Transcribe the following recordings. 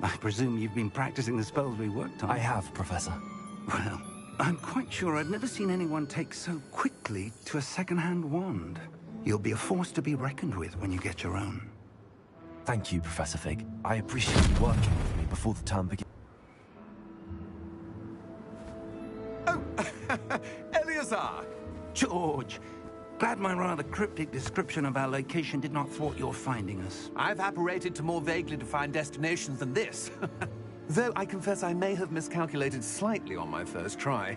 I presume you've been practicing the spells we worked on. I have, Professor. Well, I'm quite sure I've never seen anyone take so quickly to a second-hand wand. You'll be a force to be reckoned with when you get your own. Thank you, Professor Fig. I appreciate you working with me before the term begins. Oh, Eleazar! George! Glad my rather cryptic description of our location did not thwart your finding us. I've apparated to more vaguely defined destinations than this. Though I confess I may have miscalculated slightly on my first try.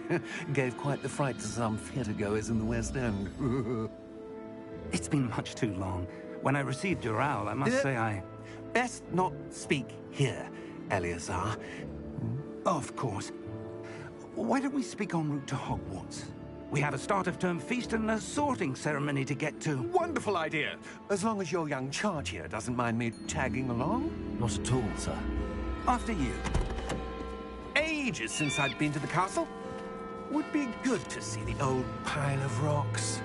Gave quite the fright to some theatre-goers in the West End. It's been much too long. When I received your owl, I must say I... Best not speak here, Eleazar. Of course. Why don't we speak en route to Hogwarts? We have a start-of-term feast and a sorting ceremony to get to. Wonderful idea! As long as your young charge here doesn't mind me tagging along. Not at all, sir. After you. Ages since I'd been to the castle. Would be good to see the old pile of rocks.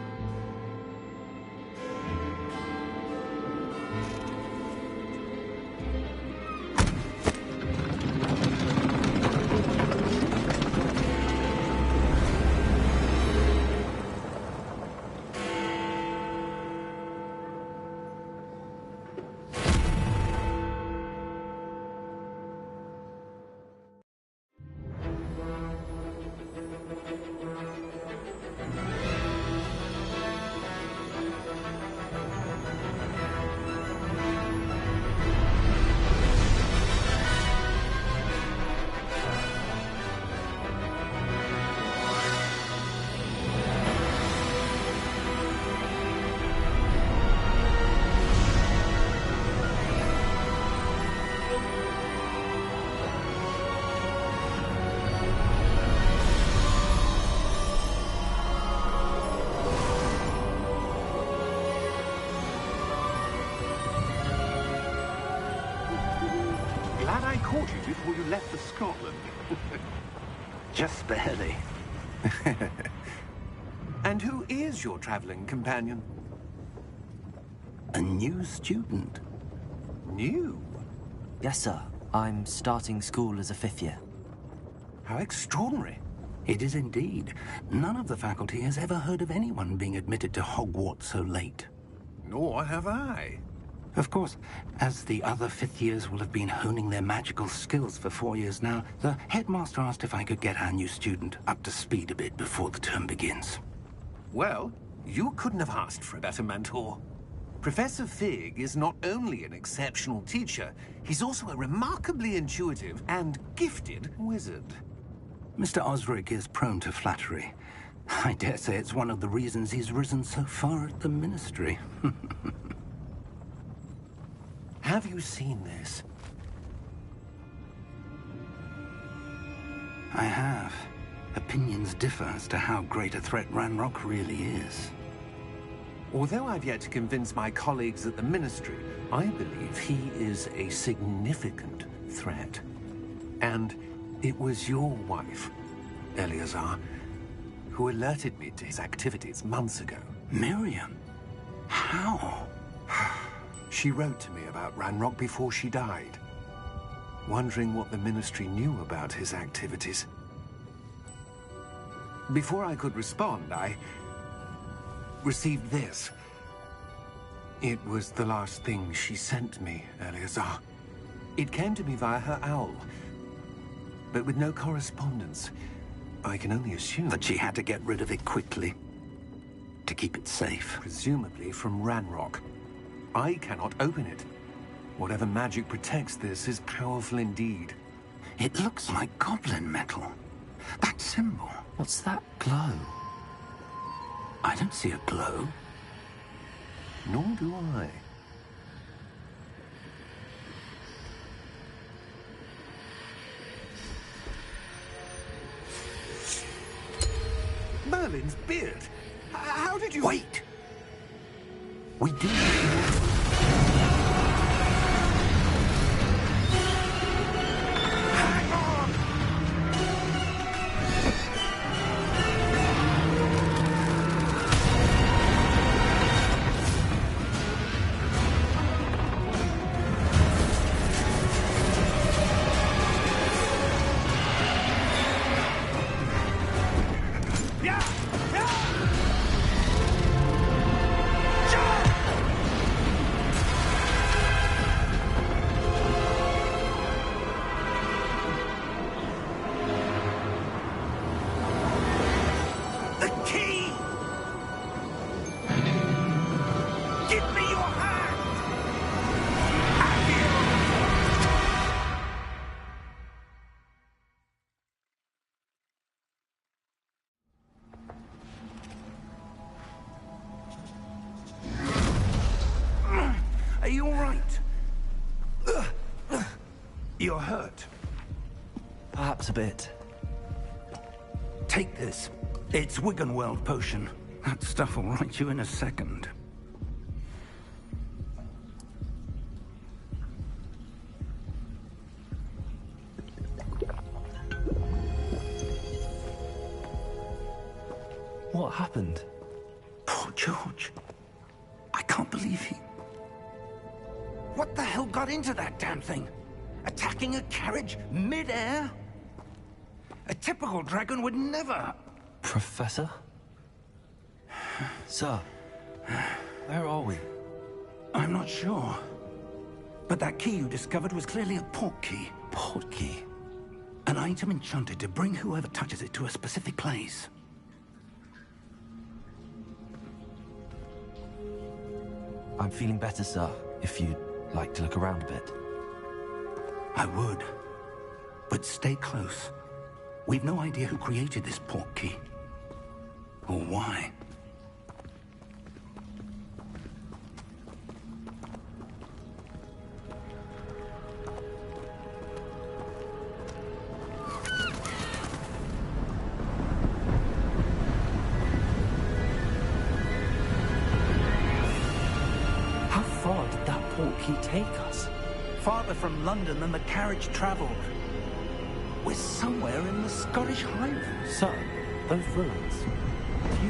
Glad I caught you before you left for Scotland. Just barely. And who is your traveling companion? A new student. New? Yes, sir. I'm starting school as a 5th year. How extraordinary. It is indeed. None of the faculty has ever heard of anyone being admitted to Hogwarts so late. Nor have I. Of course, as the other 5th years will have been honing their magical skills for 4 years now, the headmaster asked if I could get our new student up to speed a bit before the term begins. Well, you couldn't have asked for a better mentor. Professor Fig is not only an exceptional teacher, he's also a remarkably intuitive and gifted wizard. Mr. Osric is prone to flattery. I dare say it's one of the reasons he's risen so far at the Ministry. Have you seen this? I have. Opinions differ as to how great a threat Ranrock really is. Although I've yet to convince my colleagues at the Ministry, I believe he is a significant threat. And it was your wife, Eleazar, who alerted me to his activities months ago. Miriam? How? She wrote to me about Ranrock before she died, wondering what the Ministry knew about his activities. Before I could respond, I received this. It was the last thing she sent me, Eleazar. It came to me via her owl, but with no correspondence. I can only assume that she had to get rid of it quickly, to keep it safe. Presumably from Ranrock. I cannot open it. Whatever magic protects this is powerful indeed. It looks like goblin metal. That symbol. What's that glow? I don't see a glow. Nor do I. Merlin's beard. How did you... Wait! We do... You're hurt. Perhaps a bit. Take this. It's Wiggenweld potion. That stuff will right you in a second. What happened? Poor George. I can't believe he... What the hell got into that damn thing? Attacking a carriage mid-air? A typical dragon would never... Professor? Sir, where are we? I'm not sure. But that key you discovered was clearly a port key. Port key? An item enchanted to bring whoever touches it to a specific place. I'm feeling better, sir, if you'd like to look around a bit. I would. But stay close. We've no idea who created this port key. Or why. How far did that port key take us? Farther from London than the carriage traveled. We're somewhere in the Scottish Highlands. Sir, those ruins.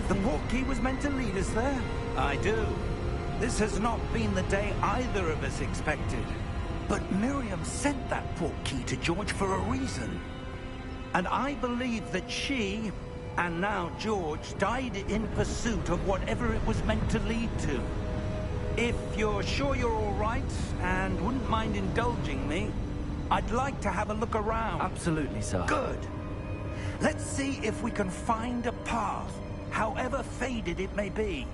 The port key was meant to lead us there? I do. This has not been the day either of us expected. But Miriam sent that port key to George for a reason. And I believe that she, and now George, died in pursuit of whatever it was meant to lead to. If you're sure you're all right, and wouldn't mind indulging me, I'd like to have a look around. Absolutely, sir. Good. Let's see if we can find a path, however faded it may be.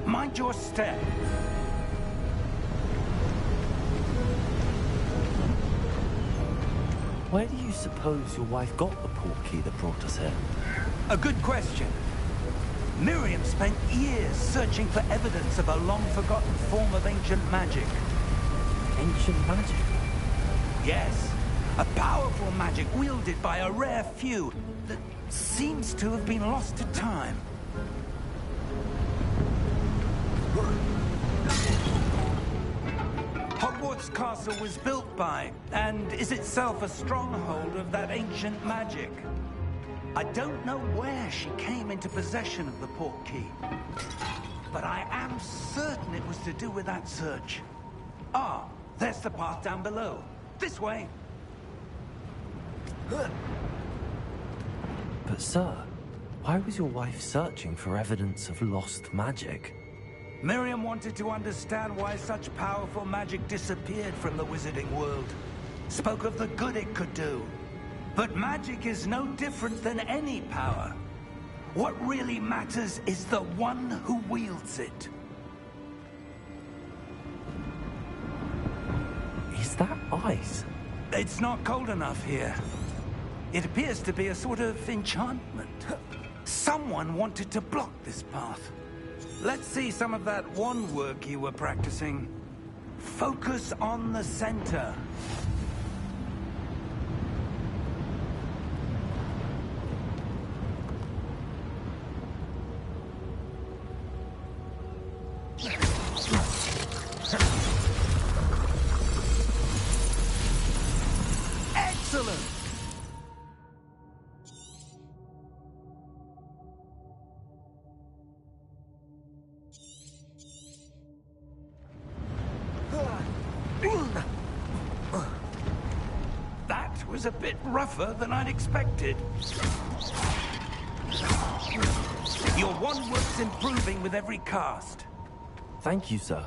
Mind your step. Where do you suppose your wife got the port key that brought us here? A good question. Miriam spent years searching for evidence of a long-forgotten form of ancient magic. Ancient magic? Yes, a powerful magic wielded by a rare few that seems to have been lost to time. Hogwarts Castle was built by, and is itself a stronghold of that ancient magic. I don't know where she came into possession of the port key, but I am certain it was to do with that search. Ah, there's the path down below. This way. But sir, why was your wife searching for evidence of lost magic? Miriam wanted to understand why such powerful magic disappeared from the wizarding world. Spoke of the good it could do. But magic is no different than any power. What really matters is the one who wields it. Is that ice? It's not cold enough here. It appears to be a sort of enchantment. Someone wanted to block this path. Let's see some of that wand work you were practicing. Focus on the center. Excellent! That was a bit rougher than I'd expected. Your wand work's improving with every cast. Thank you, sir.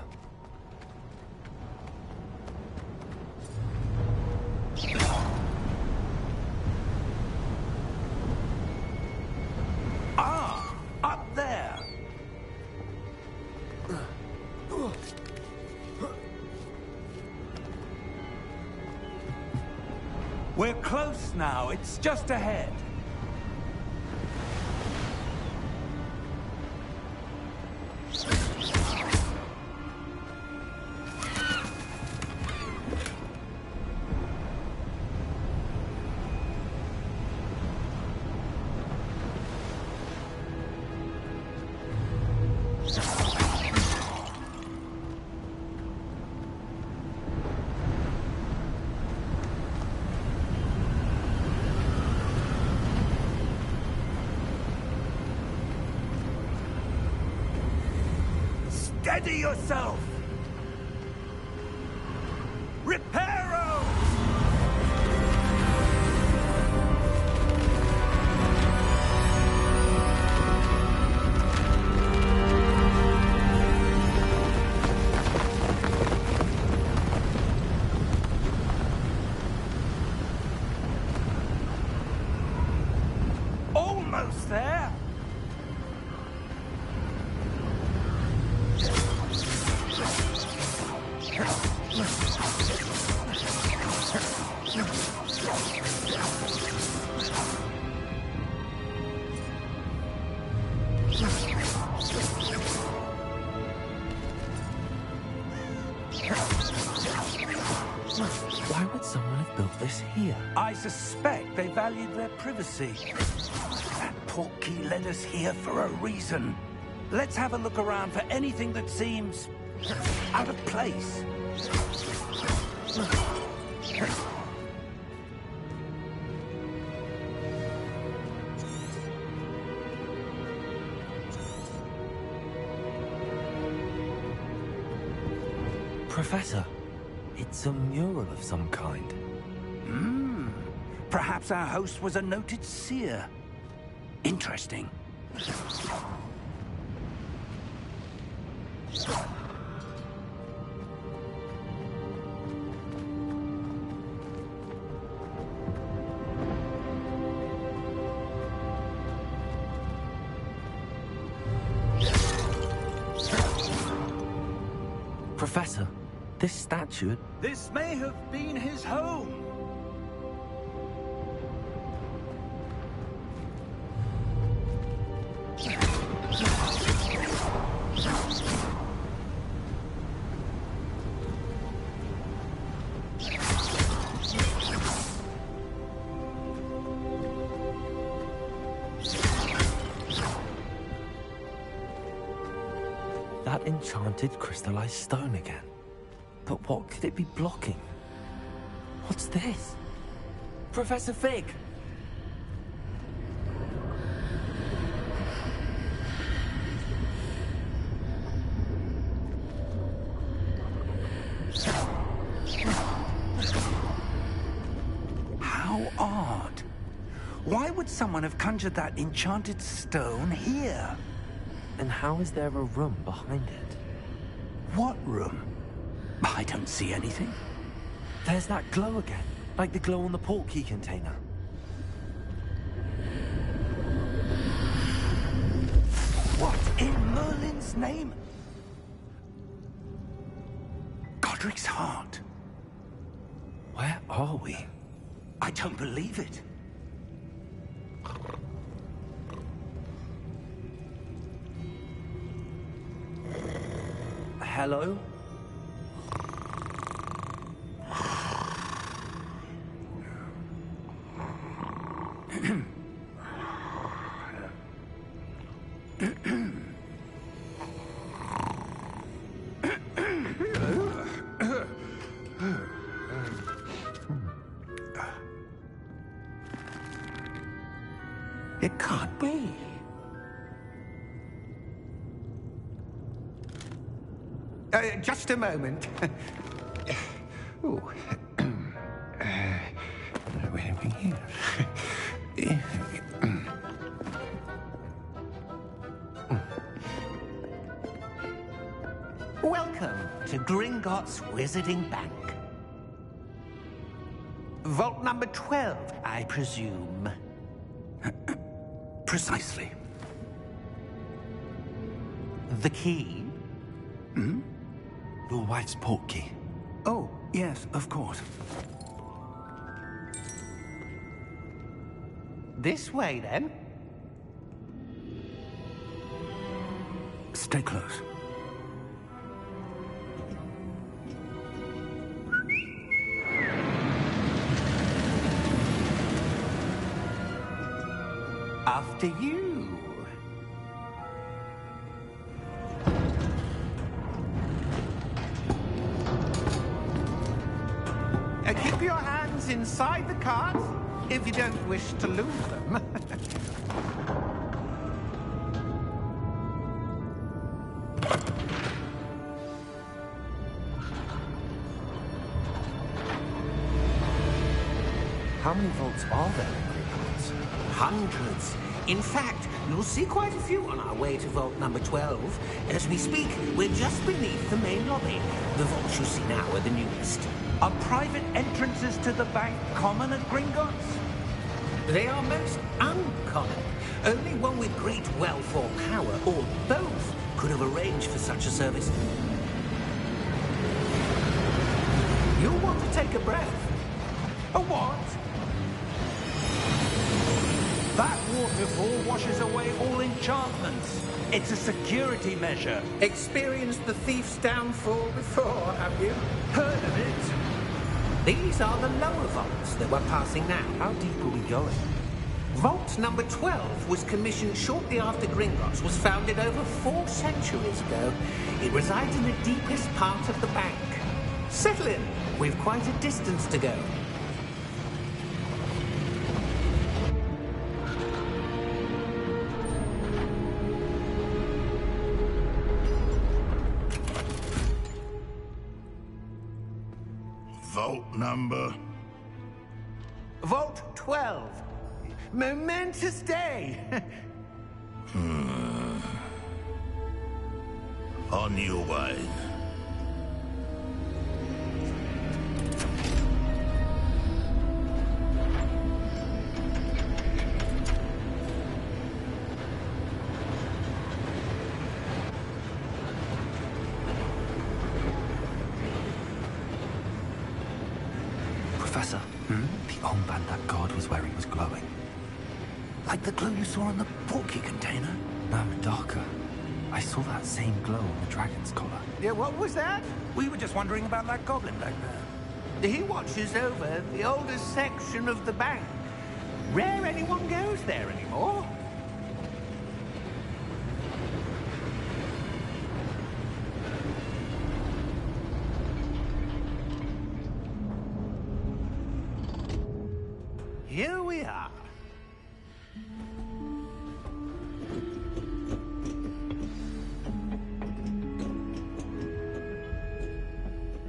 Ah, up there. We're close now. It's just ahead. Steady yourself! Reparo! Almost there! Why would someone have built this here? I suspect they valued their privacy. That portkey led us here for a reason. Let's have a look around for anything that seems out of place. Professor, it's a mural of some kind. Perhaps our host was a noted seer. Interesting. Professor, this statue... This may have been his home. That enchanted crystallized stone again. But what could it be blocking? What's this? Professor Fig! How odd. Why would someone have conjured that enchanted stone here? And how is there a room behind it? What room? I don't see anything. There's that glow again, like the glow on the portkey container. What in Merlin's name? Godric's heart. Where are we? I don't believe it. Hello? It can't be. Just a moment. Ooh. Wait a minute here. Welcome to Gringotts Wizarding Bank. Vault number 12, I presume. Precisely. The key? Your wife's portkey. Oh, yes, of course. This way, then. Stay close. After you. Keep your hands inside the cart if you don't wish to lose them. How many vaults are there in Gringotts? Hundreds. In fact, you'll see quite a few on our way to vault number 12. As we speak, we're just beneath the main lobby. The vaults you see now are the newest. Are private entrances to the bank common at Gringotts? They are most uncommon. Only one with great wealth or power, or both, could have arranged for such a service. You'll want to take a breath. A what? That waterfall washes away all enchantments. It's a security measure. Experienced the thief's downfall before, have you? Heard of it? These are the lower vaults that we're passing now. How deep are we going? Vault number 12 was commissioned shortly after Gringotts was founded over 4 centuries ago. It resides in the deepest part of the bank. Settle in. We've quite a distance to go. Vault number? Vault 12. Momentous day. On your way. Professor, the armband that guard was wearing was glowing. Like the glow you saw on the portkey container? No, darker. I saw that same glow on the dragon's collar. Yeah, what was that? We were just wondering about that goblin back there. He watches over the oldest section of the bank. Rare anyone goes there anymore. Here we are.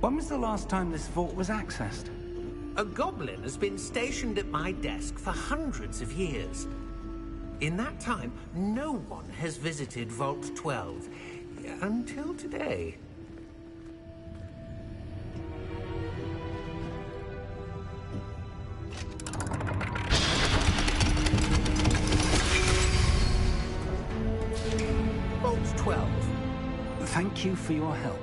When was the last time this vault was accessed? A goblin has been stationed at my desk for hundreds of years. In that time, no one has visited Vault 12 until today. Vault 12. Thank you for your help.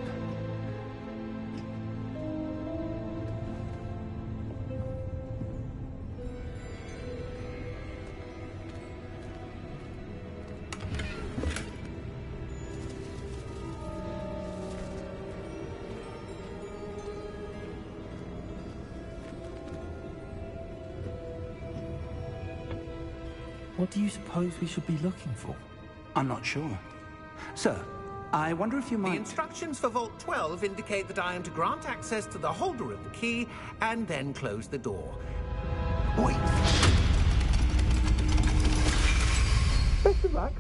What do you suppose we should be looking for? I'm not sure. Sir, I wonder if you The might... instructions for Vault 12 indicate that I am to grant access to the holder of the key and then close the door. Wait! Best of luck.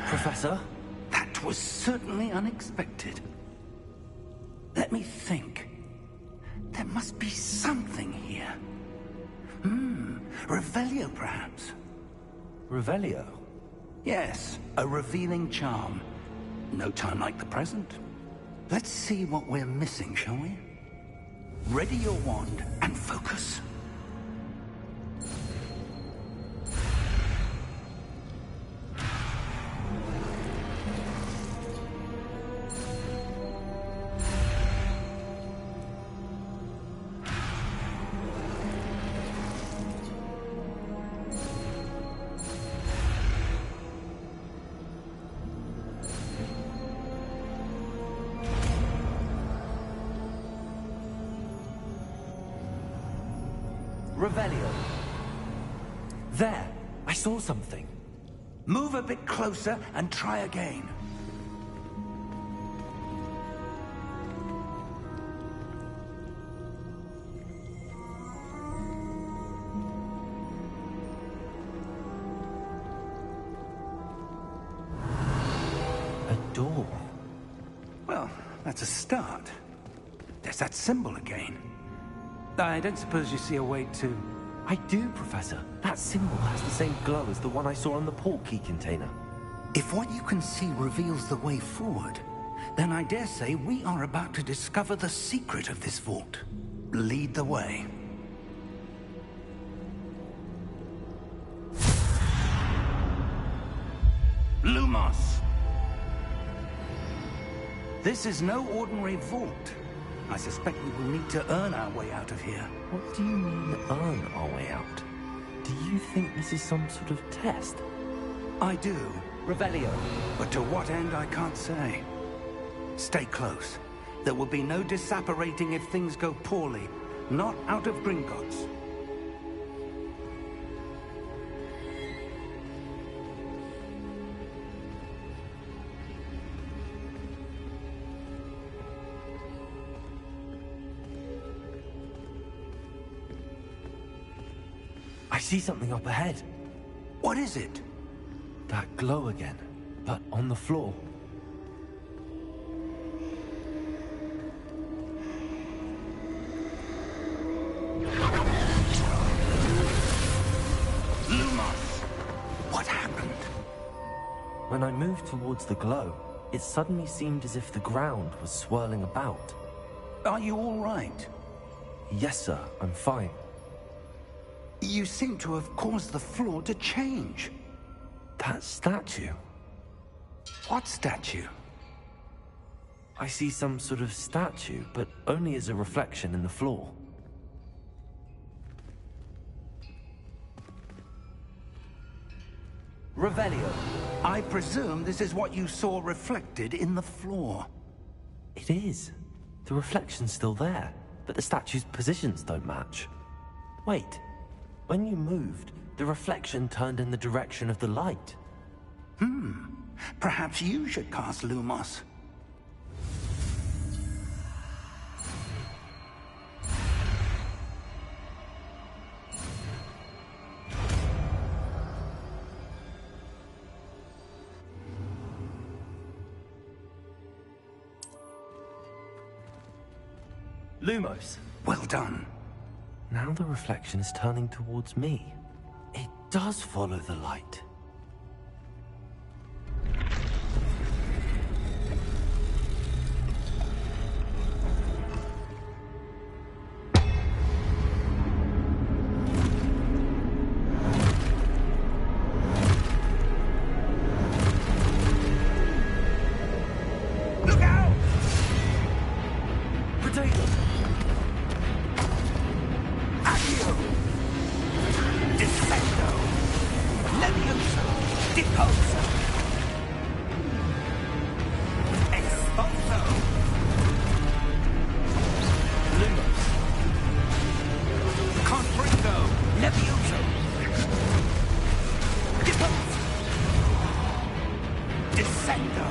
Professor? That was certainly unexpected. Let me think. There must be something here. Revelio, perhaps? Revelio? Yes, a revealing charm. No time like the present. Let's see what we're missing, shall we? Ready your wand and focus. Revelio. There! I saw something. Move a bit closer and try again. A door. Well, that's a start. There's that symbol again. I don't suppose you see a way to... I do, Professor. That symbol has the same glow as the one I saw on the portkey container. If what you can see reveals the way forward, then I dare say we are about to discover the secret of this vault. Lead the way. Lumos! This is no ordinary vault. I suspect we will need to earn our way out of here. What do you mean, earn our way out? Do you think this is some sort of test? I do, Revelio. but to what end I can't say. Stay close. There will be no disapparating if things go poorly. Not out of Gringotts. I see something up ahead. What is it? That glow again, but on the floor. Lumos! What happened? When I moved towards the glow, it suddenly seemed as if the ground was swirling about. Are you all right? Yes, sir, I'm fine. You seem to have caused the floor to change. That statue. What statue? I see some sort of statue, but only as a reflection in the floor. Revelio. I presume this is what you saw reflected in the floor. It is. The reflection's still there, but the statue's positions don't match. Wait. When you moved, the reflection turned in the direction of the light. Perhaps you should cast Lumos. Lumos. Well done. Now the reflection is turning towards me. It does follow the light. Look out! Potato! Accio! Defendo! Levioso! Deposo! Exposo! Lumos! Confringo! Levioso! Deposo! Descendo!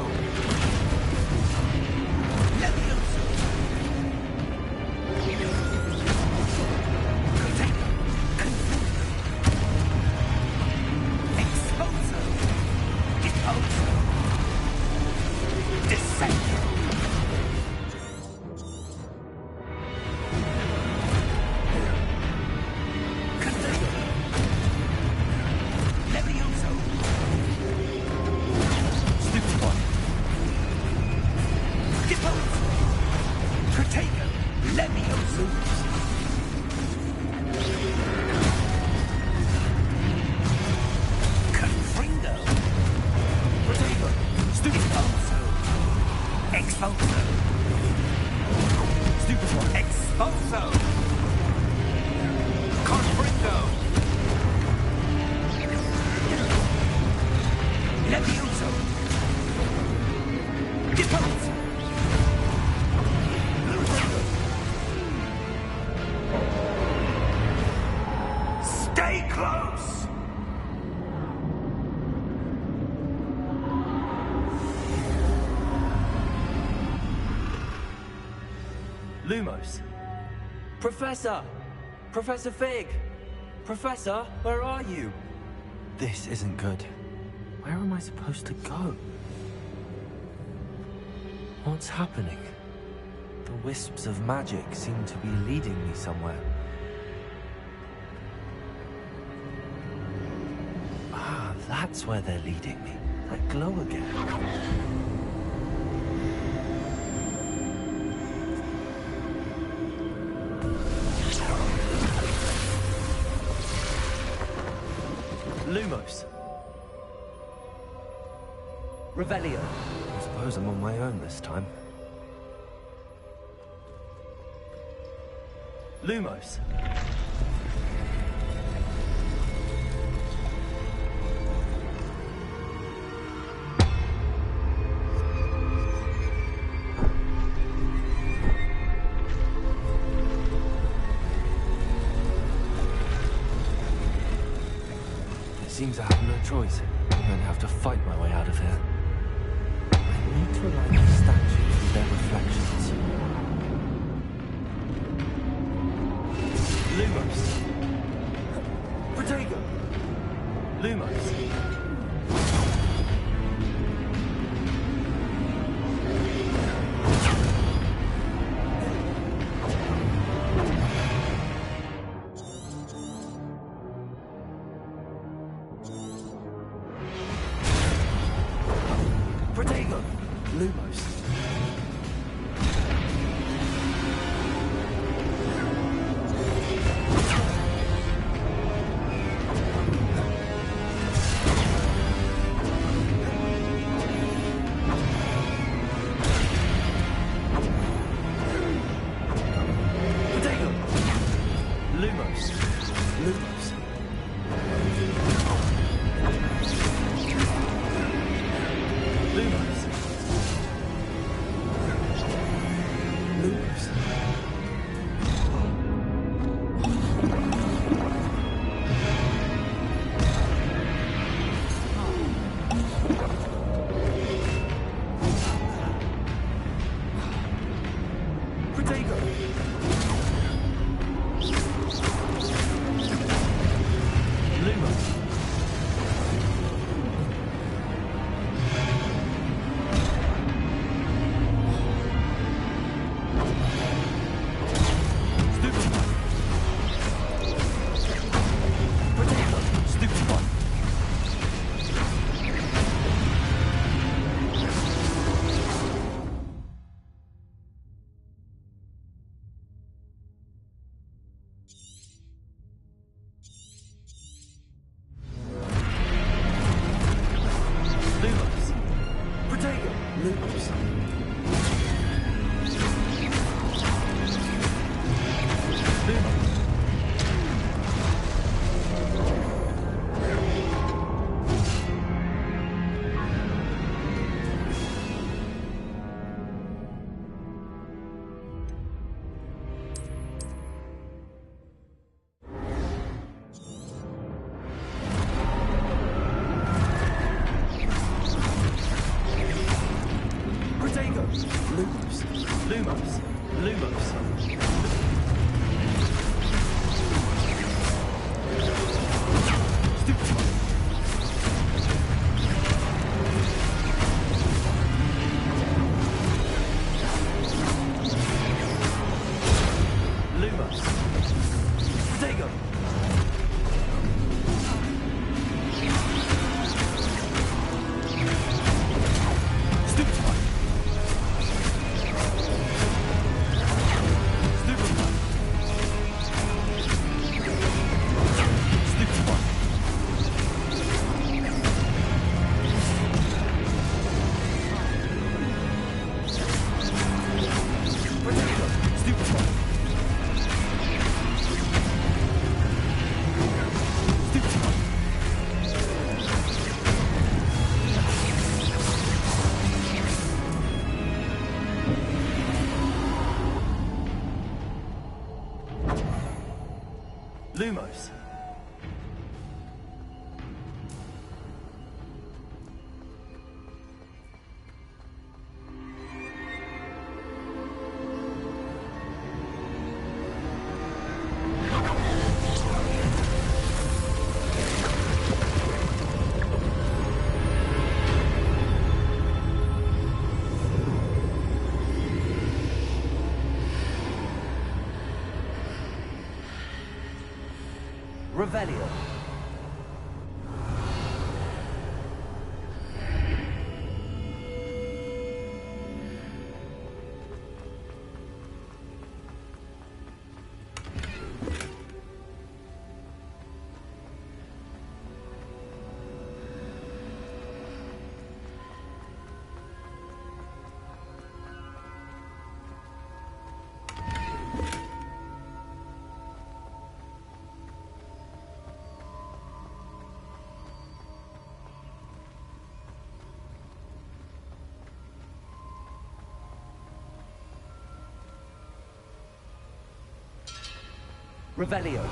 Levioso! Container! Confundo! Exposo! Deposo! Descendo! Container! Levioso! Stupid one! Deposo! Protego! Levioso! Confringo! Potato! Stupid one! Deposo! Exposo! Stupid one! Exposo! Confringo! Levioso! Deposo! Stay close! Lumos! Professor! Professor Fig! Professor, where are you? This isn't good. Where am I supposed to go? What's happening? The wisps of magic seem to be leading me somewhere. That's where they're leading me. That glow again. Lumos. Revelio. I suppose I'm on my own this time. Lumos. It seems I have no choice. I'm going to have to fight my way out of here. I need to align the statues with their reflections. Lumos. Protego. Lumos. Protego. Lumos. Lumos. Lumos. Lumos. Lumos. Protego. Lumos. Lumos. Protego. Lumos. Lumos. Protego. Lumos. Lumos. Lumos. Stupefy. Lumos. Protego. Stupefy. Lumos. Revelio. Revelio.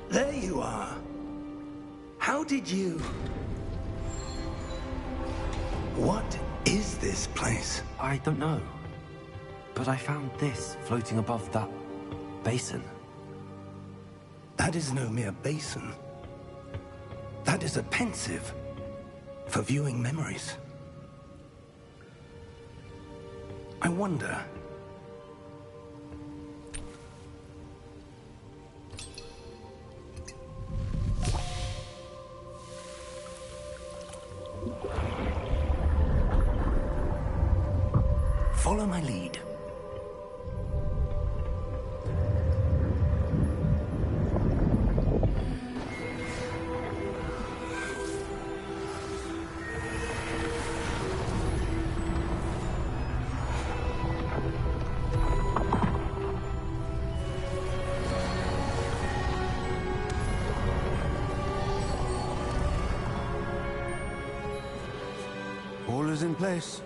There you are. How did you... What is this place? I don't know. But I found this floating above that basin. That is no mere basin. That is a pensive for viewing memories. I wonder... Follow my lead. All is in place.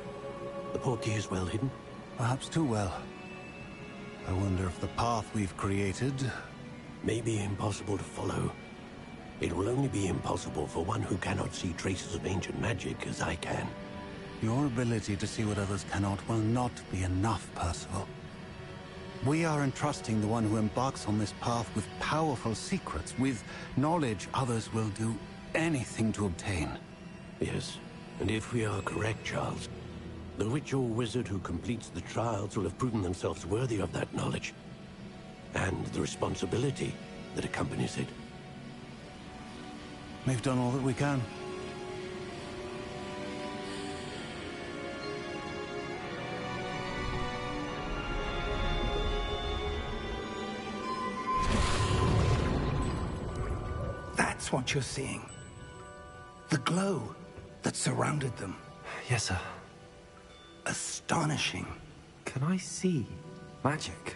The portkey is well hidden? Perhaps too well. I wonder if the path we've created... May be impossible to follow. It will only be impossible for one who cannot see traces of ancient magic as I can. Your ability to see what others cannot will not be enough, Percival. We are entrusting the one who embarks on this path with powerful secrets, with knowledge others will do anything to obtain. Yes, and if we are correct, Charles, the witch or wizard who completes the trials will have proven themselves worthy of that knowledge, and the responsibility that accompanies it. We've done all that we can. That's what you're seeing. The glow that surrounded them. Yes, sir. Astonishing. Can I see magic?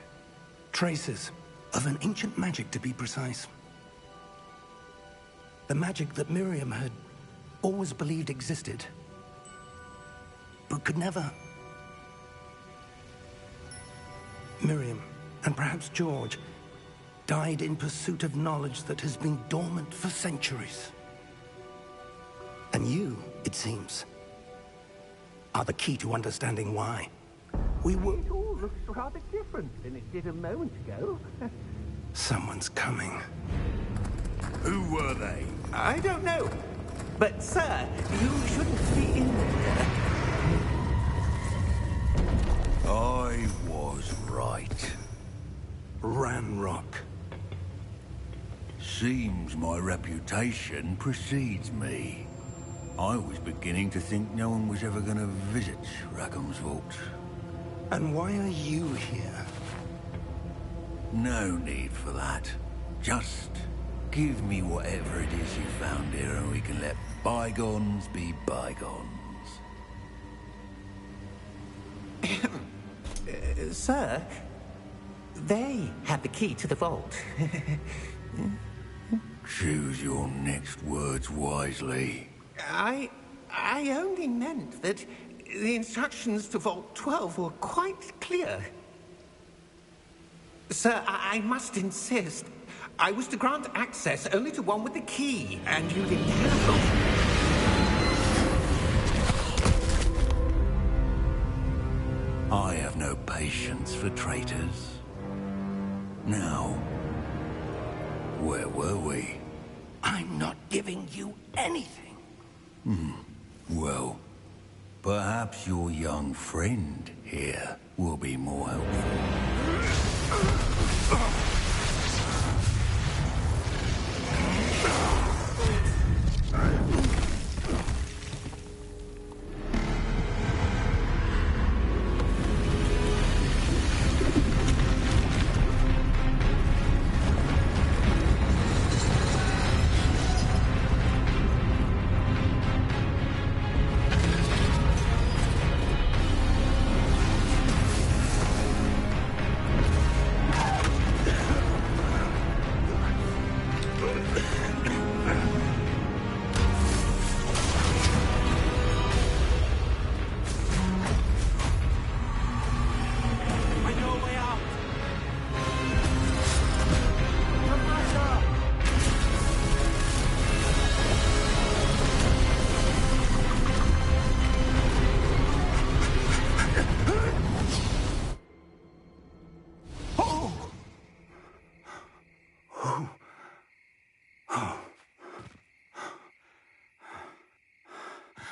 Traces of an ancient magic, to be precise. The magic that Miriam had always believed existed, but could never. Miriam, and perhaps George, died in pursuit of knowledge that has been dormant for centuries. And you, it seems, are the key to understanding why. It all looks rather different than it did a moment ago. Someone's coming. Who were they? I don't know. But, sir, you shouldn't be in there. I was right. Ranrock. Seems my reputation precedes me. I was beginning to think no one was ever going to visit Rackham's vault. And why are you here? No need for that. Just give me whatever it is you found here and we can let bygones be bygones. Sir, they have the key to the vault. Choose your next words wisely. I only meant that the instructions to Vault 12 were quite clear. Sir, I must insist. I was to grant access only to one with the key, and you didn't have I have no patience for traitors. Now, where were we? I'm not giving you anything. Well, perhaps your young friend here will be more helpful.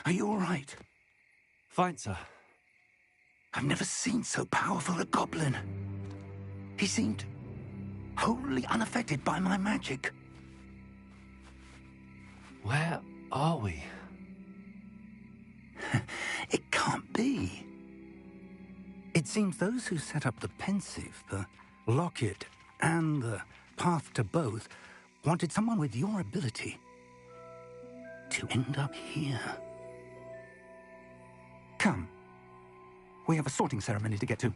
Are you all right? Fine, sir. I've never seen so powerful a goblin. He seemed wholly unaffected by my magic. Where are we? It can't be. It seems those who set up the Pensieve, the Locket, and the Path to Both wanted someone with your ability to end up here. Come. We have a sorting ceremony to get to.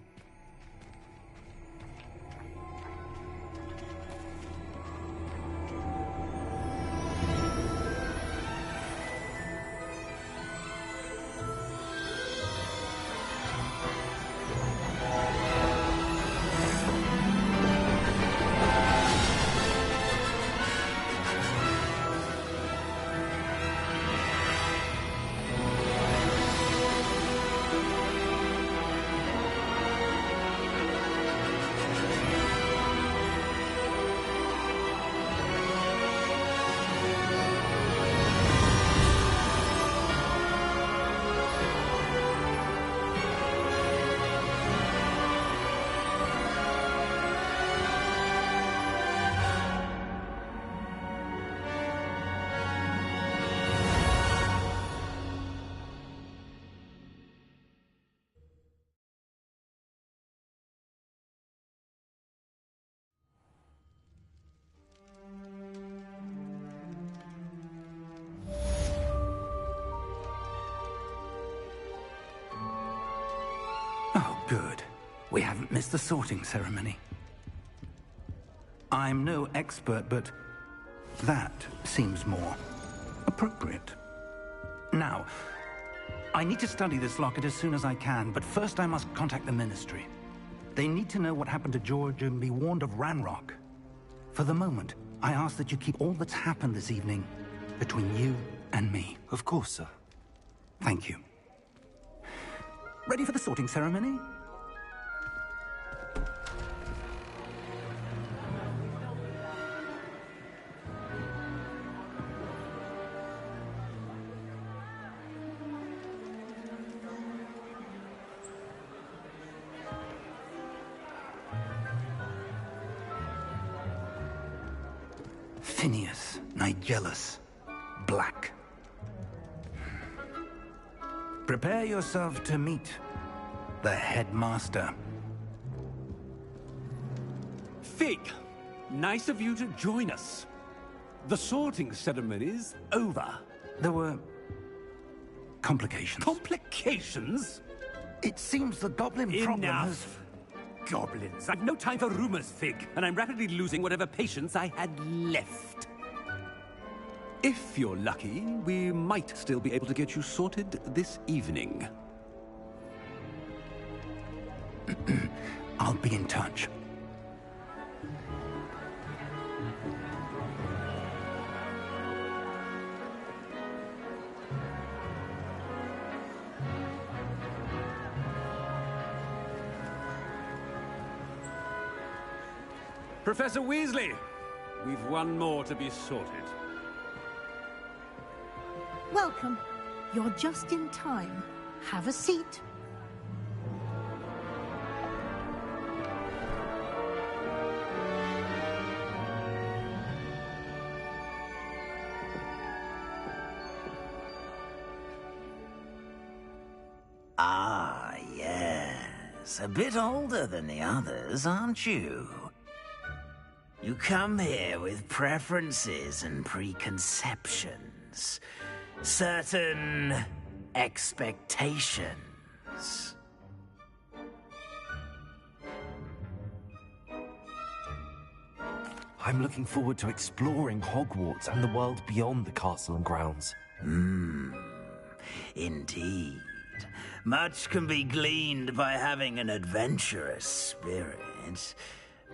Oh, good. We haven't missed the sorting ceremony. I'm no expert, but that seems more appropriate. Now, I need to study this locket as soon as I can, but first I must contact the Ministry. They need to know what happened to George and be warned of Ranrock. For the moment, I ask that you keep all that's happened this evening between you and me. Of course, sir. Thank you. Ready for the sorting ceremony? Phineas Nigellus Black. Prepare yourself to meet the headmaster. Fig, nice of you to join us. The sorting ceremony's over. There were complications. Complications? It seems the goblin problem has... Enough! Goblins. I've no time for rumors, Fig, and I'm rapidly losing whatever patience I had left. If you're lucky, we might still be able to get you sorted this evening. I'll be in touch. Professor Weasley, we've one more to be sorted. Welcome. You're just in time. Have a seat. Ah, yes. A bit older than the others, aren't you? You come here with preferences and preconceptions. Certain expectations. I'm looking forward to exploring Hogwarts and the world beyond the castle and grounds. Indeed. Much can be gleaned by having an adventurous spirit,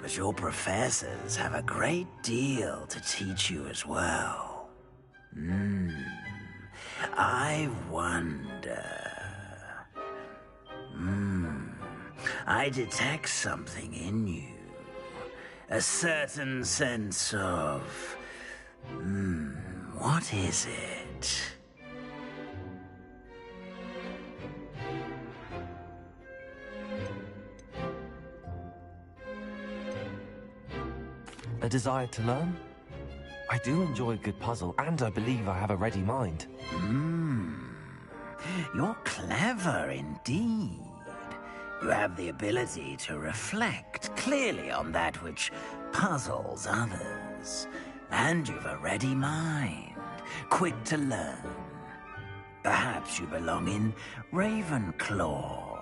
but your professors have a great deal to teach you as well. I wonder... I detect something in you. A certain sense of... what is it? desire to learn. I do enjoy a good puzzle, and I believe I have a ready mind. You're clever indeed. You have the ability to reflect clearly on that which puzzles others. And you've a ready mind, quick to learn. Perhaps you belong in Ravenclaw.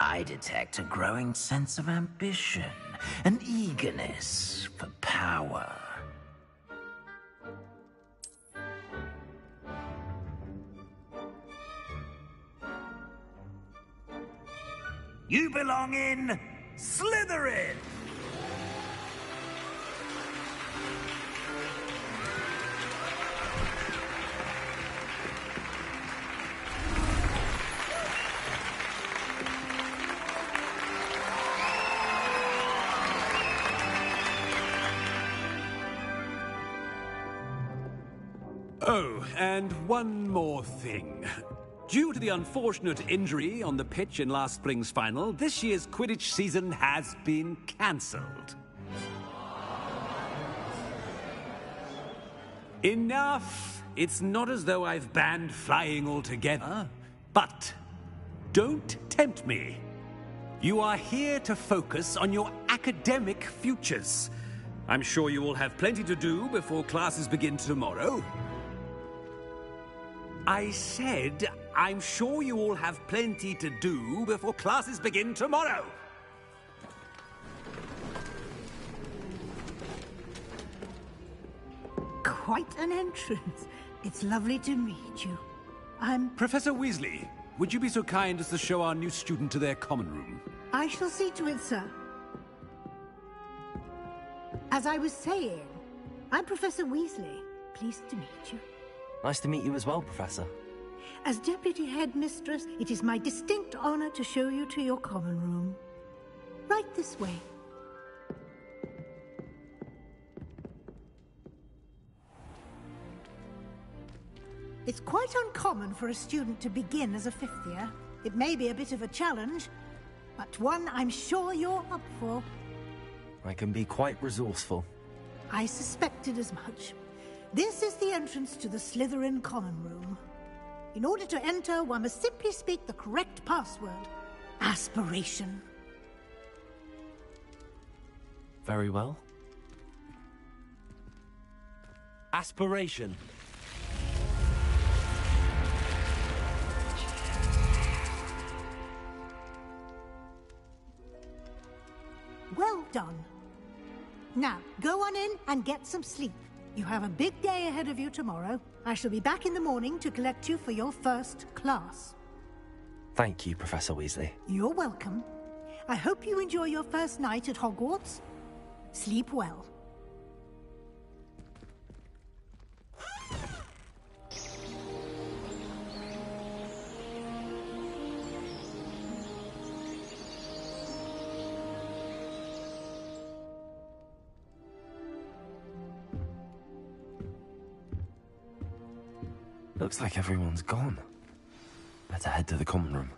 I detect a growing sense of ambition, an eagerness for power. You belong in Slytherin! Oh, and one more thing. Due to the unfortunate injury on the pitch in last spring's final, this year's Quidditch season has been cancelled. Enough! It's not as though I've banned flying altogether. But don't tempt me. You are here to focus on your academic futures. I'm sure you will have plenty to do before classes begin tomorrow. I said, I'm sure you all have plenty to do before classes begin tomorrow. Quite an entrance. It's lovely to meet you. I'm... Professor Weasley, would you be so kind as to show our new student to their common room? I shall see to it, sir. As I was saying, I'm Professor Weasley. Pleased to meet you. Nice to meet you as well, Professor. As Deputy Headmistress, it is my distinct honor to show you to your common room. Right this way. It's quite uncommon for a student to begin as a fifth year. It may be a bit of a challenge, but one I'm sure you're up for. I can be quite resourceful. I suspected as much. This is the entrance to the Slytherin common room. In order to enter, one must simply speak the correct password. Aspiration. Very well. Aspiration. Well done. Now, go on in and get some sleep. You have a big day ahead of you tomorrow. I shall be back in the morning to collect you for your first class. Thank you, Professor Weasley. You're welcome. I hope you enjoy your first night at Hogwarts. Sleep well. Looks like everyone's gone. Better head to the common room.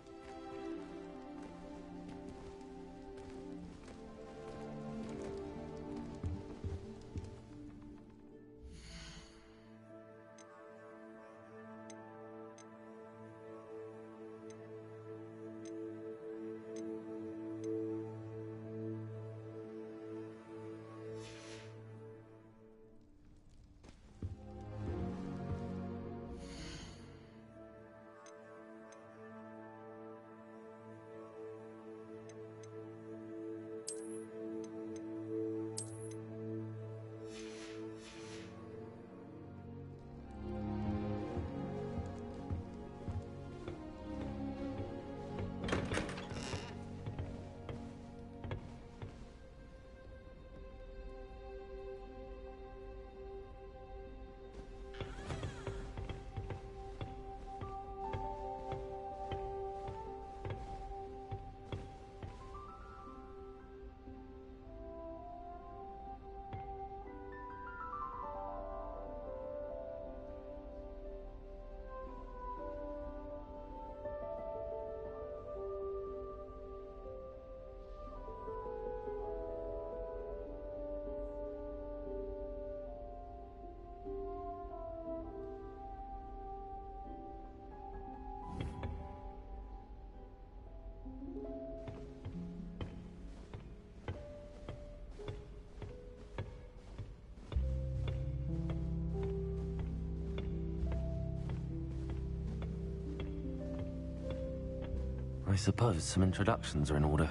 I suppose some introductions are in order.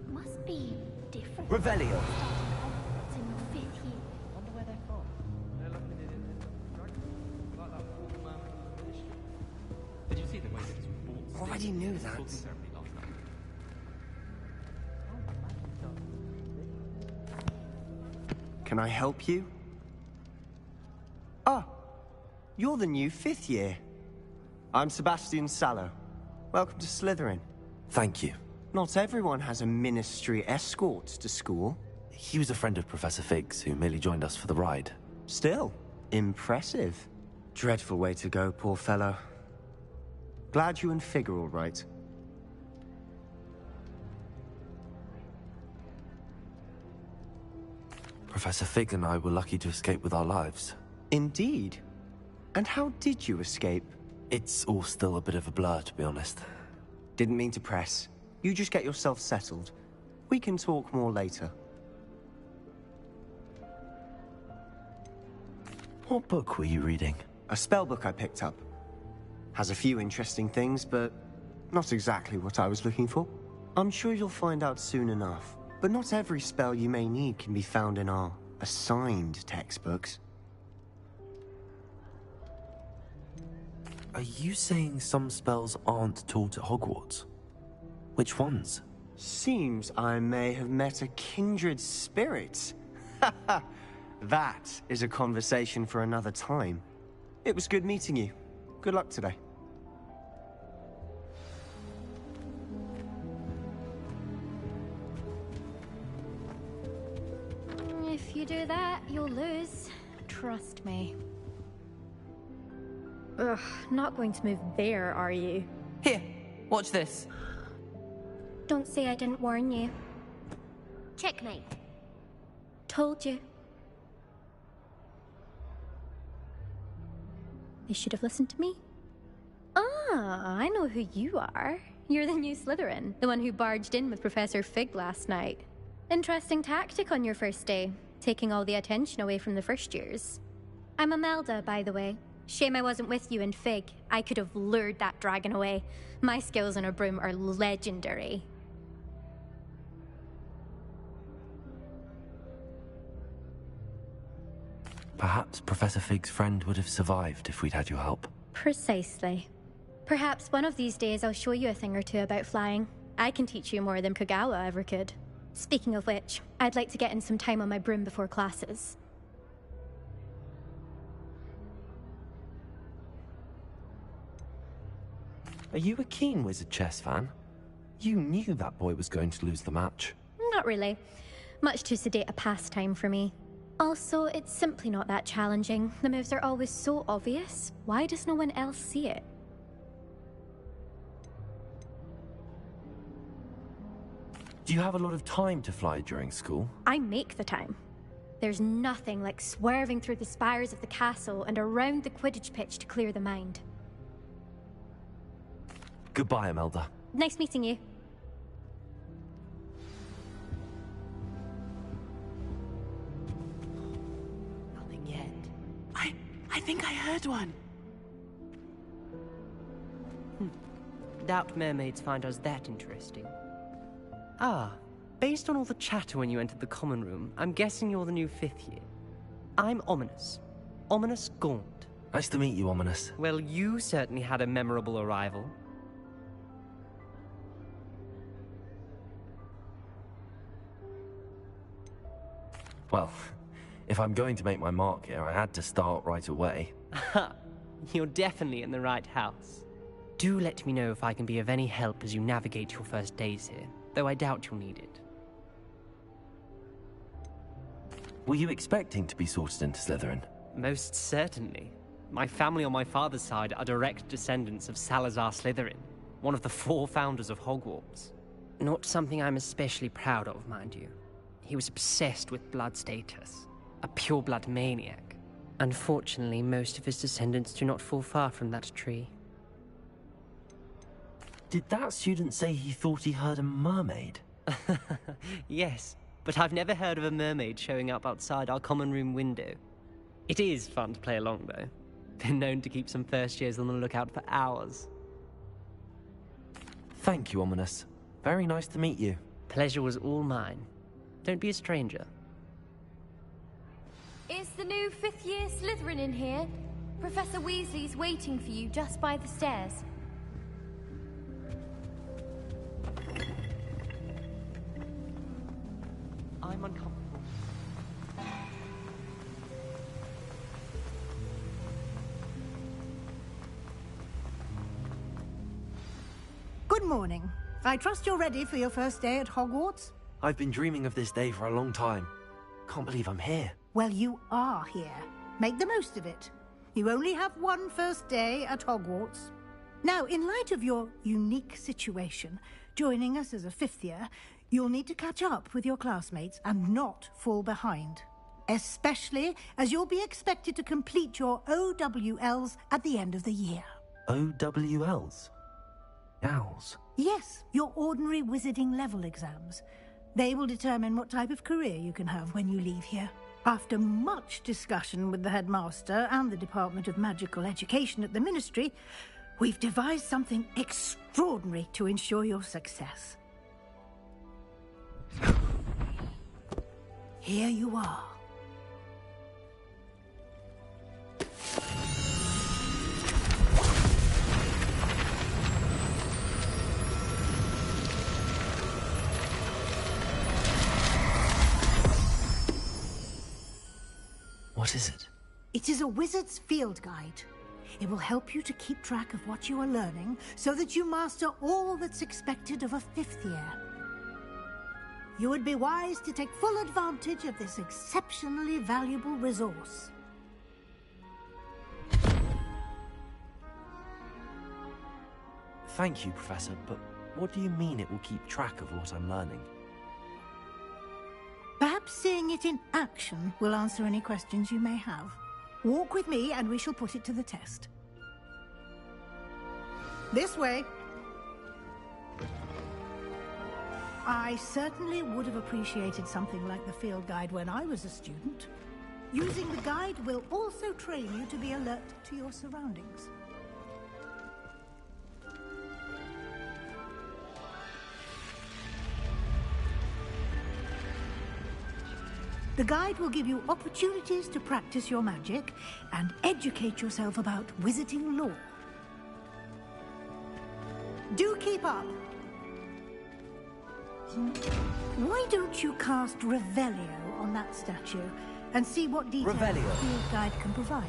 Must be different. Revelio. It's in your 5th year. Wonder where they're from. Did you see the way that it's Already knew that. Can I help you? Ah, you're the new 5th year. I'm Sebastian Sallow. Welcome to Slytherin. Thank you. Not everyone has a ministry escort to school. He was a friend of Professor Fig's who merely joined us for the ride. Still, impressive. Dreadful way to go, poor fellow. Glad you and Fig are all right. Professor Fig and I were lucky to escape with our lives. Indeed. And how did you escape? It's all still a bit of a blur, to be honest. Didn't mean to press. You just get yourself settled. We can talk more later. What book were you reading? A spell book I picked up. Has a few interesting things, but not exactly what I was looking for. I'm sure you'll find out soon enough. But not every spell you may need can be found in our assigned textbooks. Are you saying some spells aren't taught at Hogwarts? Which ones? Seems I may have met a kindred spirit. That is a conversation for another time. It was good meeting you. Good luck today. If you do that, you'll lose. Trust me. Ugh, not going to move there, are you? Here, watch this. Don't say I didn't warn you. Checkmate. Told you. They should have listened to me. Ah, I know who you are. You're the new Slytherin, the one who barged in with Professor Fig last night. Interesting tactic on your first day, taking all the attention away from the first years. I'm Imelda, by the way. Shame I wasn't with you and Fig. I could have lured that dragon away. My skills on a broom are legendary. Perhaps Professor Fig's friend would have survived if we'd had your help. Precisely. Perhaps one of these days I'll show you a thing or two about flying. I can teach you more than Kogawa ever could. Speaking of which, I'd like to get in some time on my broom before classes. Are you a keen Wizard Chess fan? You knew that boy was going to lose the match. Not really. Much too sedate a pastime for me. Also, it's simply not that challenging. The moves are always so obvious. Why does no one else see it? Do you have a lot of time to fly during school? I make the time. There's nothing like swerving through the spires of the castle and around the Quidditch pitch to clear the mind. Goodbye, Imelda. Nice meeting you. Nothing yet. I think I heard one. Doubt mermaids find us that interesting. Ah, based on all the chatter when you entered the common room, I'm guessing you're the new 5th year. I'm Ominous. Ominous Gaunt. Nice to meet you, Ominous. Well, you certainly had a memorable arrival. Well, if I'm going to make my mark here, I had to start right away. Ha! You're definitely in the right house. Do let me know if I can be of any help as you navigate your first days here, though I doubt you'll need it. Were you expecting to be sorted into Slytherin? Most certainly. My family on my father's side are direct descendants of Salazar Slytherin, one of the 4 founders of Hogwarts. Not something I'm especially proud of, mind you. He was obsessed with blood status, a pure-blood maniac. Unfortunately, most of his descendants do not fall far from that tree. Did that student say he thought he heard a mermaid? Yes, but I've never heard of a mermaid showing up outside our common room window. It is fun to play along, though. Been known to keep some first years on the lookout for hours. Thank you, Ominous. Very nice to meet you. Pleasure was all mine. Don't be a stranger. Is the new fifth-year Slytherin in here? Professor Weasley's waiting for you just by the stairs. I'm uncomfortable. Good morning. I trust you're ready for your first day at Hogwarts? I've been dreaming of this day for a long time. Can't believe I'm here. Well, you are here. Make the most of it. You only have one first day at Hogwarts. Now, in light of your unique situation, joining us as a fifth year, you'll need to catch up with your classmates and not fall behind. Especially as you'll be expected to complete your OWLs at the end of the year. OWLs? Owls? Yes, your ordinary wizarding level exams. They will determine what type of career you can have when you leave here. After much discussion with the headmaster and the Department of Magical Education at the Ministry, we've devised something extraordinary to ensure your success. Here you are. What is it? It is a wizard's field guide. It will help you to keep track of what you are learning so that you master all that's expected of a fifth year. You would be wise to take full advantage of this exceptionally valuable resource. Thank you, Professor, but what do you mean it will keep track of what I'm learning? Perhaps seeing it in action will answer any questions you may have. Walk with me and we shall put it to the test. This way. I certainly would have appreciated something like the field guide when I was a student. Using the guide will also train you to be alert to your surroundings. The guide will give you opportunities to practice your magic and educate yourself about wizarding lore. Do keep up! Why don't you cast Revelio on that statue and see what details the field guide can provide?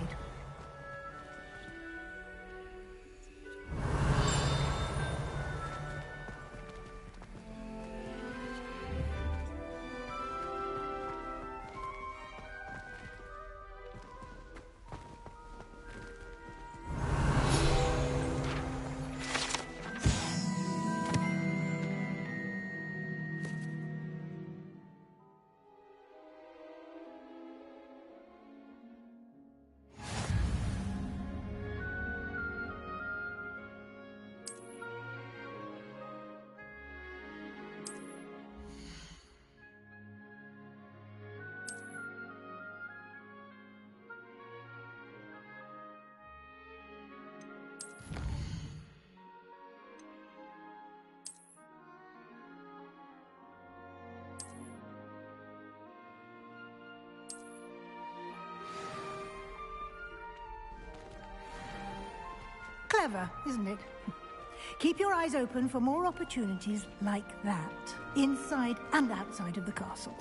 Clever, isn't it? Keep your eyes open for more opportunities like that, inside and outside of the castle.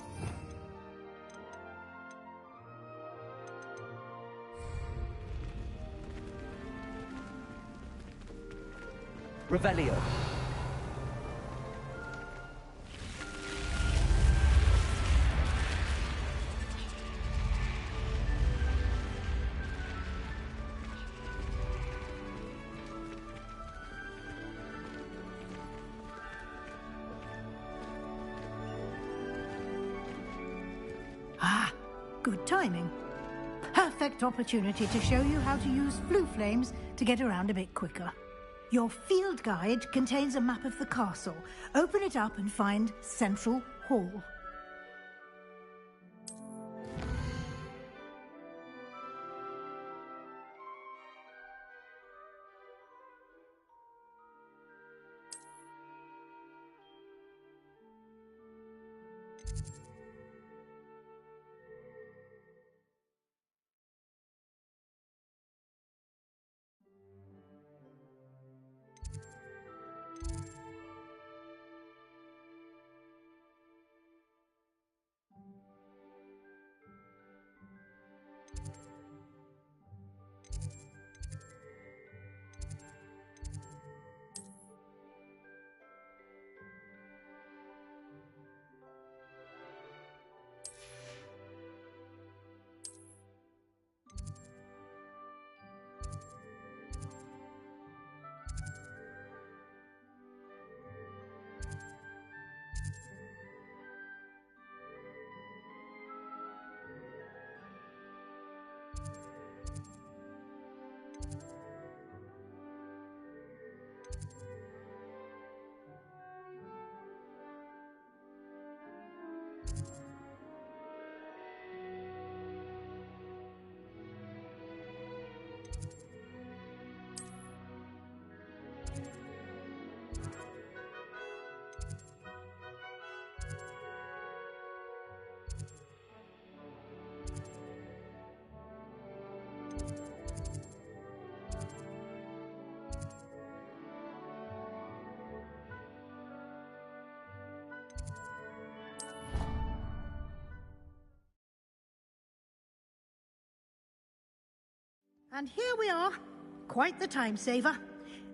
Revelio. Ah, good timing. Perfect opportunity to show you how to use Floo Flames to get around a bit quicker. Your field guide contains a map of the castle. Open it up and find Central Hall. And here we are. Quite the time saver.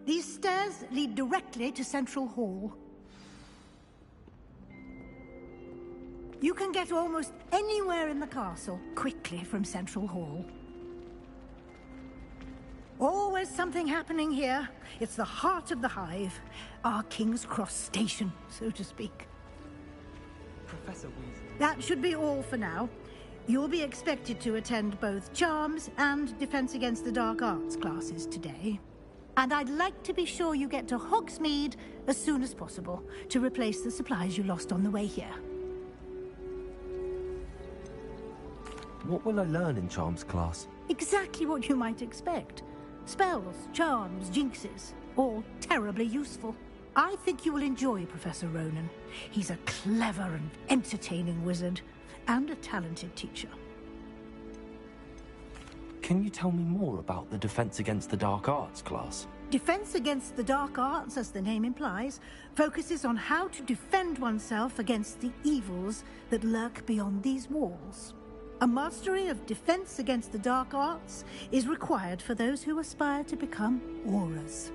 These stairs lead directly to Central Hall. You can get almost anywhere in the castle quickly from Central Hall. Always something happening here. It's the heart of the Hive. Our King's Cross station, so to speak. Professor Weasley. That should be all for now. You'll be expected to attend both Charms and Defense Against the Dark Arts classes today. And I'd like to be sure you get to Hogsmeade as soon as possible to replace the supplies you lost on the way here. What will I learn in Charms class? Exactly what you might expect. Spells, charms, jinxes, all terribly useful. I think you will enjoy Professor Ronen. He's a clever and entertaining wizard, and a talented teacher. Can you tell me more about the Defense Against the Dark Arts class? Defense Against the Dark Arts, as the name implies, focuses on how to defend oneself against the evils that lurk beyond these walls. A mastery of Defense Against the Dark Arts is required for those who aspire to become Aurors.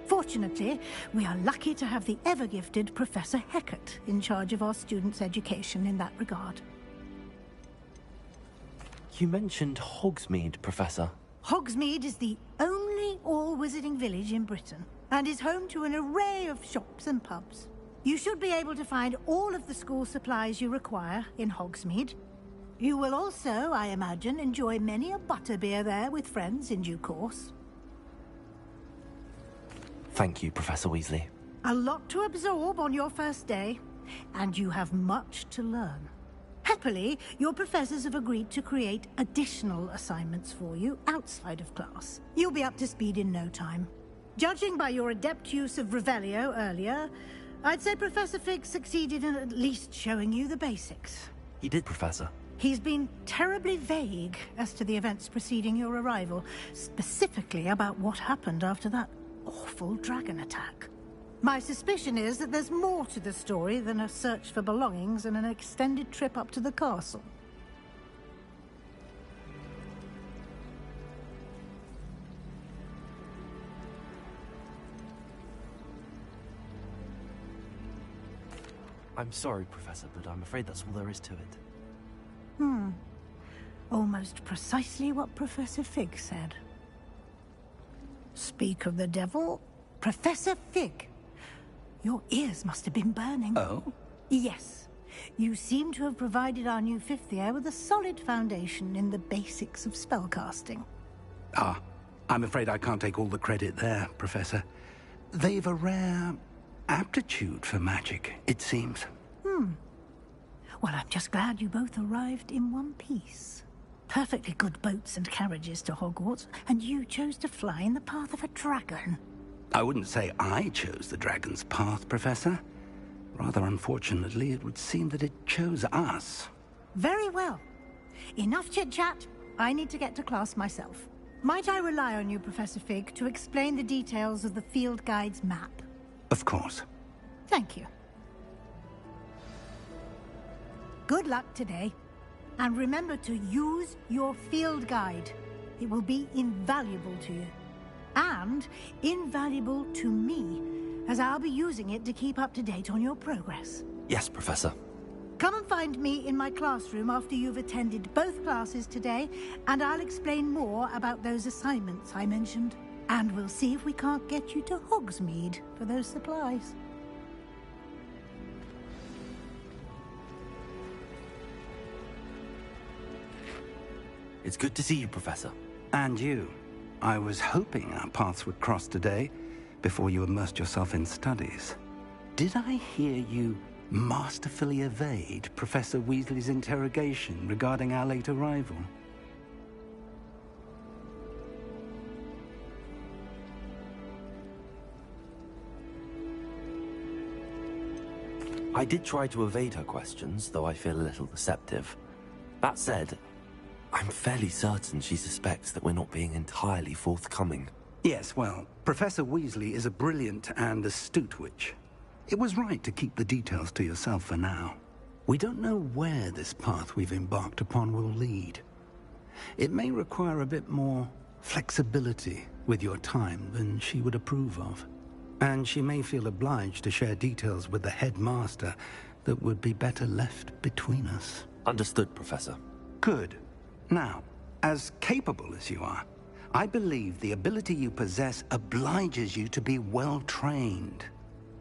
Fortunately, we are lucky to have the ever-gifted Professor Hecat in charge of our students' education in that regard. You mentioned Hogsmeade, Professor. Hogsmeade is the only all-wizarding village in Britain, and is home to an array of shops and pubs. You should be able to find all of the school supplies you require in Hogsmeade. You will also, I imagine, enjoy many a butterbeer there with friends in due course. Thank you, Professor Weasley. A lot to absorb on your first day, and you have much to learn. Happily, your professors have agreed to create additional assignments for you outside of class. You'll be up to speed in no time. Judging by your adept use of Revelio earlier, I'd say Professor Fig succeeded in at least showing you the basics. He did, Professor. He's been terribly vague as to the events preceding your arrival, specifically about what happened after that awful dragon attack. My suspicion is that there's more to the story than a search for belongings and an extended trip up to the castle. I'm sorry, Professor, but I'm afraid that's all there is to it. Almost precisely what Professor Fig said. Speak of the devil, Professor Fig. Your ears must have been burning. Oh? Yes. You seem to have provided our new fifth year with a solid foundation in the basics of spellcasting. Ah, I'm afraid I can't take all the credit there, Professor. They've a rare aptitude for magic, it seems. Well, I'm just glad you both arrived in one piece. Perfectly good boats and carriages to Hogwarts, and you chose to fly in the path of a dragon. I wouldn't say I chose the dragon's path, Professor. Rather unfortunately, it would seem that it chose us. Very well. Enough chit-chat. I need to get to class myself. Might I rely on you, Professor Fig, to explain the details of the field guide's map? Of course. Thank you. Good luck today. And remember to use your field guide. It will be invaluable to you. And invaluable to me, as I'll be using it to keep up to date on your progress. Yes, Professor. Come and find me in my classroom after you've attended both classes today, and I'll explain more about those assignments I mentioned. And we'll see if we can't get you to Hogsmeade for those supplies. It's good to see you, Professor. And you. I was hoping our paths would cross today, before you immersed yourself in studies. Did I hear you masterfully evade Professor Weasley's interrogation regarding our late arrival? I did try to evade her questions, though I feel a little deceptive. That said, I'm fairly certain she suspects that we're not being entirely forthcoming. Yes, well, Professor Weasley is a brilliant and astute witch. It was right to keep the details to yourself for now. We don't know where this path we've embarked upon will lead. It may require a bit more flexibility with your time than she would approve of. And she may feel obliged to share details with the headmaster that would be better left between us. Understood, Professor. Good. Now, as capable as you are, I believe the ability you possess obliges you to be well-trained.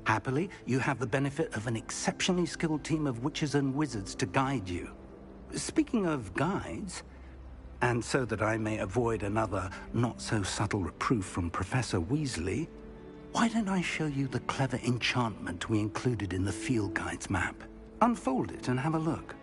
Happily, you have the benefit of an exceptionally skilled team of witches and wizards to guide you. Speaking of guides, and so that I may avoid another not-so-subtle reproof from Professor Weasley, why don't I show you the clever enchantment we included in the field guide's map? Unfold it and have a look.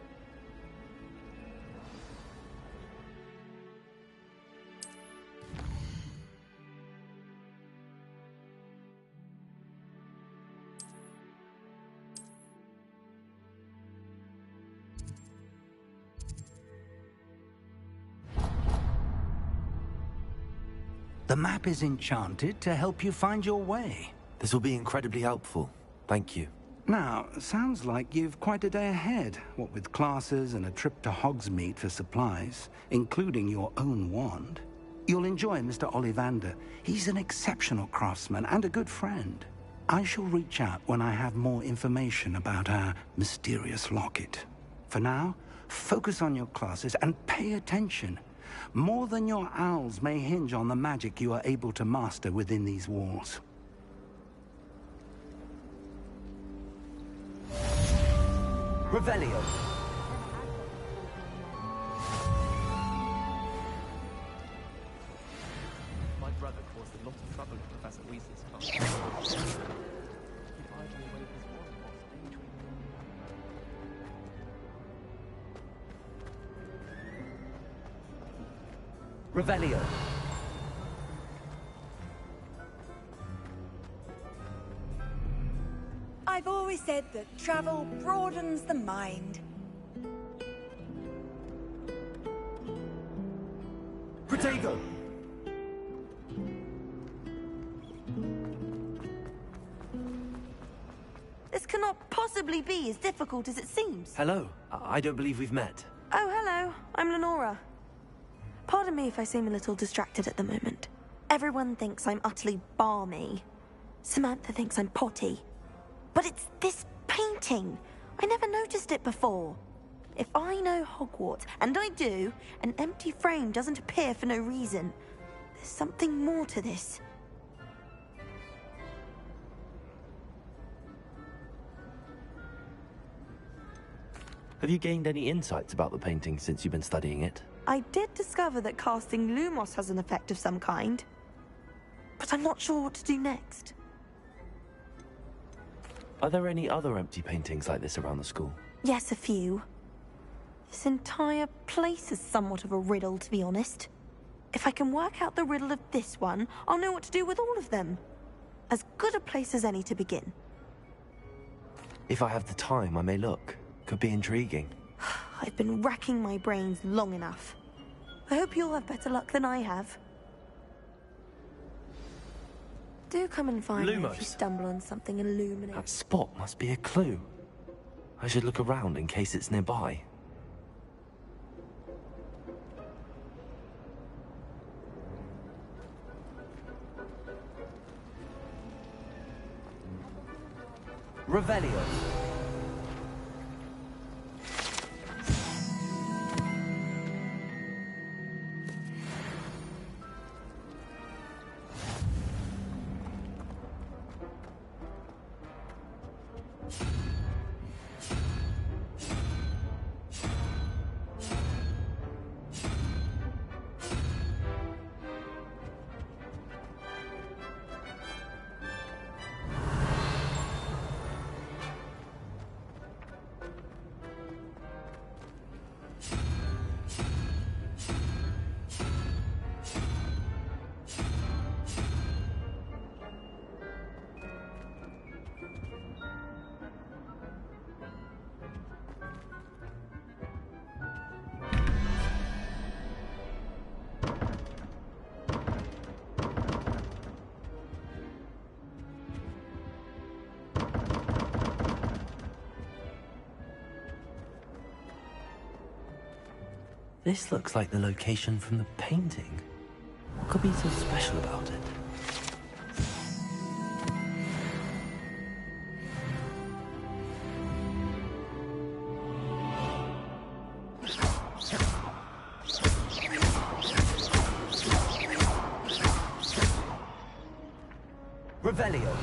The map is enchanted to help you find your way. This will be incredibly helpful. Thank you. Now, sounds like you've quite a day ahead, what with classes and a trip to Hogsmeade for supplies, including your own wand. You'll enjoy Mr. Ollivander. He's an exceptional craftsman and a good friend. I shall reach out when I have more information about our mysterious locket. For now, focus on your classes and pay attention. More than your owls may hinge on the magic you are able to master within these walls. Revelio. My brother caused a lot of trouble in Professor Weasley's class. He idly waved his wand whilst daydreaming. Revelio. I've always said that travel broadens the mind. Protego! This cannot possibly be as difficult as it seems. Hello. I don't believe we've met. Oh, hello. I'm Lenora. Pardon me if I seem a little distracted at the moment. Everyone thinks I'm utterly balmy. Samantha thinks I'm potty. But it's this painting. I never noticed it before. If I know Hogwarts, and I do, an empty frame doesn't appear for no reason. There's something more to this. Have you gained any insights about the painting since you've been studying it? I did discover that casting Lumos has an effect of some kind. But I'm not sure what to do next. Are there any other empty paintings like this around the school? Yes, a few. This entire place is somewhat of a riddle, to be honest. If I can work out the riddle of this one, I'll know what to do with all of them. As good a place as any to begin. If I have the time, I may look. Could be intriguing. I've been racking my brains long enough. I hope you'll have better luck than I have. Do come and find me if you Lumos. stumble on something illuminating. That spot must be a clue. I should look around in case it's nearby. Revelio. This looks like the location from the painting. What could be so special about it? Revelio.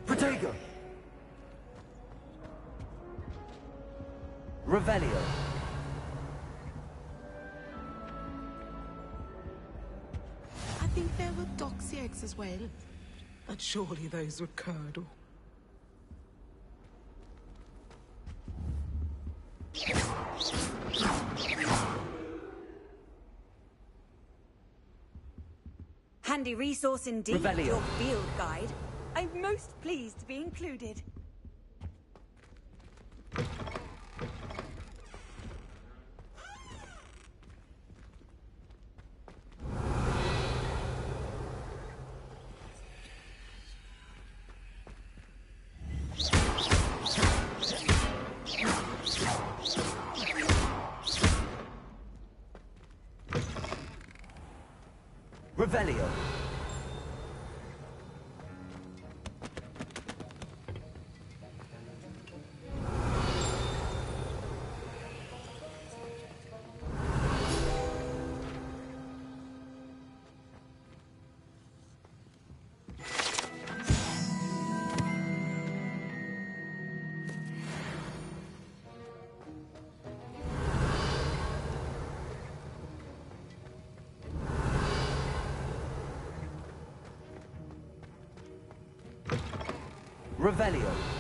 Protego. Revelio. I think there were doxy eggs as well. But surely those would curdle. Handy resource indeed, Revelio. your field guide. I'm most pleased to be included. Revelio. Revelio.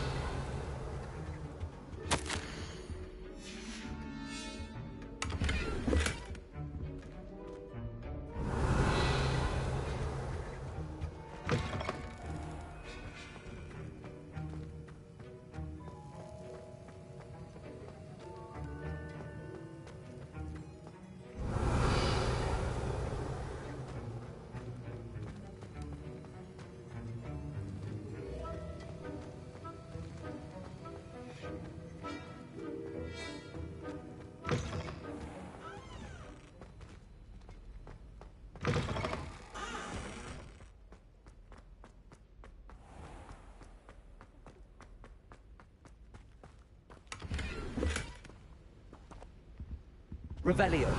Revelio.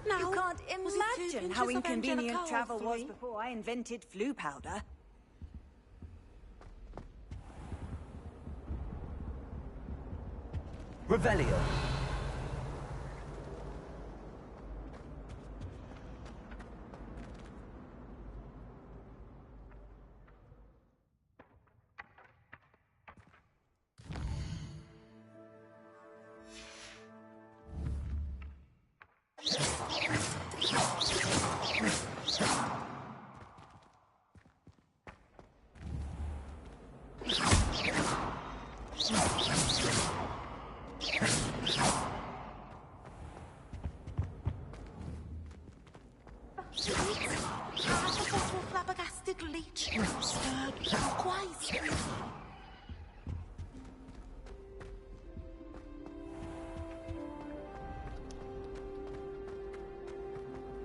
You can't imagine how inconvenient travel was before I invented flu powder. Revelio.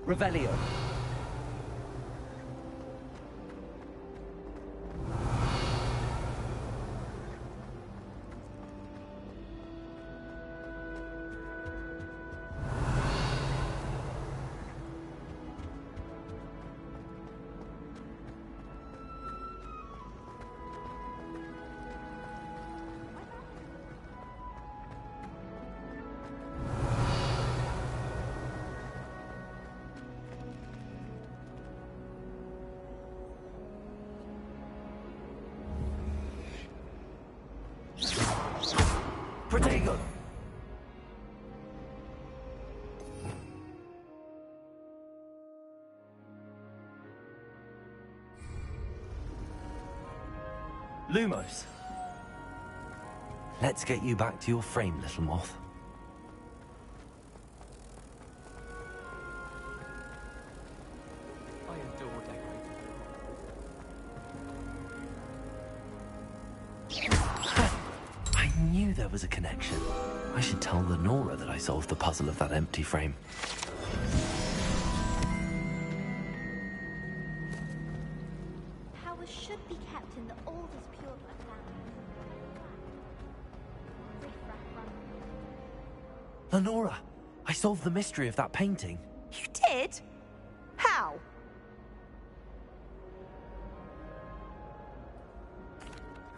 Revelio. Protego! Lumos. Let's get you back to your frame, little moth. I adore decorating. I knew there was a connection. I should tell Lenora that I solved the puzzle of that empty frame. Powers should be kept in the oldest pureblood family. Lenora! I solved the mystery of that painting. You did? How?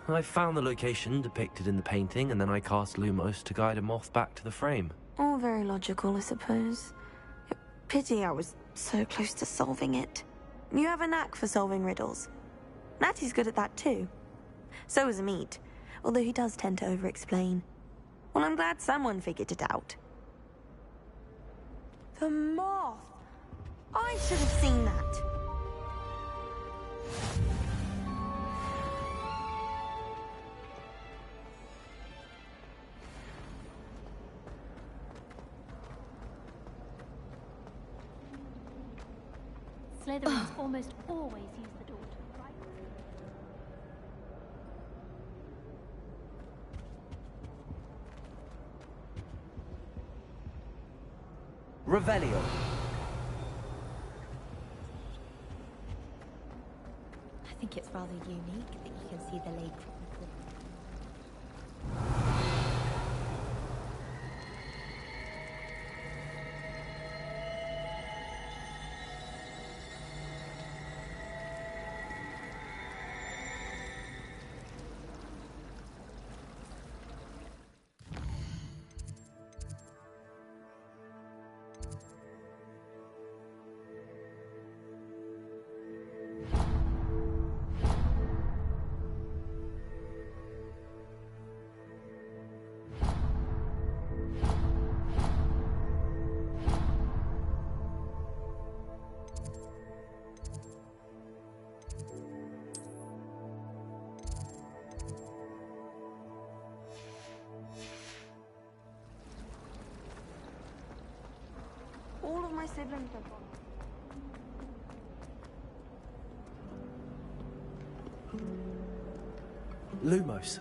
I found the location depicted in the painting, and then I cast Lumos to guide a moth back to the frame. All very logical, I suppose. Pity I was so close to solving it. You have a knack for solving riddles. Natty's good at that too. So is Amit, although he does tend to over-explain. Well, I'm glad someone figured it out. The moth! I should have seen that. Slytherins almost always use the door to the right. Revelio. I think it's rather unique that you can see the lake from the pool. All of my siblings are gone. Lumos.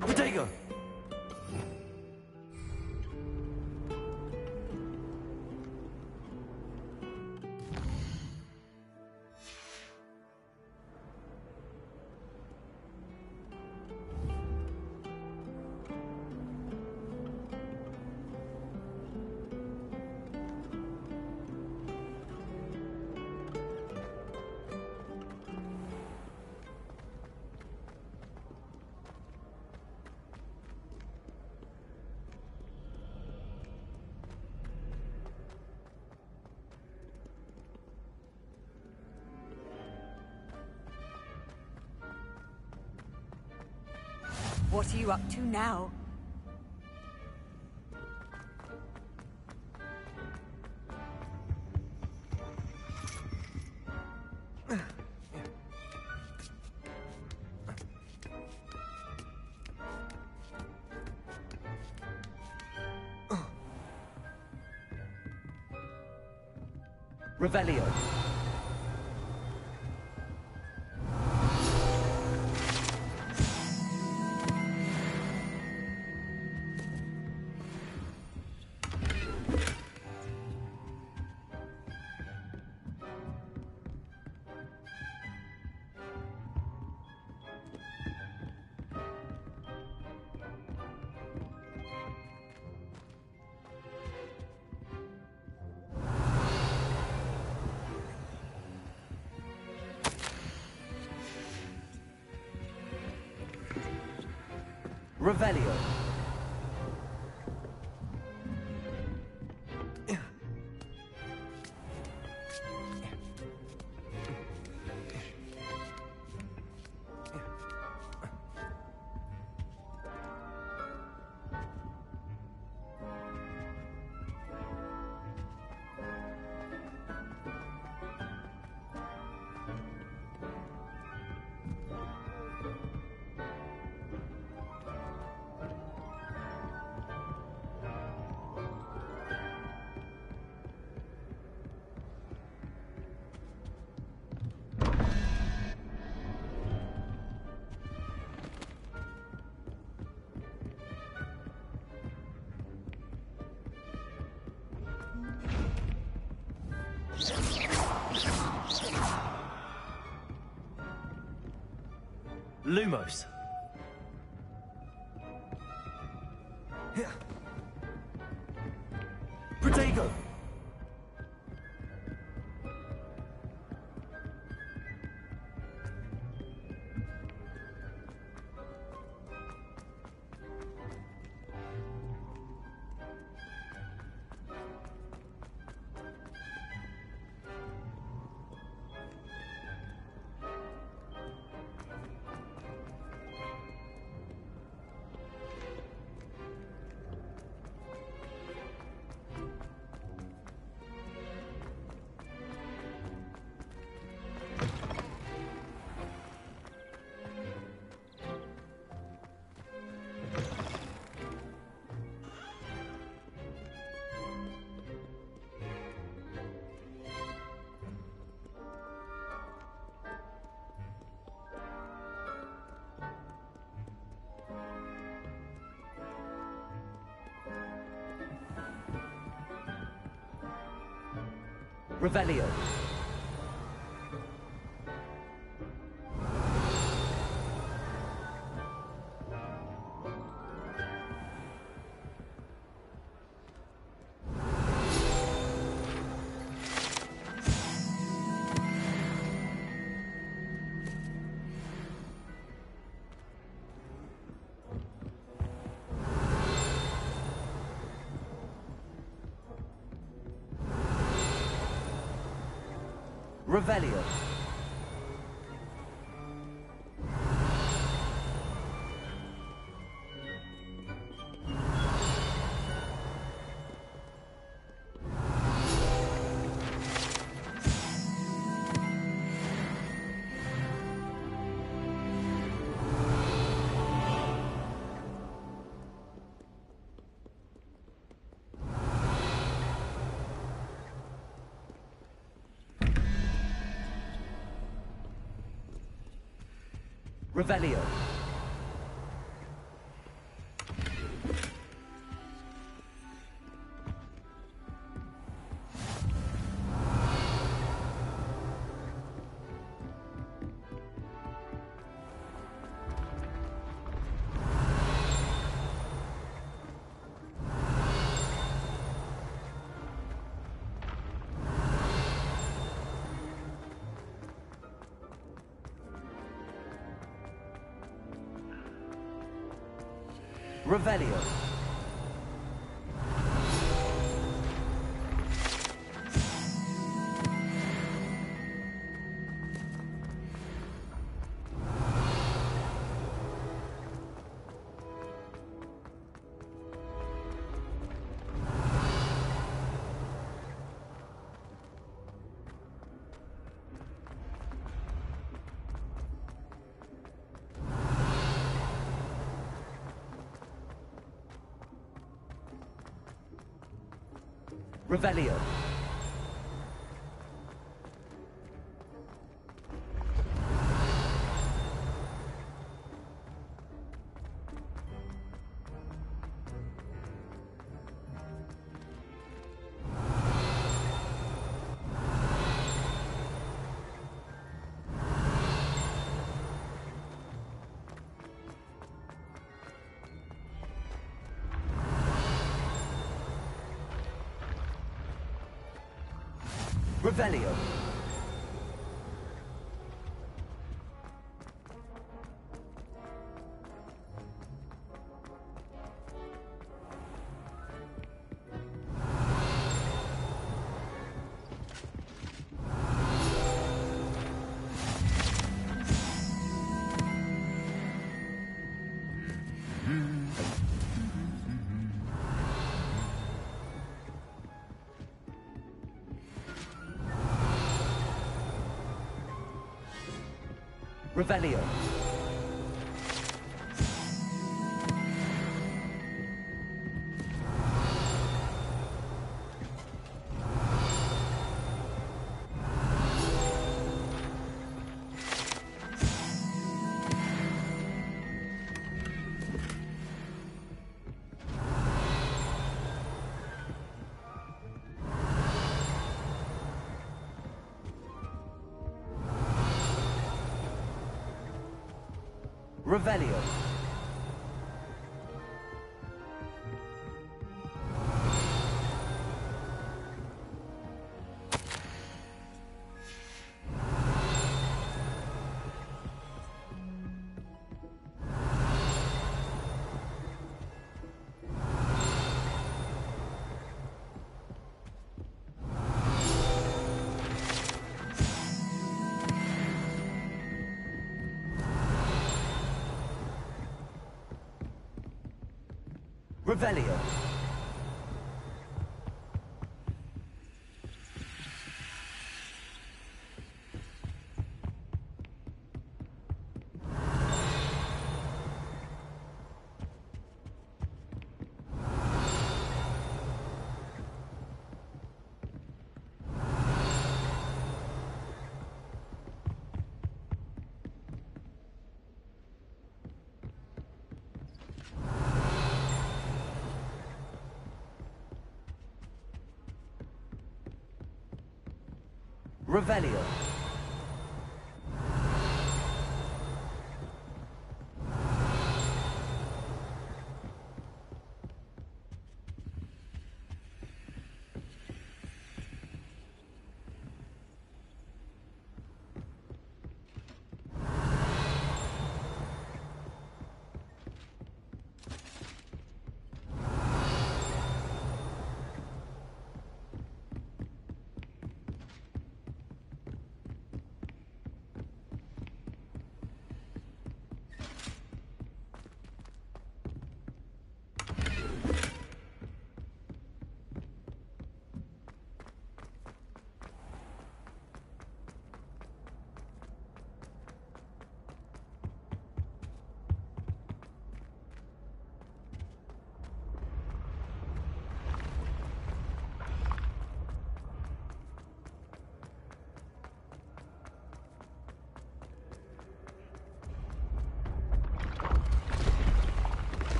Protego! What are you up to now? Revelio. Revelio. Lumos. Protego. Revelio. Revelio. Revelio. Revelio. Revelio. Revelio. Revelio. Revelio. Revelio. Revelio.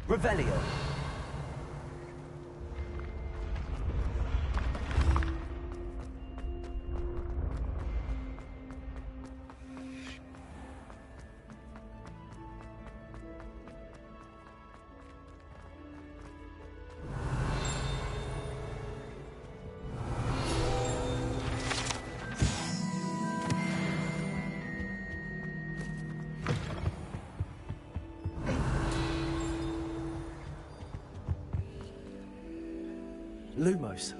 Revelio. Lumos.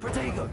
Protego.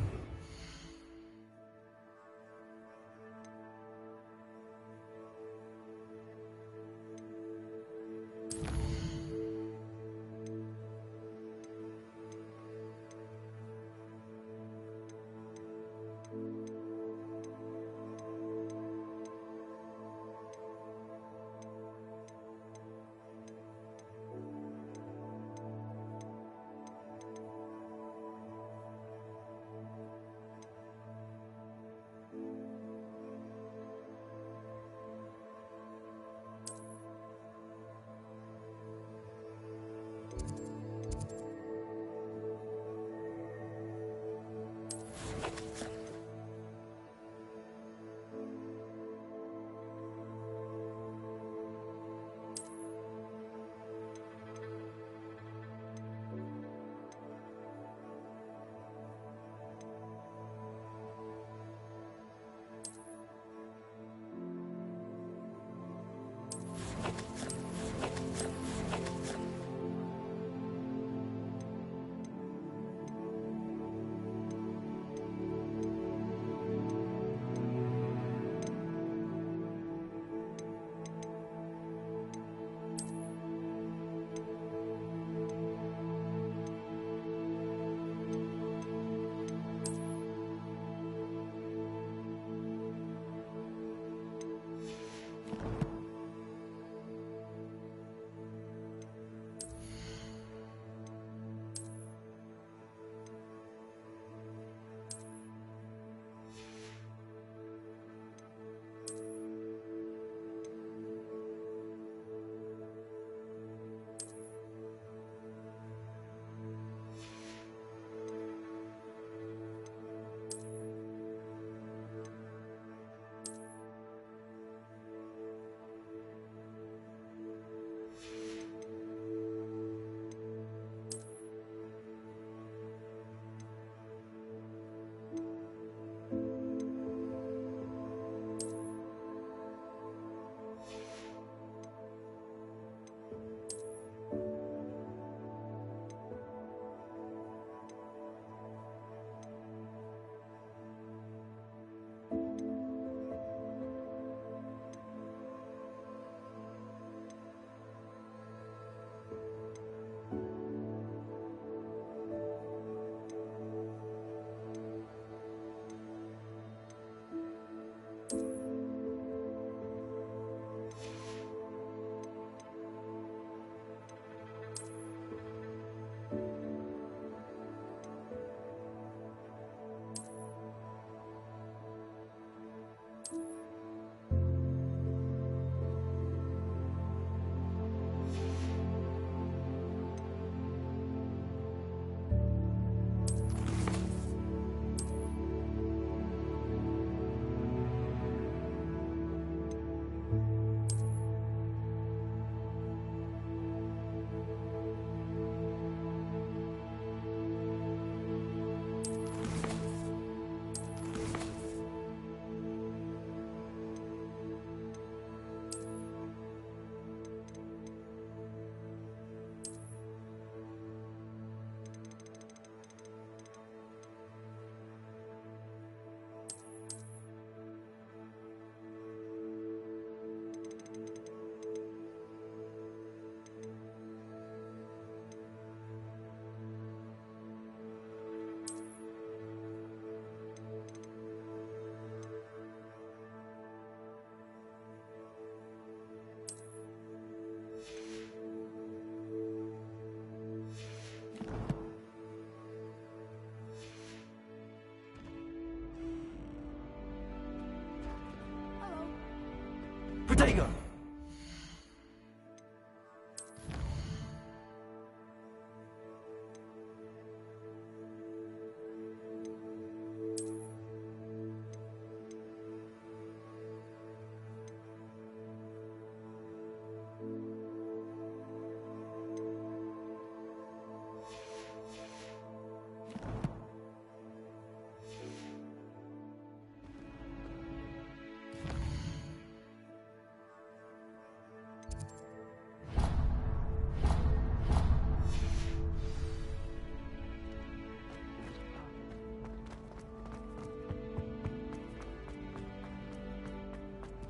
Protego!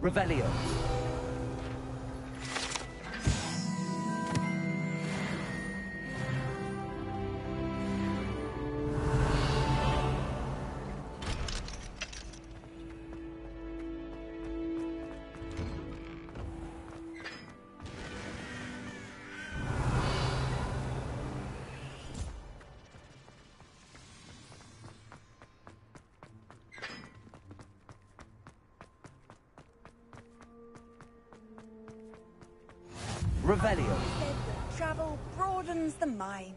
Revelio. Revelio. Travel broadens the mind.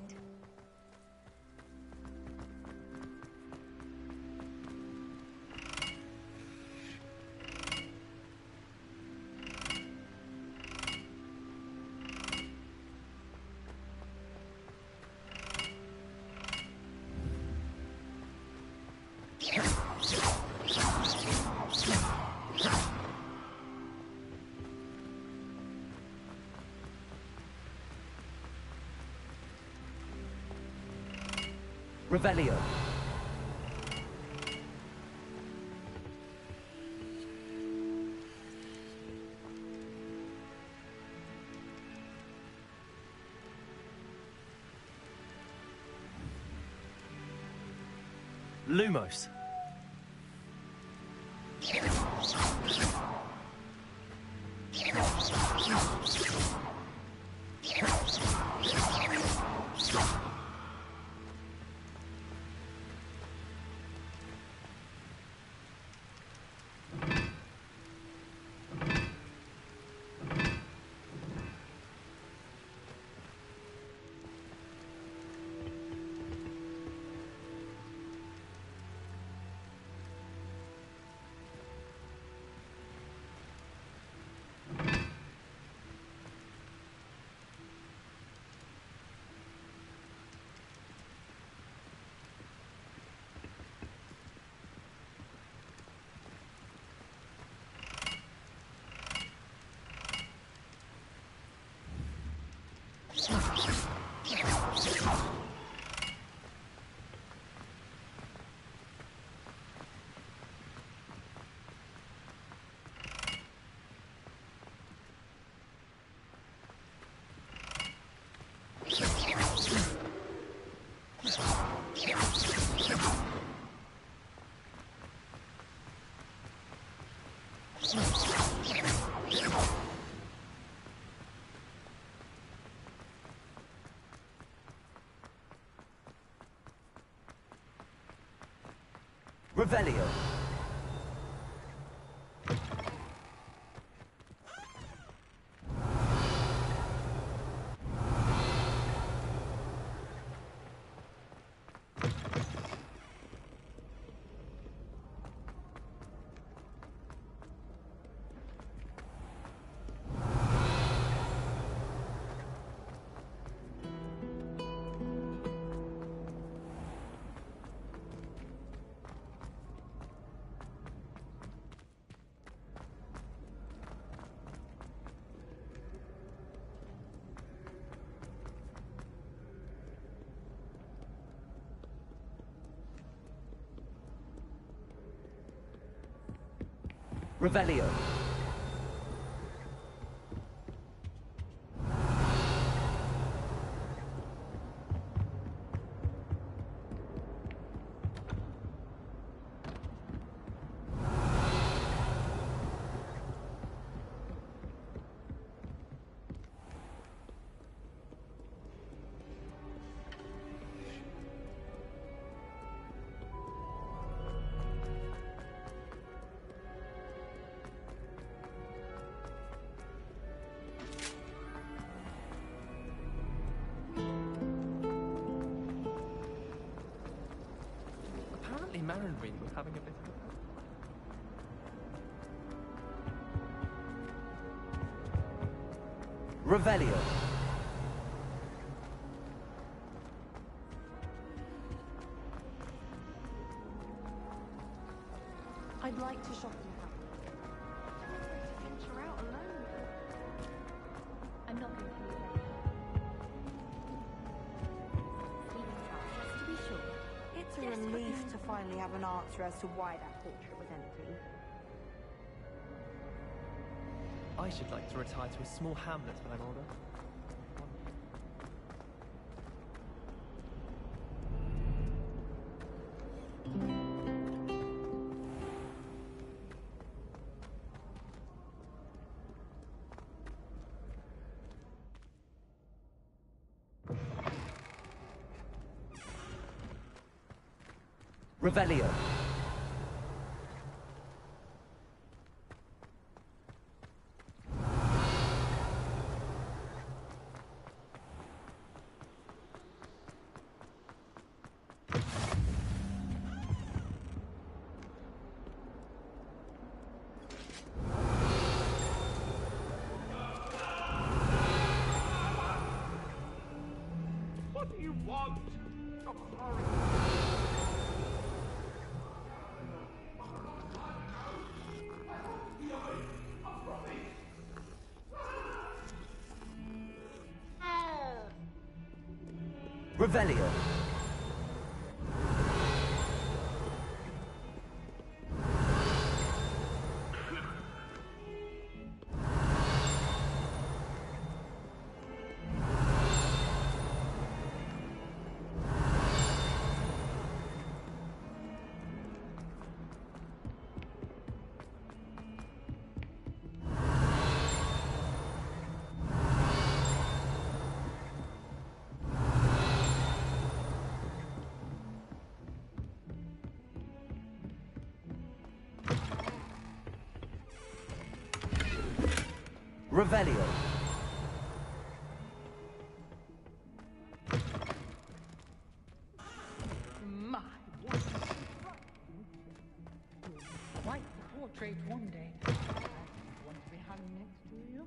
Revelio. Lumos. Revelio. Revelio. Apparently Marinreen was having a bit of a... Revelio. I'd like to shop in the house. Venture out alone. I'm not going to leave anything. To be sure. It's a relief to finally have an answer as to why that portrait was empty. I should like to retire to a small hamlet when I'm older. Revelio. What do you want? I'm sorry. Revelio. Revelio. My, what quite the portrait one day. I want to be hung next to you.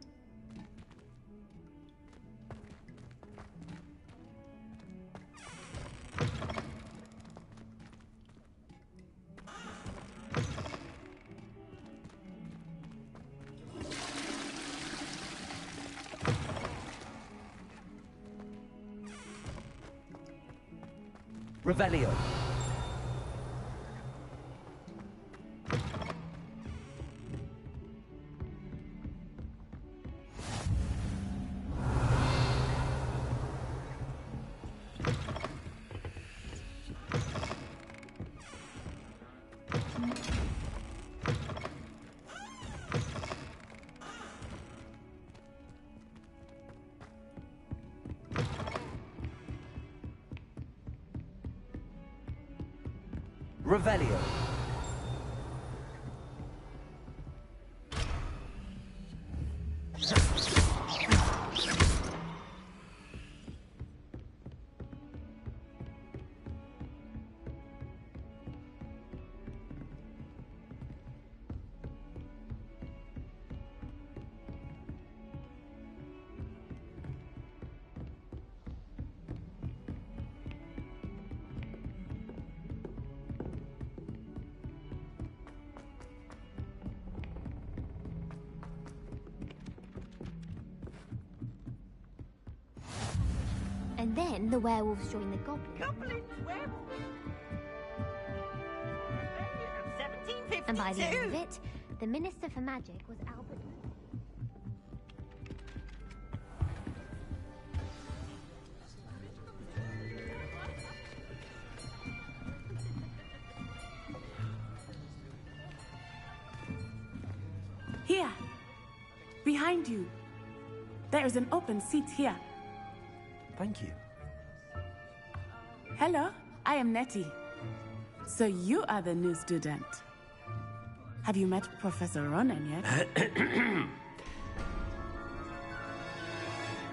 Revelio. Revelio. And then the werewolves join the goblins. Goblins, werewolves. And by the end of it, the Minister for Magic was Albert. Here. Behind you. There is an open seat here. Thank you. Hello, I am Nettie. So you are the new student. Have you met Professor Ronan yet?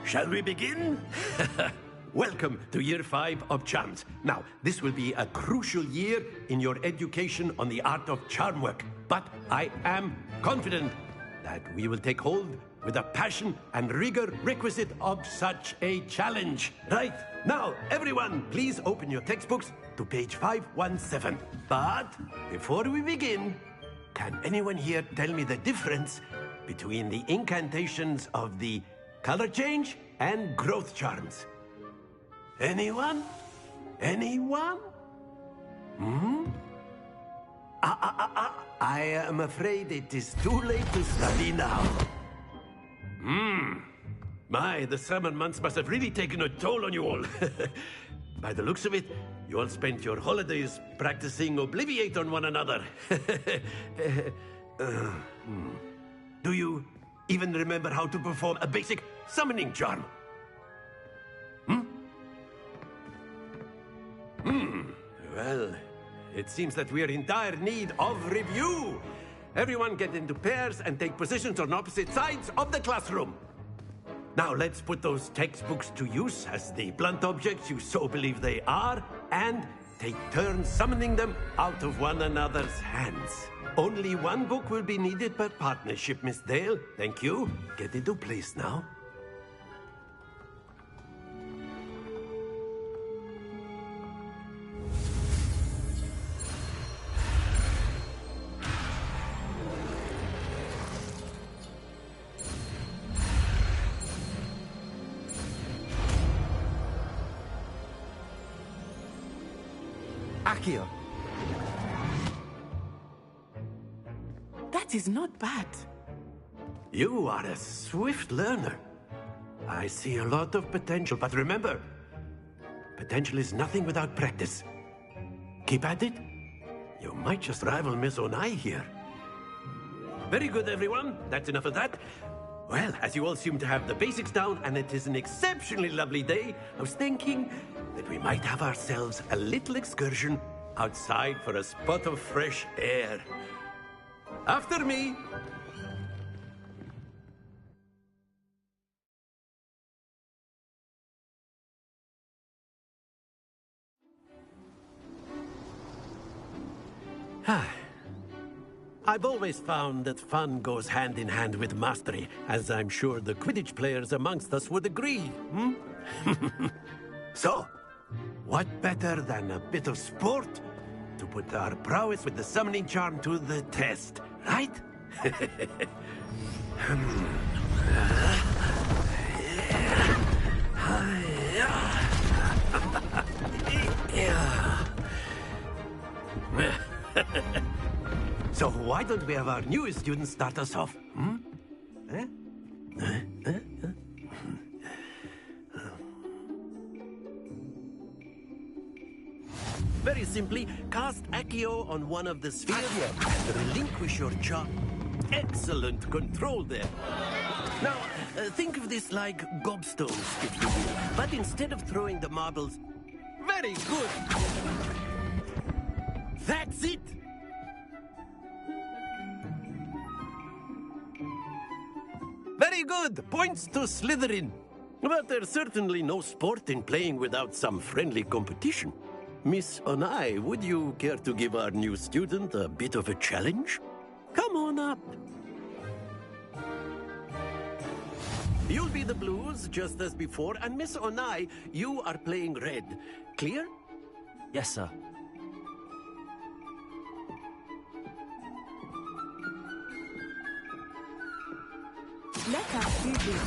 Shall we begin? Welcome to Year 5 of Charms. Now, this will be a crucial year in your education on the art of charm work, but I am confident that we will take hold with the passion and rigor requisite of such a challenge. Right, now, everyone, please open your textbooks to page 517. But before we begin, can anyone here tell me the difference between the incantations of the color change and growth charms? Anyone? Anyone? I am afraid it is too late to study now. My, the summer months must have really taken a toll on you all. By the looks of it, you all spent your holidays practicing Obliviate on one another. Do you even remember how to perform a basic summoning charm? Well, it seems that we are in dire need of review. Everyone get into pairs and take positions on opposite sides of the classroom. Now let's put those textbooks to use as the blunt objects you so believe they are, and take turns summoning them out of one another's hands. Only one book will be needed per partnership, Miss Dale. Thank you. Get into place now. Accio. That is not bad. You are a swift learner. I see a lot of potential, but remember, potential is nothing without practice. Keep at it. You might just rival Miss Onai here. Very good, everyone. That's enough of that. Well, as you all seem to have the basics down, and it is an exceptionally lovely day, I was thinking that we might have ourselves a little excursion outside for a spot of fresh air. After me. I've always found that fun goes hand in hand with mastery, as I'm sure the Quidditch players amongst us would agree, hmm? So, what better than a bit of sport to put our prowess with the summoning charm to the test, right? So why don't we have our newest student start us off? Hmm? Very simply, cast Accio on one of the spheres and relinquish your charm. Excellent control there. Now, think of this like gobstones, if you will. But instead of throwing the marbles... Very good! That's it! Very good! Points to Slytherin. But there's certainly no sport in playing without some friendly competition. Miss Onai, would you care to give our new student a bit of a challenge? Come on up. You'll be the blues, just as before, and Miss Onai, you are playing red. Clear? Yes, sir. Let us see this.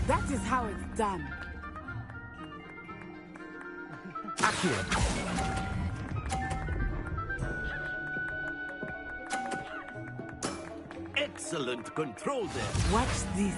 That is how it's done. Accio. Excellent control there. Watch this.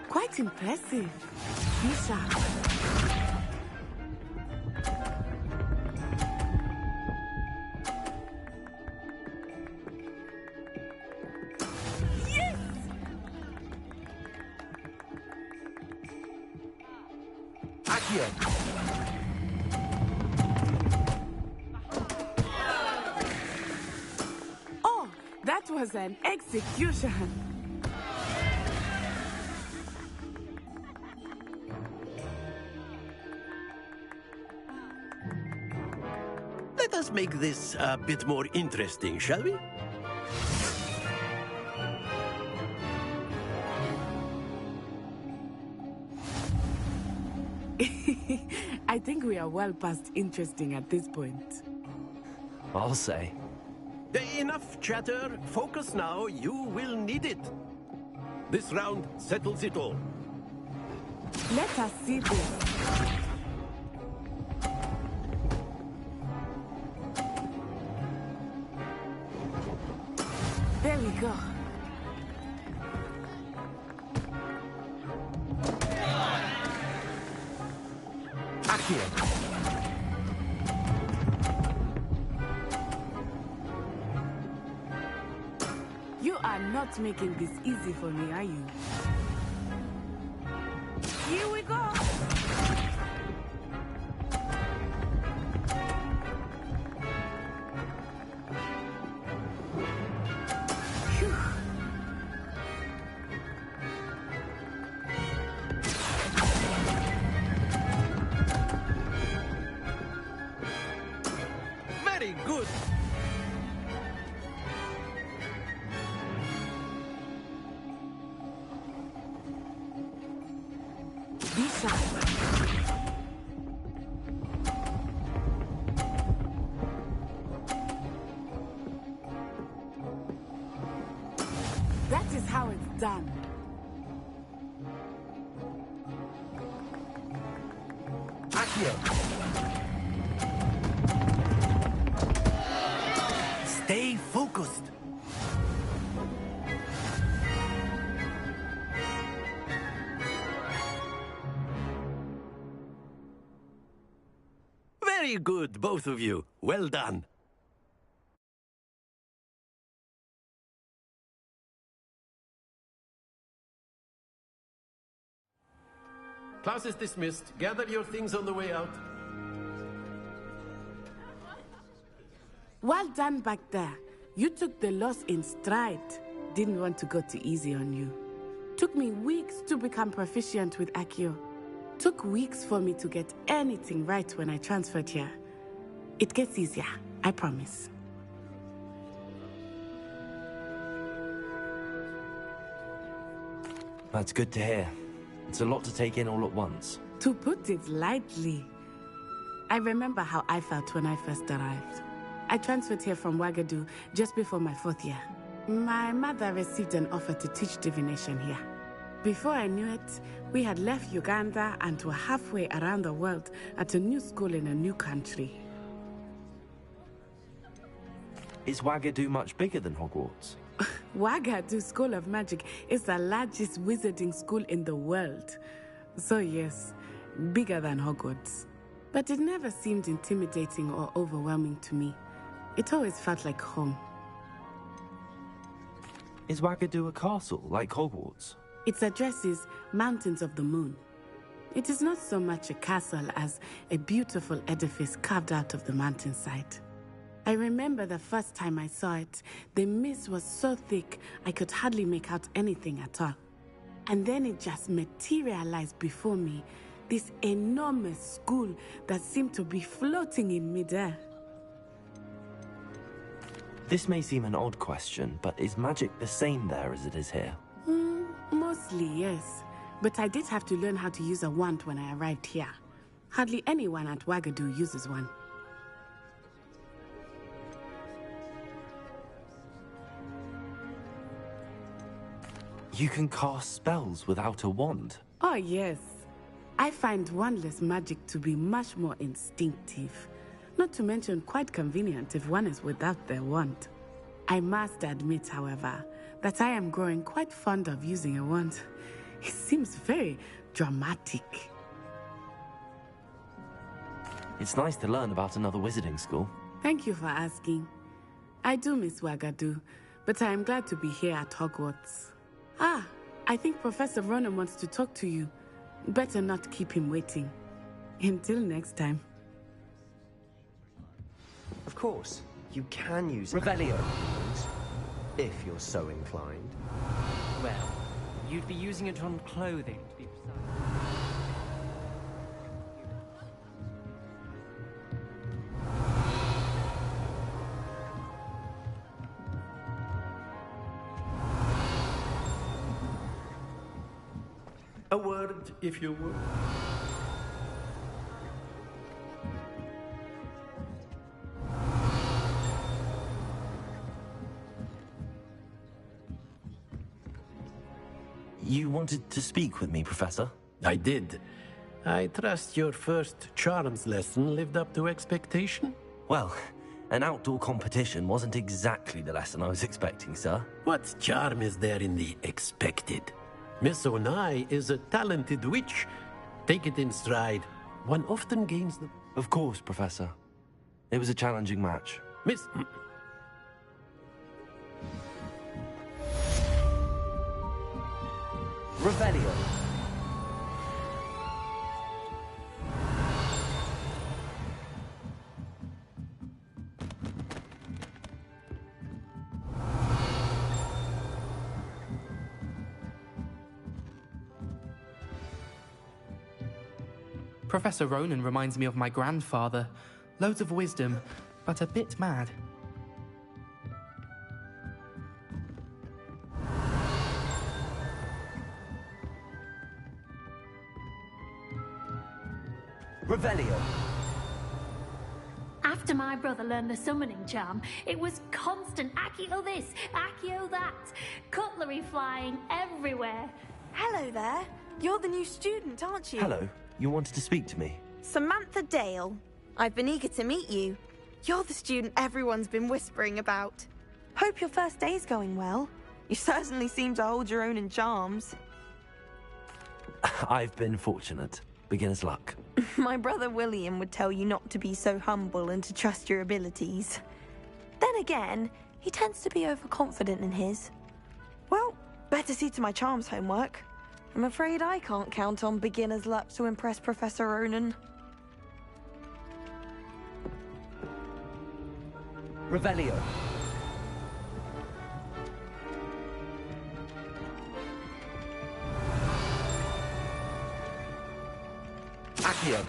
Quite impressive. Be sharp. Yes! Accio. Oh, that was an execution. Let us make this a bit more interesting, shall we? I think we are well past interesting at this point. I'll say. Enough chatter. Focus now. You will need it. This round settles it all. Let us see this. There we go. Accio. You are not making this easy for me, are you? Here we go. Phew. Very good. That is how it's done. Accio! Stay focused. Very good, both of you. Well done. Class is dismissed. Gather your things on the way out. Well done back there. You took the loss in stride. Didn't want to go too easy on you. Took me weeks to become proficient with Accio. Took weeks for me to get anything right when I transferred here. It gets easier, I promise. That's good to hear. It's a lot to take in all at once. To put it lightly, I remember how I felt when I first arrived. I transferred here from Wagadu just before my 4th year. My mother received an offer to teach divination here. Before I knew it, we had left Uganda and were halfway around the world at a new school in a new country. Is Wagadu much bigger than Hogwarts? Wagadu School of Magic is the largest wizarding school in the world. So yes, bigger than Hogwarts. But it never seemed intimidating or overwhelming to me. It always felt like home. Is Wagadu a castle, like Hogwarts? Its address is Mountains of the Moon. It is not so much a castle as a beautiful edifice carved out of the mountainside. I remember the first time I saw it, the mist was so thick I could hardly make out anything at all. And then it just materialized before me, this enormous school that seemed to be floating in midair. This may seem an odd question, but is magic the same there as it is here? Mostly, yes. But I did have to learn how to use a wand when I arrived here. Hardly anyone at Wagadu uses one. You can cast spells without a wand? Oh, yes. I find wandless magic to be much more instinctive. Not to mention quite convenient if one is without their wand. I must admit, however, that I am growing quite fond of using a wand. It seems very dramatic. It's nice to learn about another wizarding school. Thank you for asking. I do miss Wagadu, but I am glad to be here at Hogwarts. Ah, I think Professor Ronen wants to talk to you. Better not keep him waiting. Until next time. Of course, you can use Revelio. If you're so inclined. Well, you'd be using it on clothing, to be precise. A word, if you would. You wanted to speak with me, Professor? I did. I trust your first charms lesson lived up to expectation? Well, an outdoor competition wasn't exactly the lesson I was expecting, sir. What charm is there in the expected? Miss Onai is a talented witch. Take it in stride. One often gains the... Of course, Professor. It was a challenging match. Miss... Revelio. Professor Ronen reminds me of my grandfather. Loads of wisdom, but a bit mad. Revelio. After my brother learned the summoning charm, it was constant Accio this, Accio that. Cutlery flying everywhere. Hello there. You're the new student, aren't you? Hello. You wanted to speak to me? Samantha Dale. I've been eager to meet you. You're the student everyone's been whispering about. Hope your first day's going well. You certainly seem to hold your own in charms. I've been fortunate. Beginner's luck. My brother William would tell you not to be so humble and to trust your abilities. Then again, he tends to be overconfident in his. Well, better see to my charms homework. I'm afraid I can't count on beginner's luck to impress Professor Ronan. Revelio. Accio.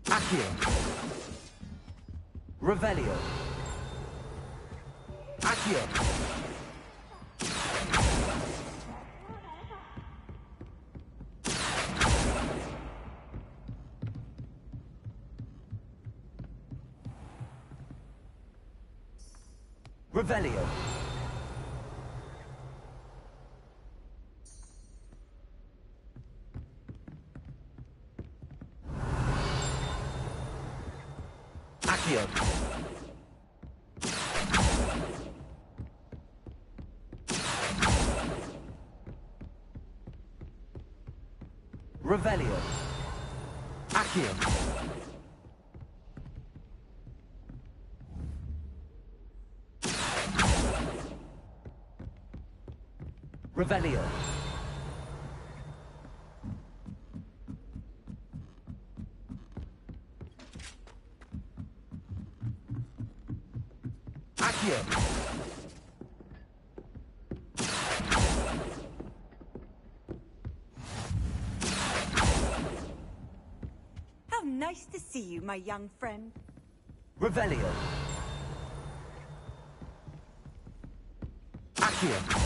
Accio. Revelio. Accio. Revelio. Accio. Revelio. Accio. Revelio. Accio. How nice to see you, my young friend. Revelio. Accio.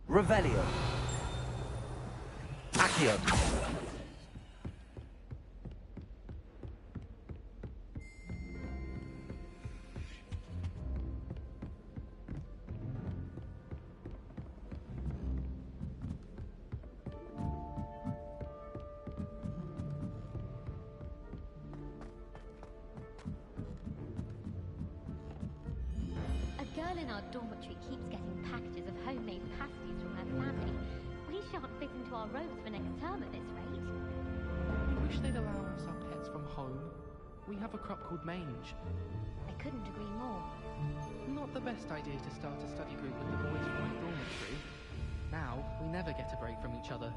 Revelio. Accio. A girl in our dormitory keeps getting packages of homemade pasties from her family. We shan't fit into our robes for next term at this rate. I wish they'd allow us our pets from home. We have a crop called mange. I couldn't agree more. Not the best idea to start a study group with the boys from my dormitory. Now, we never get a break from each other.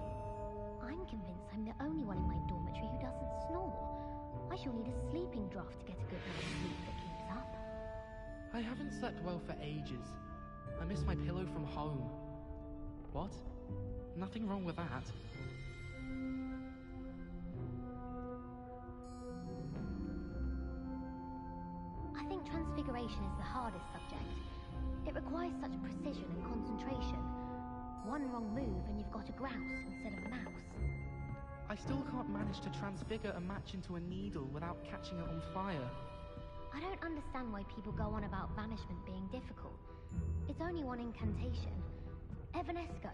I'm convinced I'm the only one in my dormitory who doesn't snore. I shall need a sleeping draft to get a good night's sleep that keeps up. I haven't slept well for ages. I miss my pillow from home. What? Nothing wrong with that. I think transfiguration is the hardest subject. It requires such precision and concentration. One wrong move and you've got a grouse instead of a mouse. I still can't manage to transfigure a match into a needle without catching it on fire. I don't understand why people go on about banishment being difficult. It's only one incantation. Evanesco.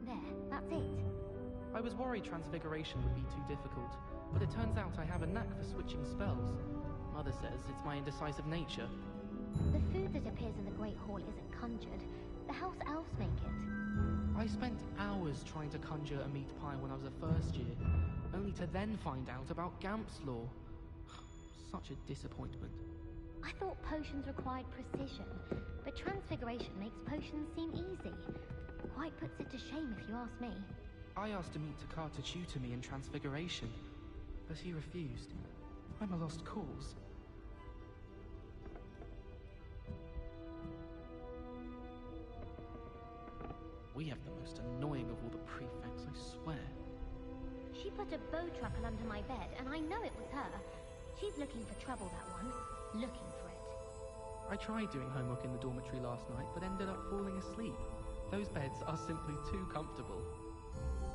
There, that's it. I was worried transfiguration would be too difficult, but it turns out I have a knack for switching spells. Mother says it's my indecisive nature. The food that appears in the Great Hall isn't conjured. The house elves make it. I spent hours trying to conjure a meat pie when I was a first year, only to then find out about Gamp's Law. Such a disappointment. I thought potions required precision, but transfiguration makes potions seem easy. Quite puts it to shame if you ask me. I asked Amit Takar to tutor me in Transfiguration, but he refused. I'm a lost cause. We have the most annoying of all the prefects, I swear. She put a bow truckle under my bed, and I know it was her. She's looking for trouble, that one. Looking for it. I tried doing homework in the dormitory last night, but ended up falling asleep. Those beds are simply too comfortable.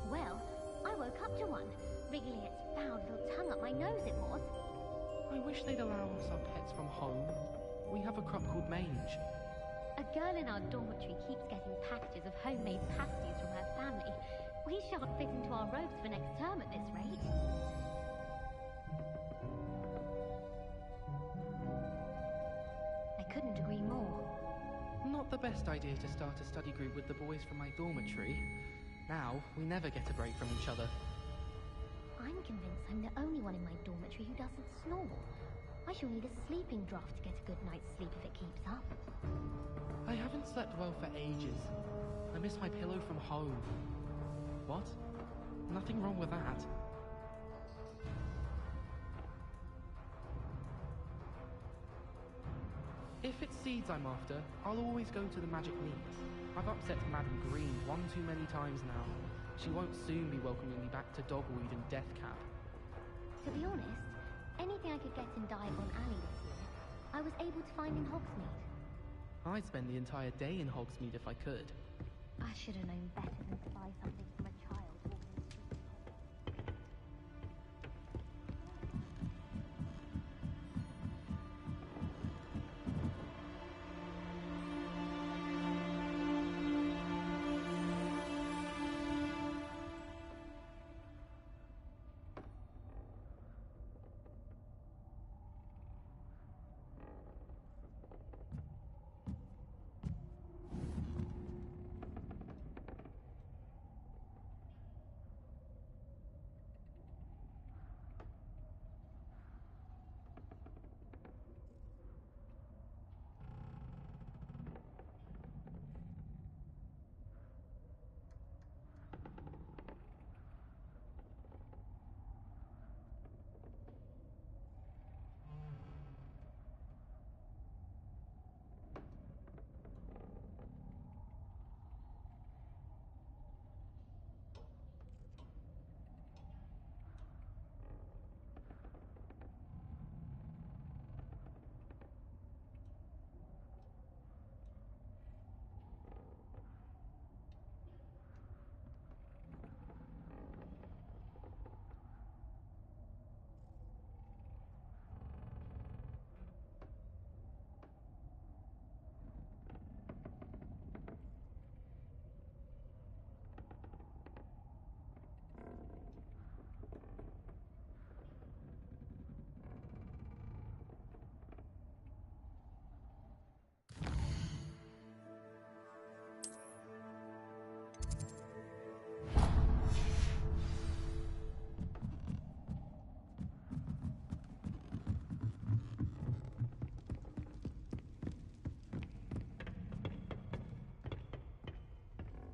Well, I woke up to one. Wriggling its foul little tongue up my nose, it was. I wish they'd allow us our pets from home. We have a crop called Mange. A girl in our dormitory keeps getting packages of homemade pasties from her family. We shan't fit into our robes for next term at this rate. I couldn't agree more. Not the best idea to start a study group with the boys from my dormitory. Now, we never get a break from each other. I'm convinced I'm the only one in my dormitory who doesn't snore. I shall need a sleeping draft to get a good night's sleep if it keeps up. I haven't slept well for ages. I miss my pillow from home. What? Nothing wrong with that. If it's seeds I'm after, I'll always go to the magic meat. I've upset Madam Green one too many times now. She won't soon be welcoming me back to Dogweed and Deathcap. To be honest, anything I could get in Diagon Alley this year, I was able to find in Hogsmeade. I'd spend the entire day in Hogsmeade if I could. I should have known better than to buy something from a child walking the streets.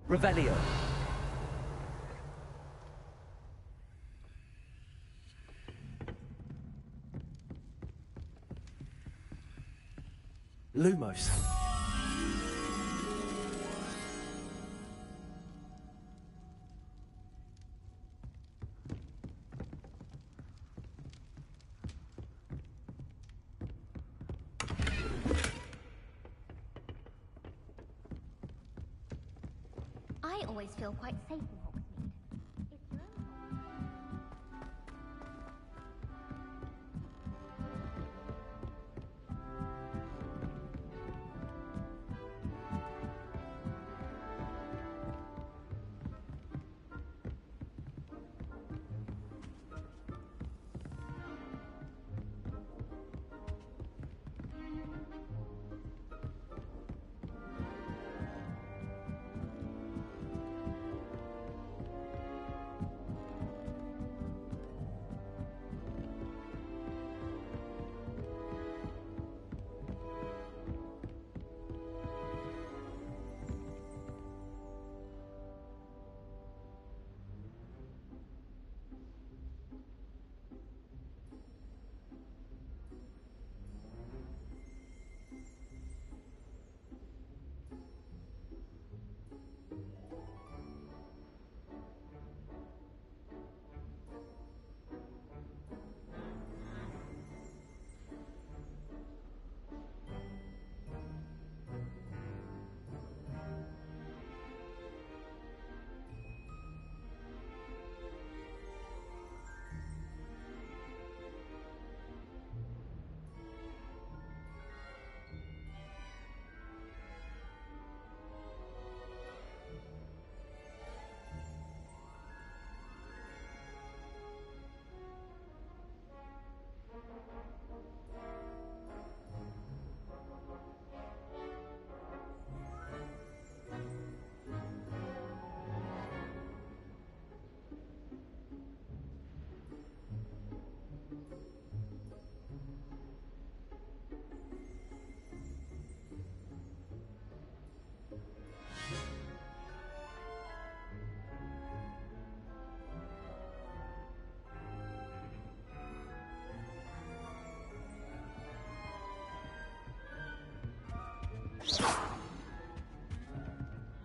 Revelio. Lumos. I always feel quite safe in Hogsmeade. It's your own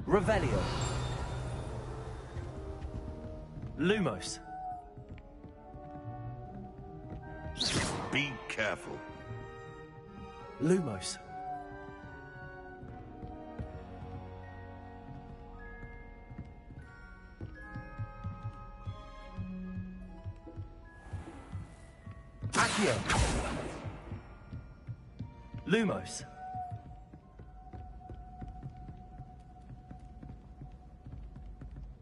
Revelio. Lumos. Be careful. Lumos. Accio. Lumos.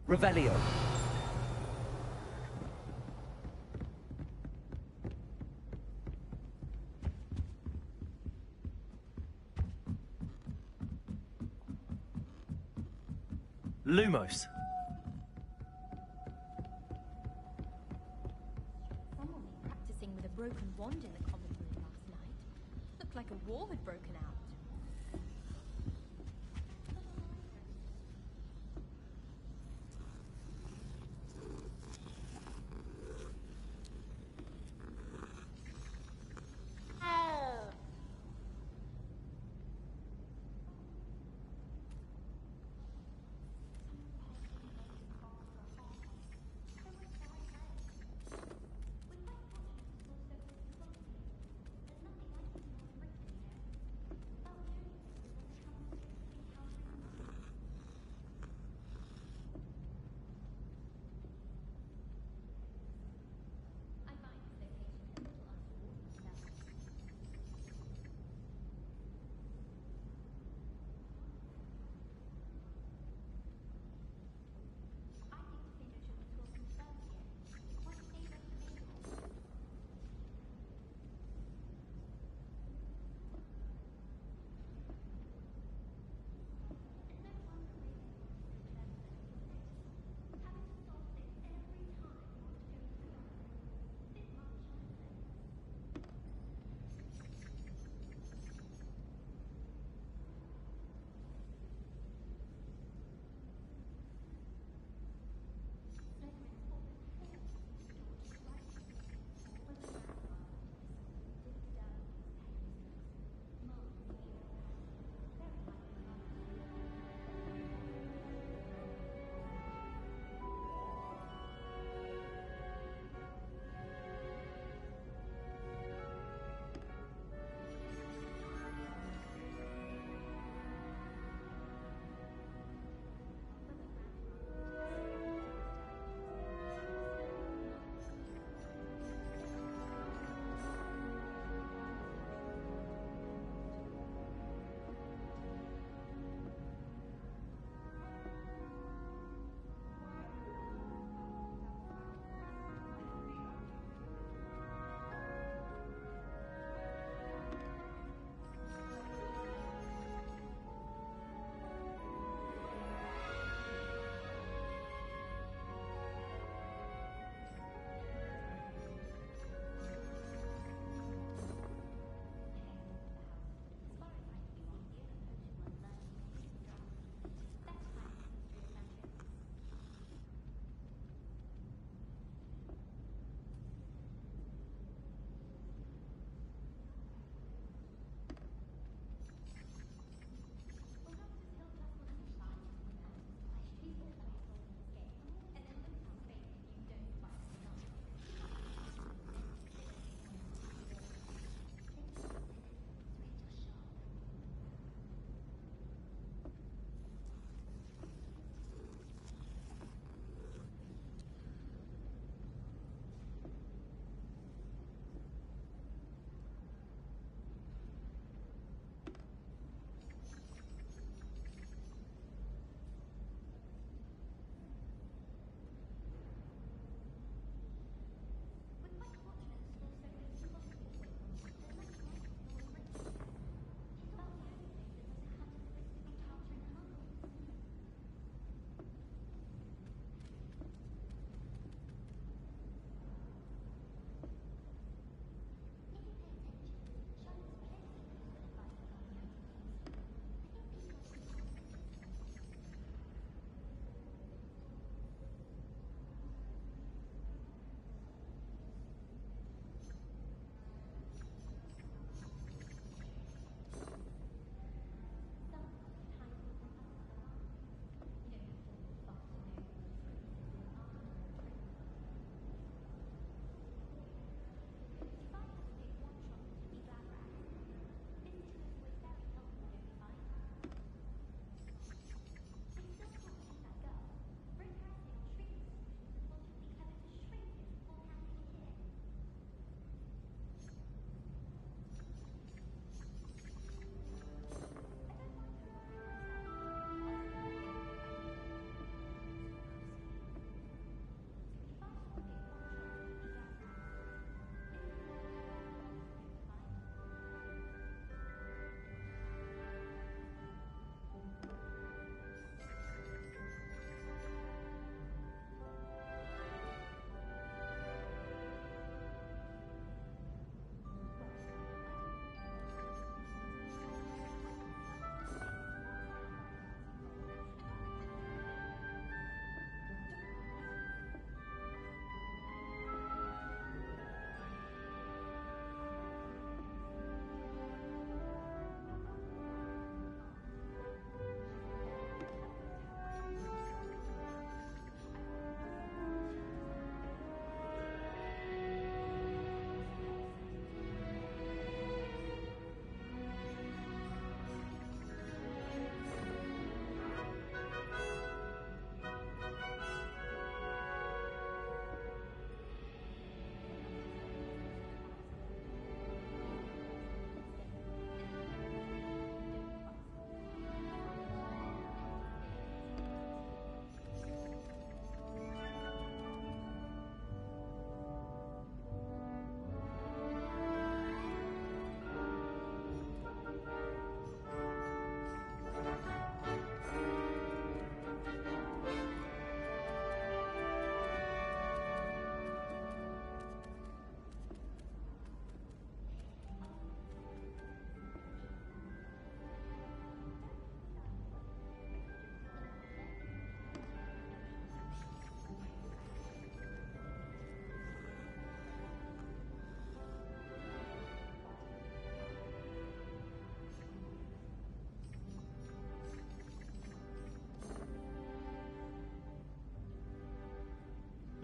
Revelio. Lumos. Someone was practicing with a broken wand in the common room last night. Looked like a war had broken out.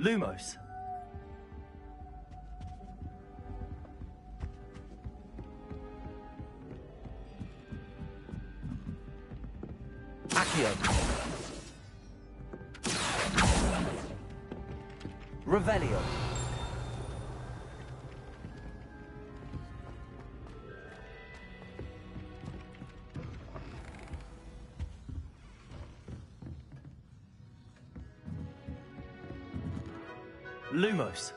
Lumos. Accio. Revelio. Lumos.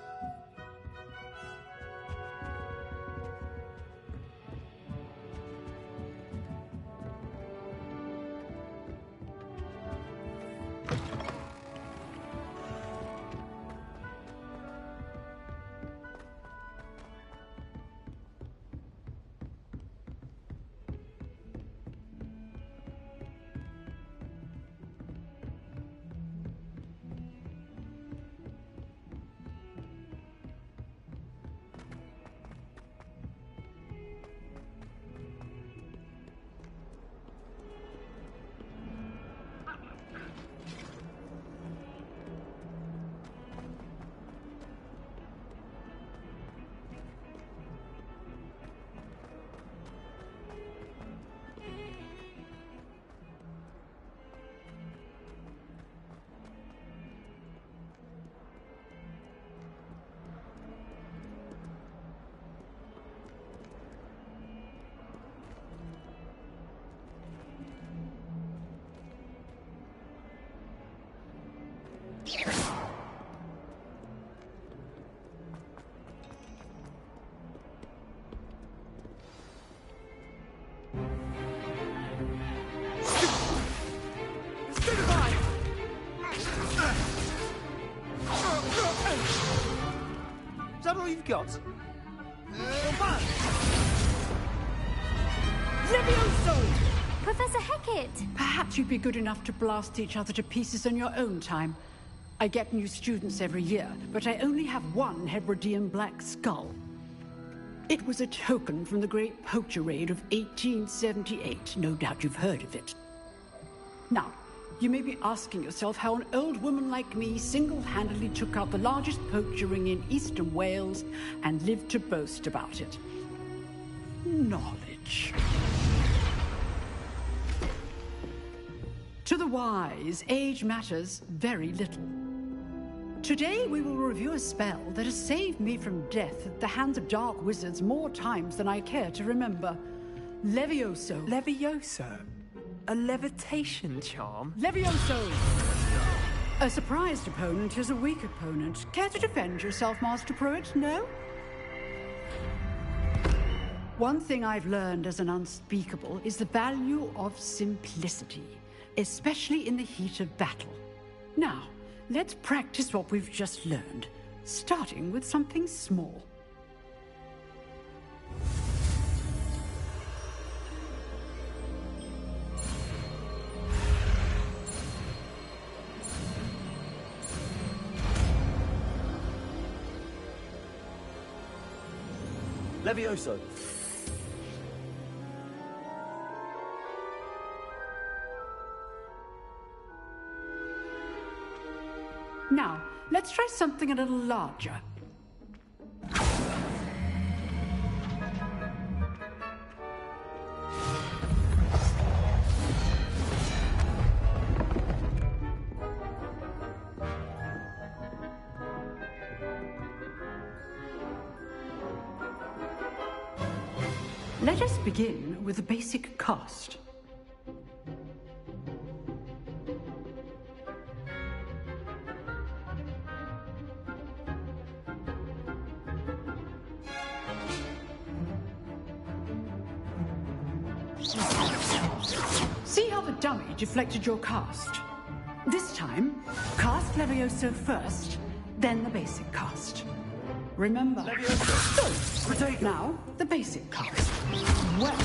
Is that all you've got? Levioso! Professor Hecat! Perhaps you'd be good enough to blast each other to pieces on your own time. I get new students every year, but I only have one Hebridean black skull. It was a token from the Great Poacher Raid of 1878. No doubt you've heard of it. Now, you may be asking yourself how an old woman like me single-handedly took out the largest poacher ring in eastern Wales and lived to boast about it. Knowledge. To the wise, age matters very little. Today we will review a spell that has saved me from death at the hands of dark wizards more times than I care to remember. Levioso. Levioso? A levitation charm? Levioso! A surprised opponent is a weak opponent. Care to defend yourself, Master Pruitt? No? One thing I've learned as an unspeakable is the value of simplicity, especially in the heat of battle. Now, let's practice what we've just learned, starting with something small. Levioso. Now, let's try something a little larger. Let us begin with a basic cast. See how the dummy deflected your cast? This time, cast Levioso first, then the basic cast. Remember. Levioso! Now, the basic cast. Well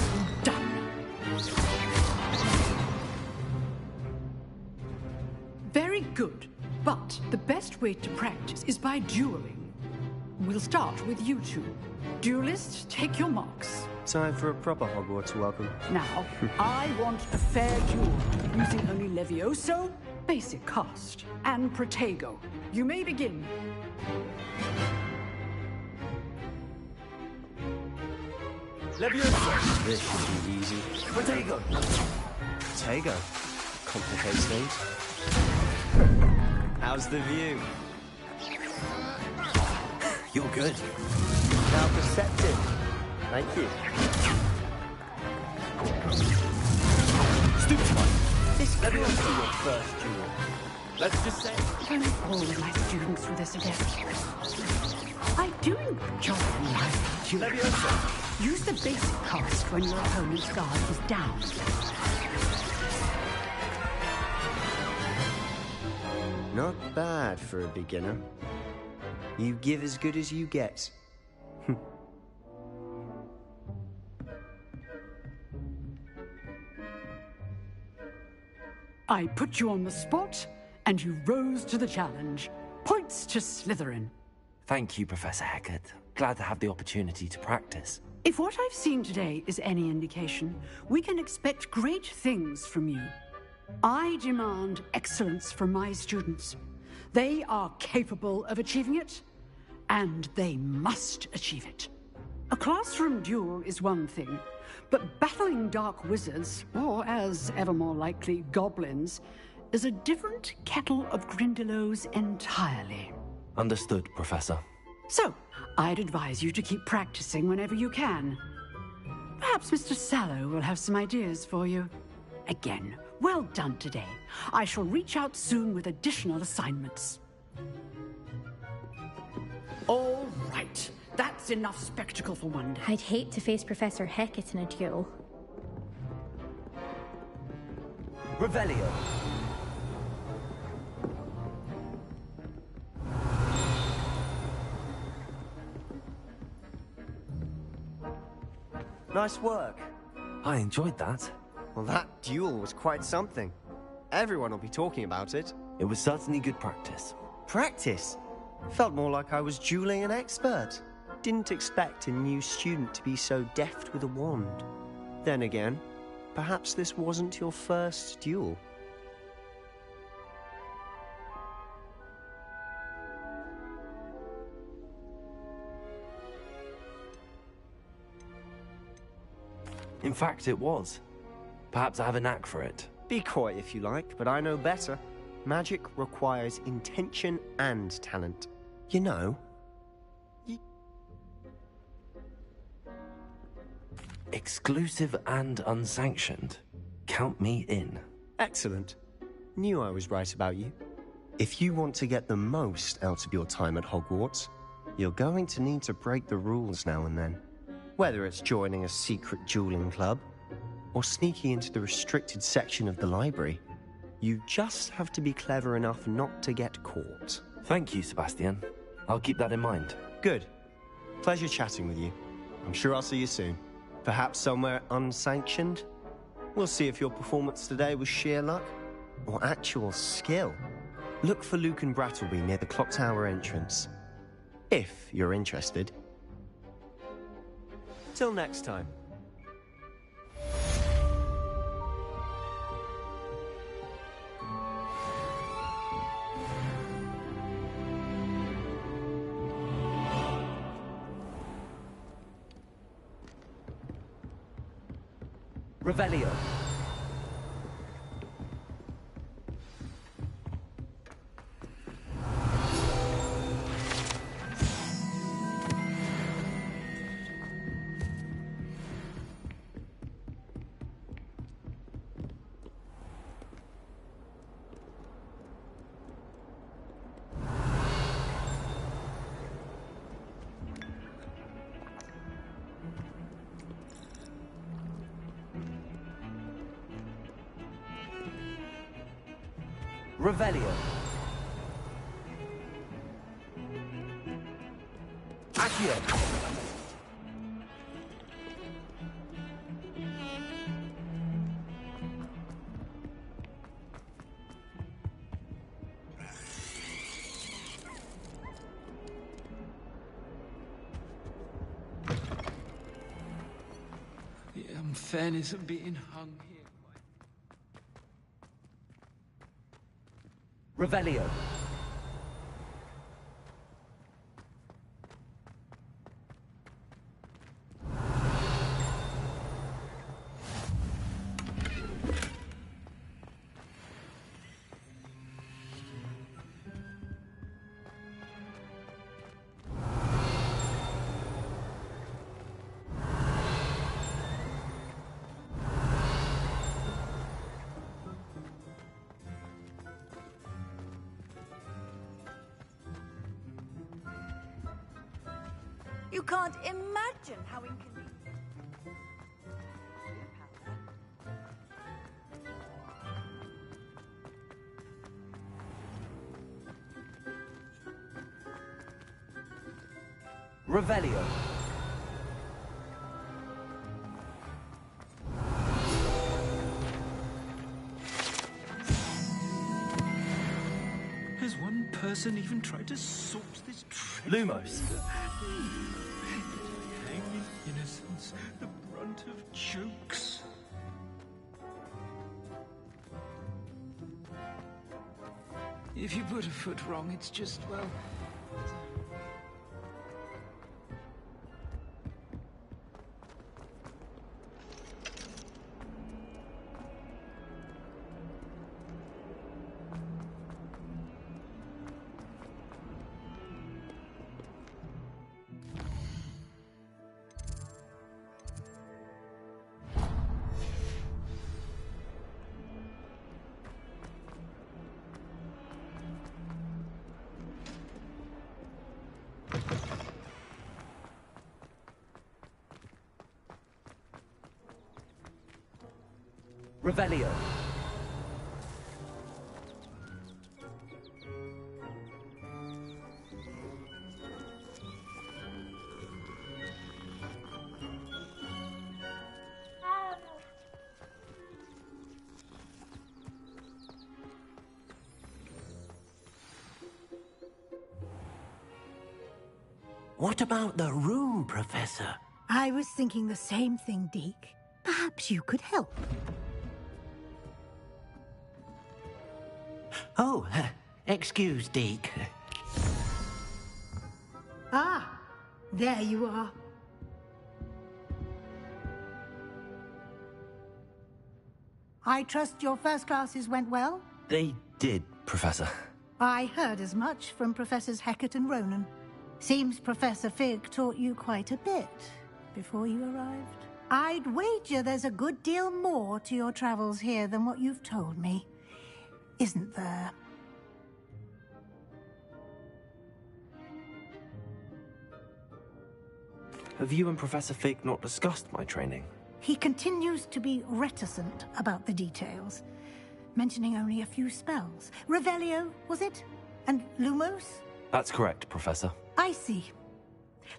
done. Very good, but the best way to practice is by dueling. We'll start with you two. Duelists, take your marks. Time for a proper Hogwarts welcome. Now, I want a fair duel, using only Levioso, basic cast and Protego. You may begin. Leviosa! This should be easy. Protego! Protego? Complicates things. How's the view? You're good. Now perceptive. Thank you. This can't be your first duel. Let's just say... Can all of my students do this again? I do enjoy life duels. Leviosa! Use the basic cast when your opponent's guard is down. Not bad for a beginner. You give as good as you get. I put you on the spot, and you rose to the challenge. Points to Slytherin. Thank you, Professor Hecat. Glad to have the opportunity to practice. If what I've seen today is any indication, we can expect great things from you. I demand excellence from my students. They are capable of achieving it, and they must achieve it. A classroom duel is one thing, but battling dark wizards, or as ever more likely, goblins, is a different kettle of Grindylows entirely. Understood, Professor. So, I'd advise you to keep practicing whenever you can. Perhaps Mr. Sallow will have some ideas for you. Again, well done today. I shall reach out soon with additional assignments. All right. That's enough spectacle for one day. I'd hate to face Professor Hecat in a duel. Revelio. Nice work. I enjoyed that. Well, that duel was quite something. Everyone will be talking about it. It was certainly good practice. Practice? Felt more like I was dueling an expert. Didn't expect a new student to be so deft with a wand. Then again, perhaps this wasn't your first duel. In fact, it was. Perhaps I have a knack for it. Be coy if you like, but I know better. Magic requires intention and talent. You know... Exclusive and unsanctioned. Count me in. Excellent. Knew I was right about you. If you want to get the most out of your time at Hogwarts, you're going to need to break the rules now and then. Whether it's joining a secret dueling club, or sneaking into the restricted section of the library, you just have to be clever enough not to get caught. Thank you, Sebastian. I'll keep that in mind. Good. Pleasure chatting with you. I'm sure I'll see you soon. Perhaps somewhere unsanctioned? We'll see if your performance today was sheer luck, or actual skill. Look for Lucan Brattleby near the Clock Tower entrance. If you're interested. Till next time. Revelio. Revelio. Accio. The unfairness of being hung here. Revelio. You can't imagine how inconvenient. Revelio. Has one person even tried to sort this trip? Lumos. Innocence, the brunt of jokes. If you put a foot wrong, it's just, well... Revelio. What about the room, Professor? I was thinking the same thing, Deke. Perhaps you could help. Oh, excuse, Deke. Ah, there you are. I trust your first classes went well? They did, Professor. I heard as much from Professors Hecat and Ronan. Seems Professor Fig taught you quite a bit before you arrived. I'd wager there's a good deal more to your travels here than what you've told me. Isn't there? Have you and Professor Fig not discussed my training? He continues to be reticent about the details, mentioning only a few spells. Revelio, was it? And Lumos? That's correct, Professor. I see.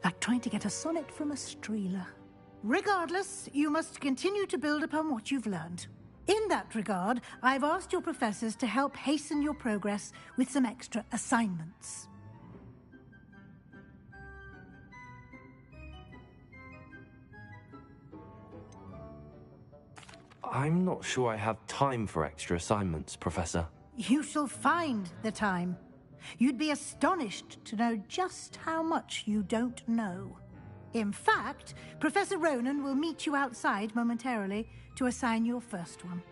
Like trying to get a sonnet from a streeler. Regardless, you must continue to build upon what you've learned. In that regard, I've asked your professors to help hasten your progress with some extra assignments. I'm not sure I have time for extra assignments, Professor. You shall find the time. You'd be astonished to know just how much you don't know. In fact, Professor Ronan will meet you outside momentarily to assign your first one.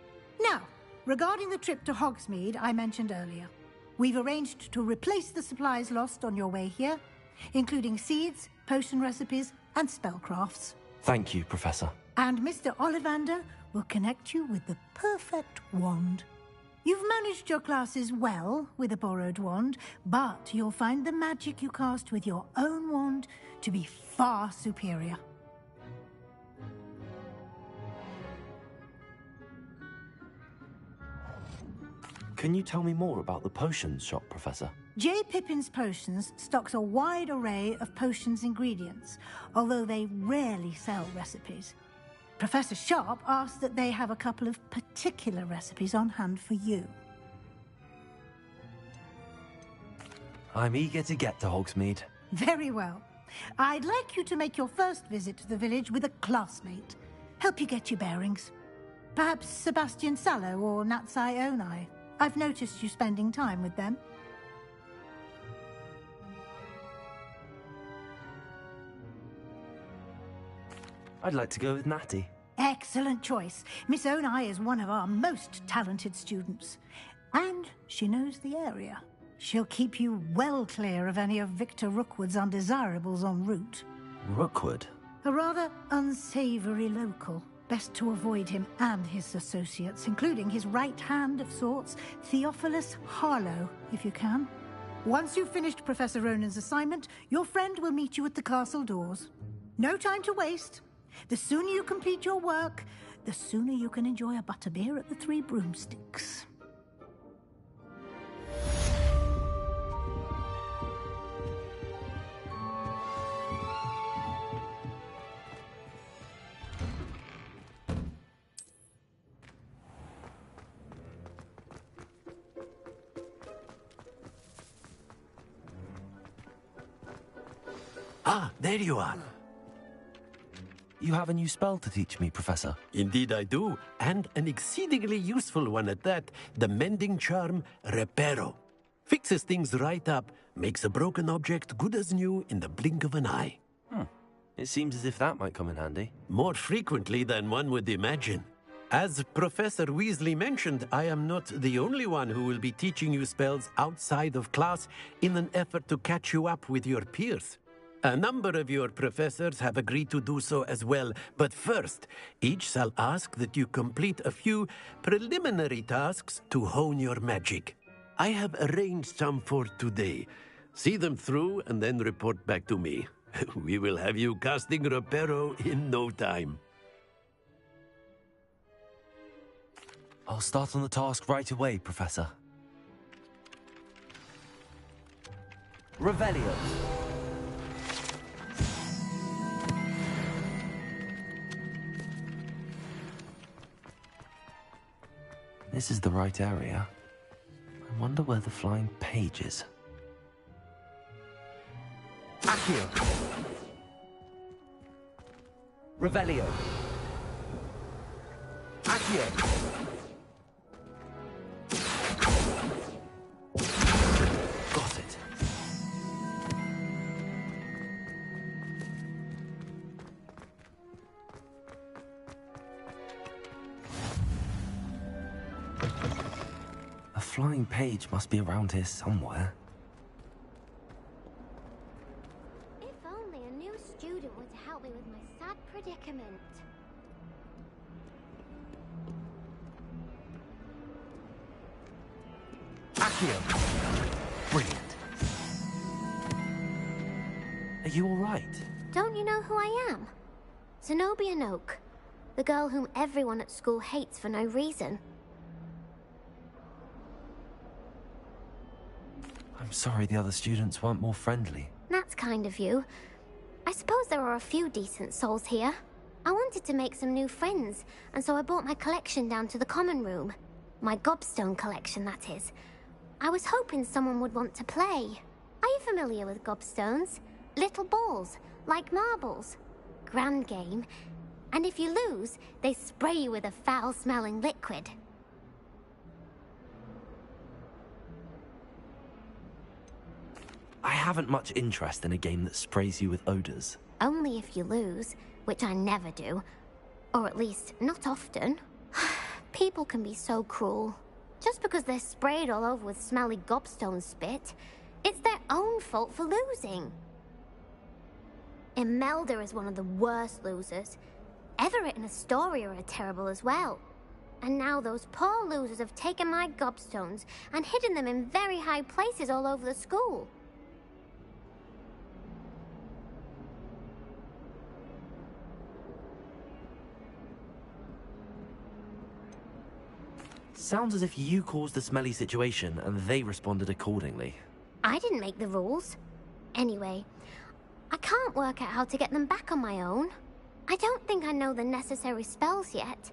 Now, regarding the trip to Hogsmeade I mentioned earlier, we've arranged to replace the supplies lost on your way here, including seeds, potion recipes, and spellcrafts. Thank you, Professor. And Mr. Ollivander will connect you with the perfect wand. You've managed your classes well with a borrowed wand, but you'll find the magic you cast with your own wand to be far superior. Can you tell me more about the potions shop, Professor? J. Pippin's Potions stocks a wide array of potions ingredients, although they rarely sell recipes. Professor Sharp asked that they have a couple of particular recipes on hand for you. I'm eager to get to Hogsmeade. Very well. I'd like you to make your first visit to the village with a classmate. Help you get your bearings. Perhaps Sebastian Sallow or Natsai Onai. I've noticed you spending time with them. I'd like to go with Natty. Excellent choice. Miss Onai is one of our most talented students. And she knows the area. She'll keep you well clear of any of Victor Rookwood's undesirables en route. Rookwood? A rather unsavory local. Best to avoid him and his associates, including his right hand of sorts, Theophilus Harlow, if you can. Once you've finished Professor Ronan's assignment, your friend will meet you at the castle doors. No time to waste. The sooner you complete your work, the sooner you can enjoy a butterbeer at the Three Broomsticks. Ah, there you are. You have a new spell to teach me, Professor. Indeed I do, and an exceedingly useful one at that. The mending charm, Reparo. Fixes things right up, makes a broken object good as new in the blink of an eye. It seems as if that might come in handy. More frequently than one would imagine. As Professor Weasley mentioned, I am not the only one who will be teaching you spells outside of class in an effort to catch you up with your peers. A number of your professors have agreed to do so as well, but first, each shall ask that you complete a few preliminary tasks to hone your magic. I have arranged some for today. See them through and then report back to me. We will have you casting Reparo in no time. I'll start on the task right away, Professor. Revelio. This is the right area. I wonder where the flying page is. Accio! Revelio! Accio! Got it. A flying page must be around here somewhere. If only a new student would help me with my sad predicament. Accio! Brilliant. Are you all right? Don't you know who I am? Zenobia Noak, the girl whom everyone at school hates for no reason. I'm sorry the other students weren't more friendly. That's kind of you. I suppose there are a few decent souls here. I wanted to make some new friends, and so I brought my collection down to the common room. My gobstone collection, that is. I was hoping someone would want to play. Are you familiar with gobstones? Little balls, like marbles. Grand game. And if you lose, they spray you with a foul-smelling liquid. I haven't much interest in a game that sprays you with odors. Only if you lose, which I never do. Or at least, not often. People can be so cruel. Just because they're sprayed all over with smelly gobstone spit, it's their own fault for losing. Imelda is one of the worst losers. Everett and Astoria are terrible as well. And now those poor losers have taken my gobstones and hidden them in very high places all over the school. Sounds as if you caused the smelly situation and they responded accordingly. I didn't make the rules. Anyway, I can't work out how to get them back on my own. I don't think I know the necessary spells yet.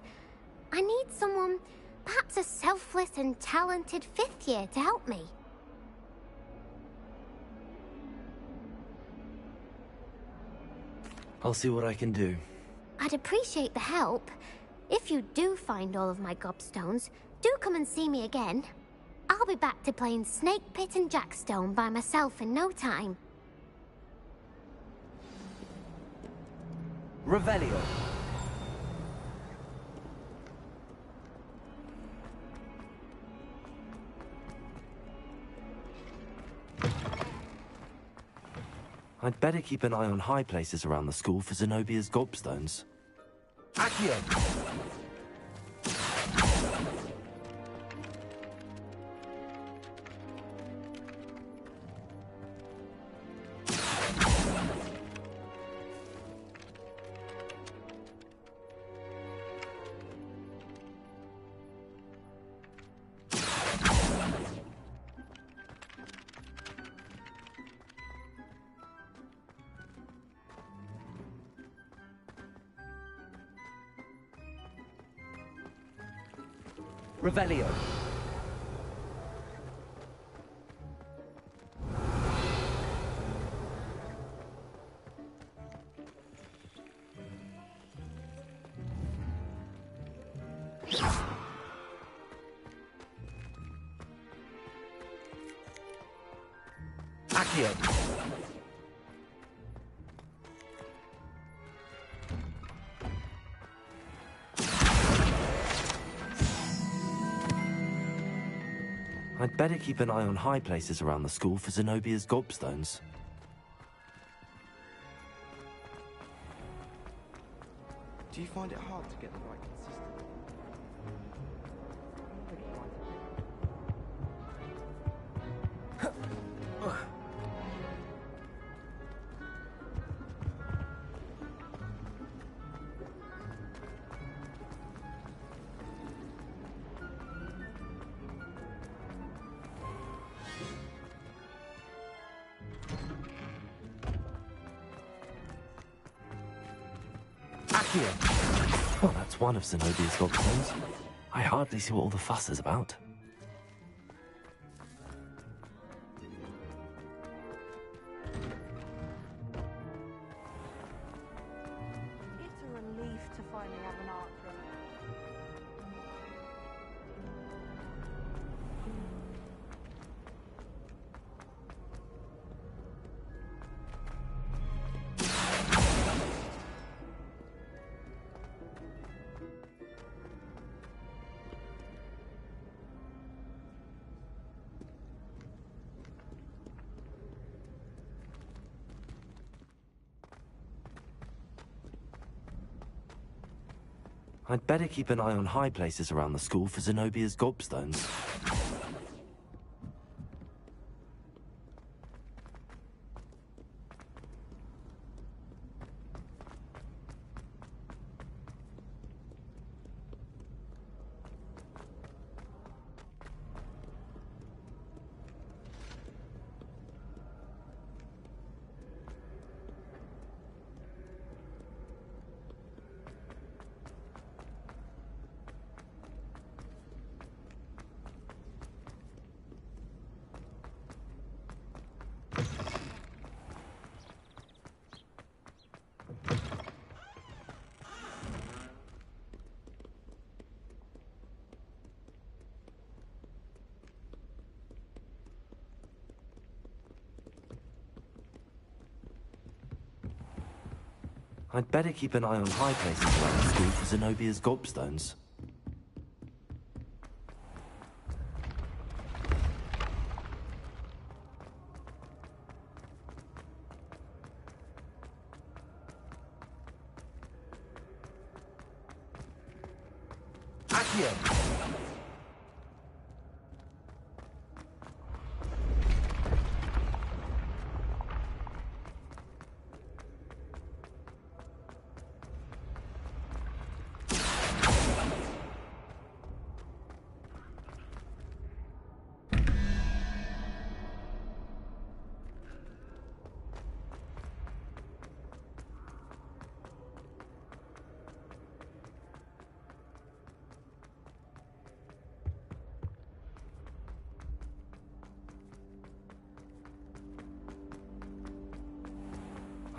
I need someone, perhaps a selfless and talented 5th year to help me. I'll see what I can do. I'd appreciate the help. If you do find all of my gobstones, do come and see me again. I'll be back to playing Snake Pit and Jackstone by myself in no time. Revelio. I'd better keep an eye on high places around the school for Zenobia's gobstones. Accio. Revelio. Accio. I'd better keep an eye on high places around the school for Zenobia's gobstones. Do you find it hard to get the right consistency? Oh, that's one of Zenobia's gobstones. I hardly see what all the fuss is about. It's a relief to finally have an art room. I'd better keep an eye on high places around the school for Zenobia's gobstones. I'd better keep an eye on high places around the school for Zenobia's gobstones. Accio.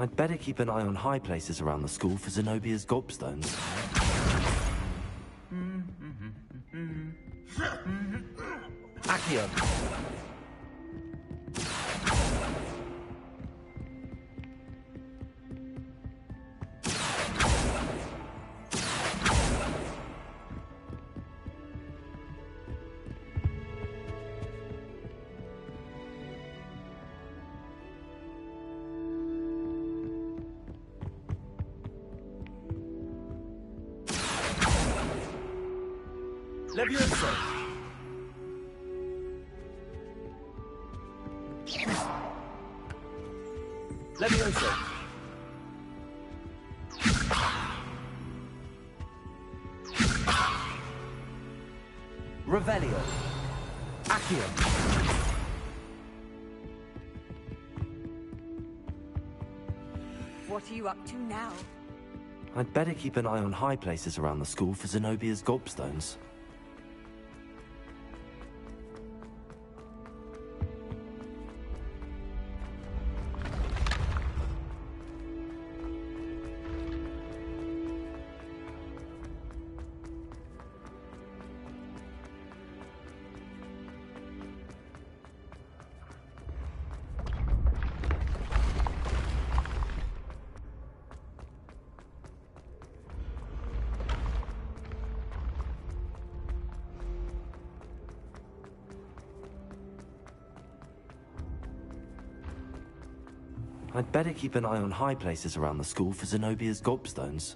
I'd better keep an eye on high places around the school for Zenobia's gobstones. Accio. Levioso. Levioso. Revelio. Accio. What are you up to now? I'd better keep an eye on high places around the school for Zenobia's gobstones. I'd better keep an eye on high places around the school for Zenobia's gobstones.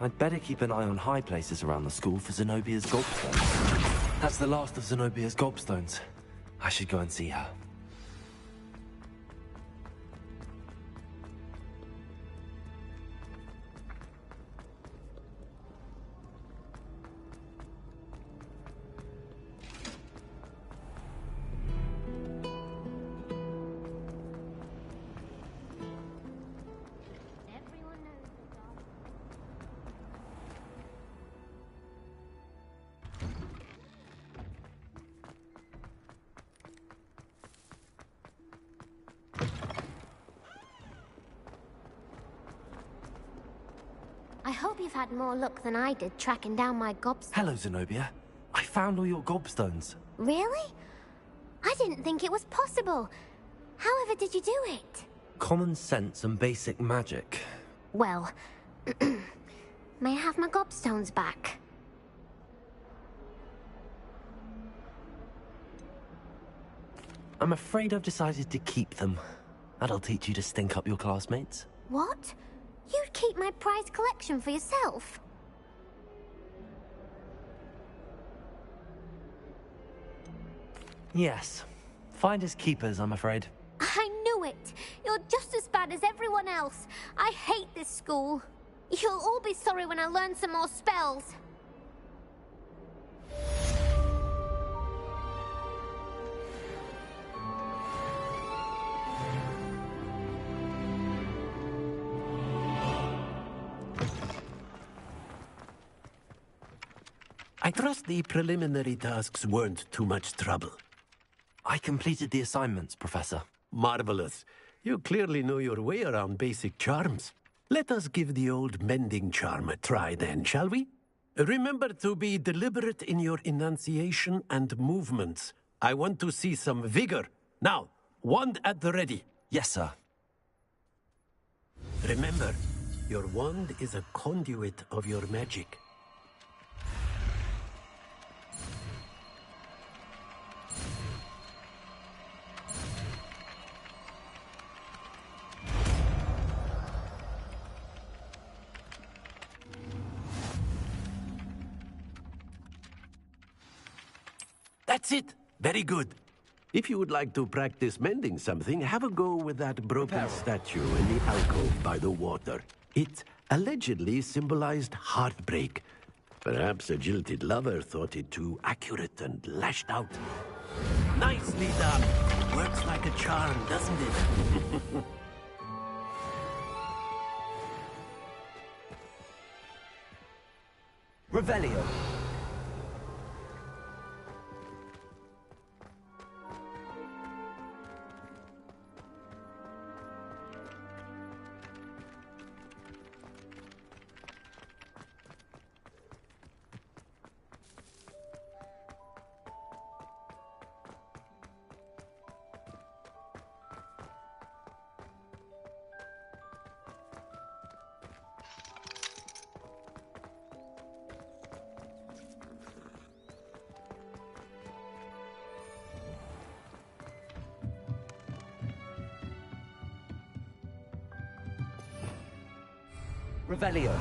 I'd better keep an eye on high places around the school for Zenobia's gobstones. That's the last of Zenobia's gobstones. I should go and see her. I hope you've had more luck than I did tracking down my gobstones. Hello, Zenobia. I found all your gobstones. Really? I didn't think it was possible. However did you do it? Common sense and basic magic. Well, may I have my gobstones back? I'm afraid I've decided to keep them. That'll teach you to stink up your classmates. What? You'd keep my prized collection for yourself? Yes. Finders keepers, I'm afraid. I knew it! You're just as bad as everyone else. I hate this school. You'll all be sorry when I learn some more spells. I trust the preliminary tasks weren't too much trouble. I completed the assignments, Professor. Marvelous. You clearly know your way around basic charms. Let us give the old mending charm a try then, shall we? Remember to be deliberate in your enunciation and movements. I want to see some vigor. Now, wand at the ready. Yes, sir. Remember, your wand is a conduit of your magic. That's it. Very good. If you would like to practice mending something, have a go with that broken statue in the alcove by the water. It allegedly symbolized heartbreak. Perhaps a jilted lover thought it too accurate and lashed out. Nicely done. Works like a charm, doesn't it? Revelio. Revelio.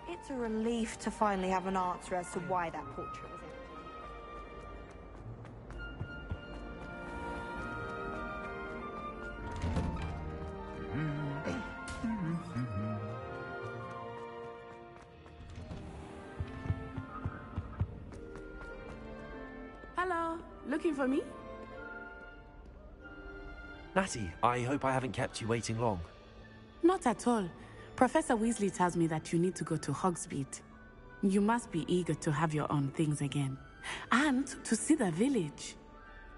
It's a relief to finally have an answer as to why that portrait was Hello, looking for me? Natty, I hope I haven't kept you waiting long. Not at all. Professor Weasley tells me that you need to go to Hogsmeade. You must be eager to have your own things again. And to see the village.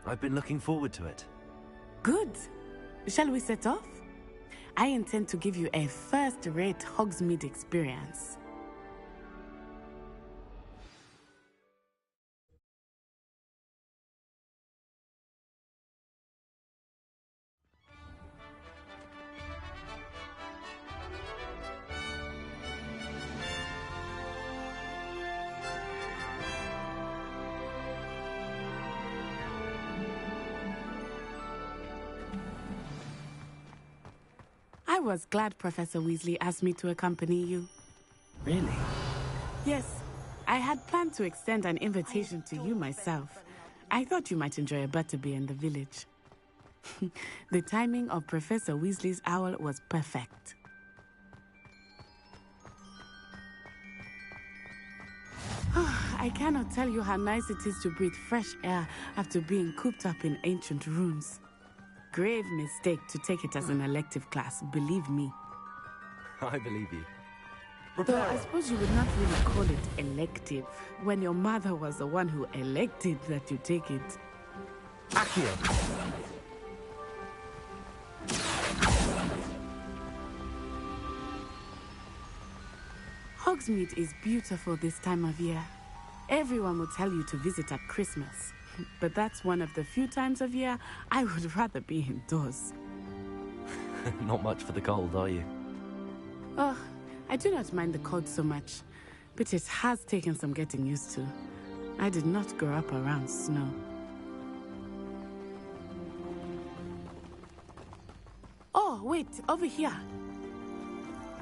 I've been looking forward to it. Good. Shall we set off? I intend to give you a first-rate Hogsmeade experience. I was glad Professor Weasley asked me to accompany you. Really? Yes. I had planned to extend an invitation to you myself. I thought you might enjoy a butterbeer in the village. The timing of Professor Weasley's owl was perfect. I cannot tell you how nice it is to breathe fresh air after being cooped up in ancient ruins. Grave mistake to take it as an elective class, believe me. I believe you. Though I suppose you would not really call it elective, when your mother was the one who elected that you take it. Accio. Hogsmeade is beautiful this time of year. Everyone will tell you to visit at Christmas. But that's one of the few times of year I would rather be indoors. Not much for the cold, are you? Oh, I do not mind the cold so much, but it has taken some getting used to. I did not grow up around snow. Oh, wait, over here.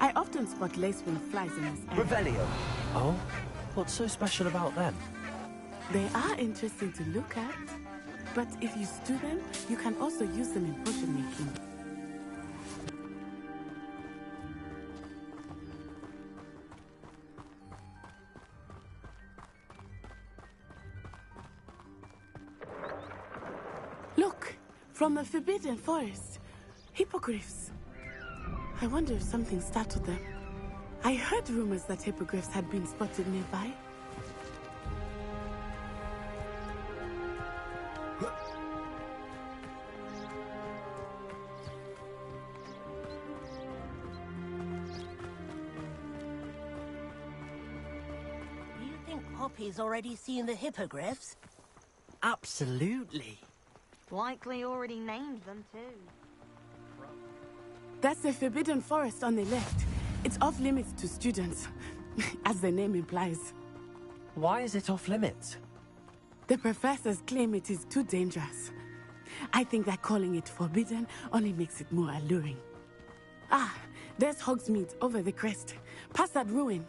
I often spot lacewing flies in this area. Revelio. Oh? What's so special about them? They are interesting to look at, but if you stew them, you can also use them in potion making. From the Forbidden Forest. Hippogriffs. I wonder if something startled them. I heard rumors that hippogriffs had been spotted nearby. You think Poppy's already seen the hippogriffs? Absolutely. Likely already named them too. That's the Forbidden Forest on the left. It's off limits to students, as the name implies. Why is it off limits? The professors claim it is too dangerous. I think that calling it forbidden only makes it more alluring. Ah, there's Hogsmeade over the crest. Past that ruin.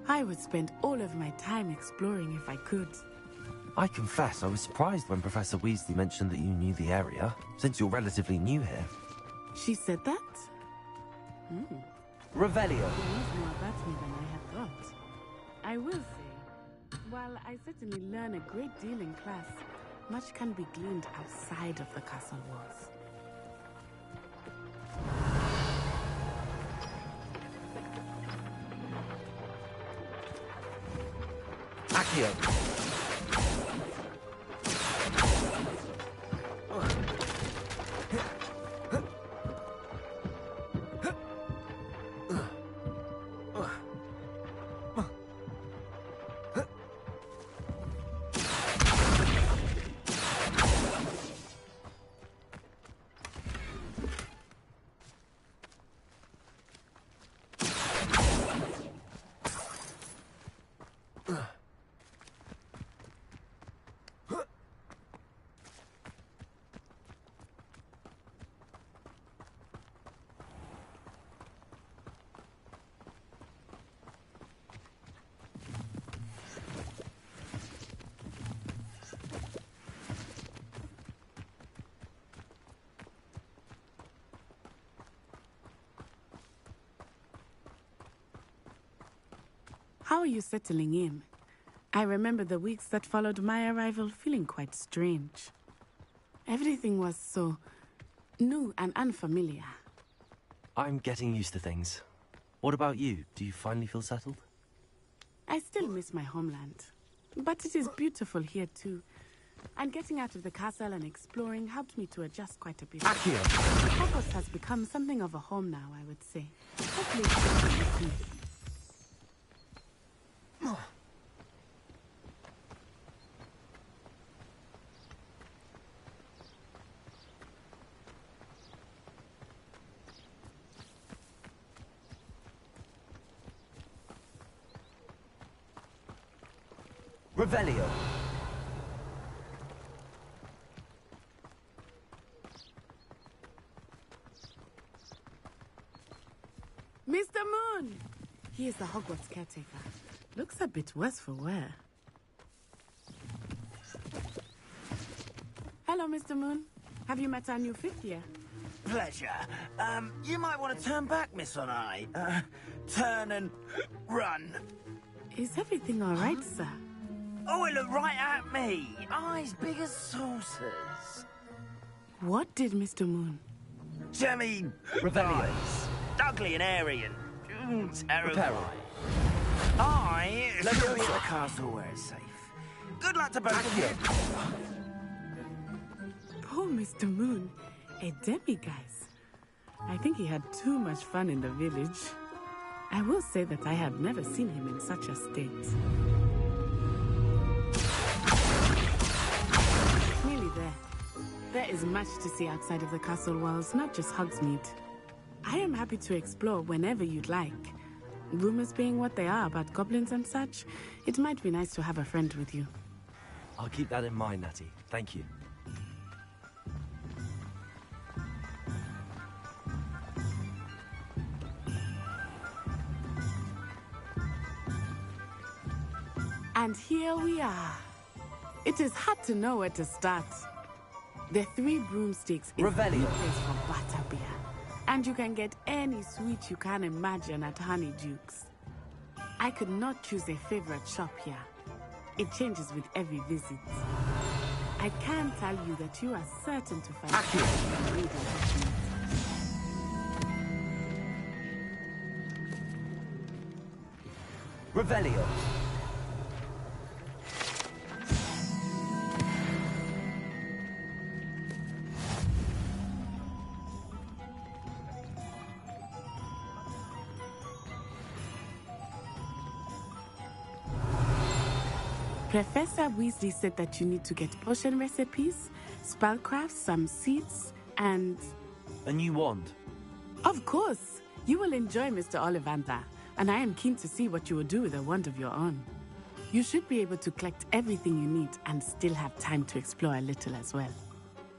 I would spend all of my time exploring if I could. I confess, I was surprised when Professor Weasley mentioned that you knew the area, since you're relatively new here. She said that? Revelio. She knows more about me than I had thought. I will say, while I certainly learn a great deal in class, much can be gleaned outside of the castle walls. Accio. How are you settling in? I remember the weeks that followed my arrival feeling quite strange. Everything was so new and unfamiliar. I'm getting used to things. What about you? Do you finally feel settled? I still miss my homeland, but it is beautiful here too. And getting out of the castle and exploring helped me to adjust quite a bit. Accio! Hogwarts has become something of a home now, I would say. Hopefully it's with me. Revelio. Mr. Moon! He is the Hogwarts caretaker. Looks a bit worse for wear. Hello, Mr. Moon. Have you met our new fifth year? Pleasure. You might want to turn back, Miss Onai. Turn and run. Is everything all right, sir? Oh, it looked right at me. Eyes big as saucers. What did Mr. Moon? Jemmy. Revelio. Ugly and airy and terrifying. Let's Should go be at sir. the castle where it's safe. Good luck to both of you. Poor Mr. Moon. A demiguise. I think he had too much fun in the village. I will say that I have never seen him in such a state. Nearly there. There is much to see outside of the castle walls, not just Hogsmeade. I am happy to explore whenever you'd like. Rumors being what they are about goblins and such, it might be nice to have a friend with you. I'll keep that in mind, Natty. Thank you. And here we are. It is hard to know where to start. The Three Broomsticks is Revelio. the place for butterbeer. And you can get any sweet you can imagine at Honeydukes. I could not choose a favorite shop here. It changes with every visit. I can tell you that you are certain to find reading documents. Revelio. Professor Weasley said that you need to get potion recipes, spellcraft, some seeds, and... a new wand. Of course! You will enjoy Mr. Ollivander, and I am keen to see what you will do with a wand of your own. You should be able to collect everything you need and still have time to explore a little as well.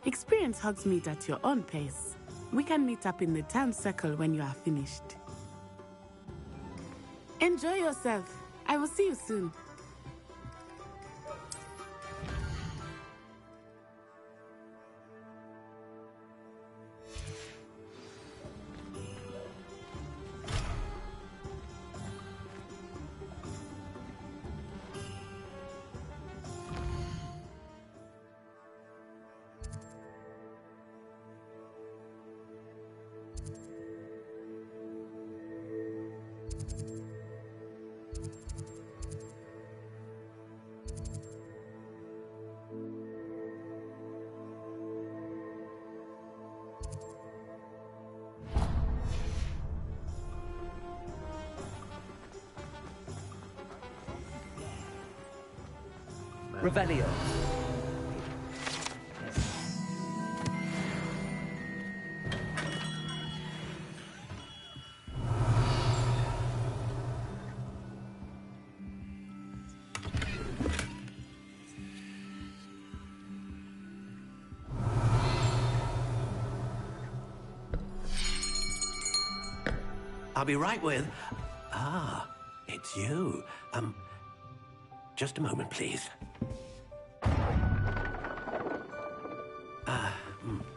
Experience Hogsmeade at your own pace. We can meet up in the town circle when you are finished. Enjoy yourself. I will see you soon. Revelio. I'll be right with... Ah, it's you. Just a moment, please.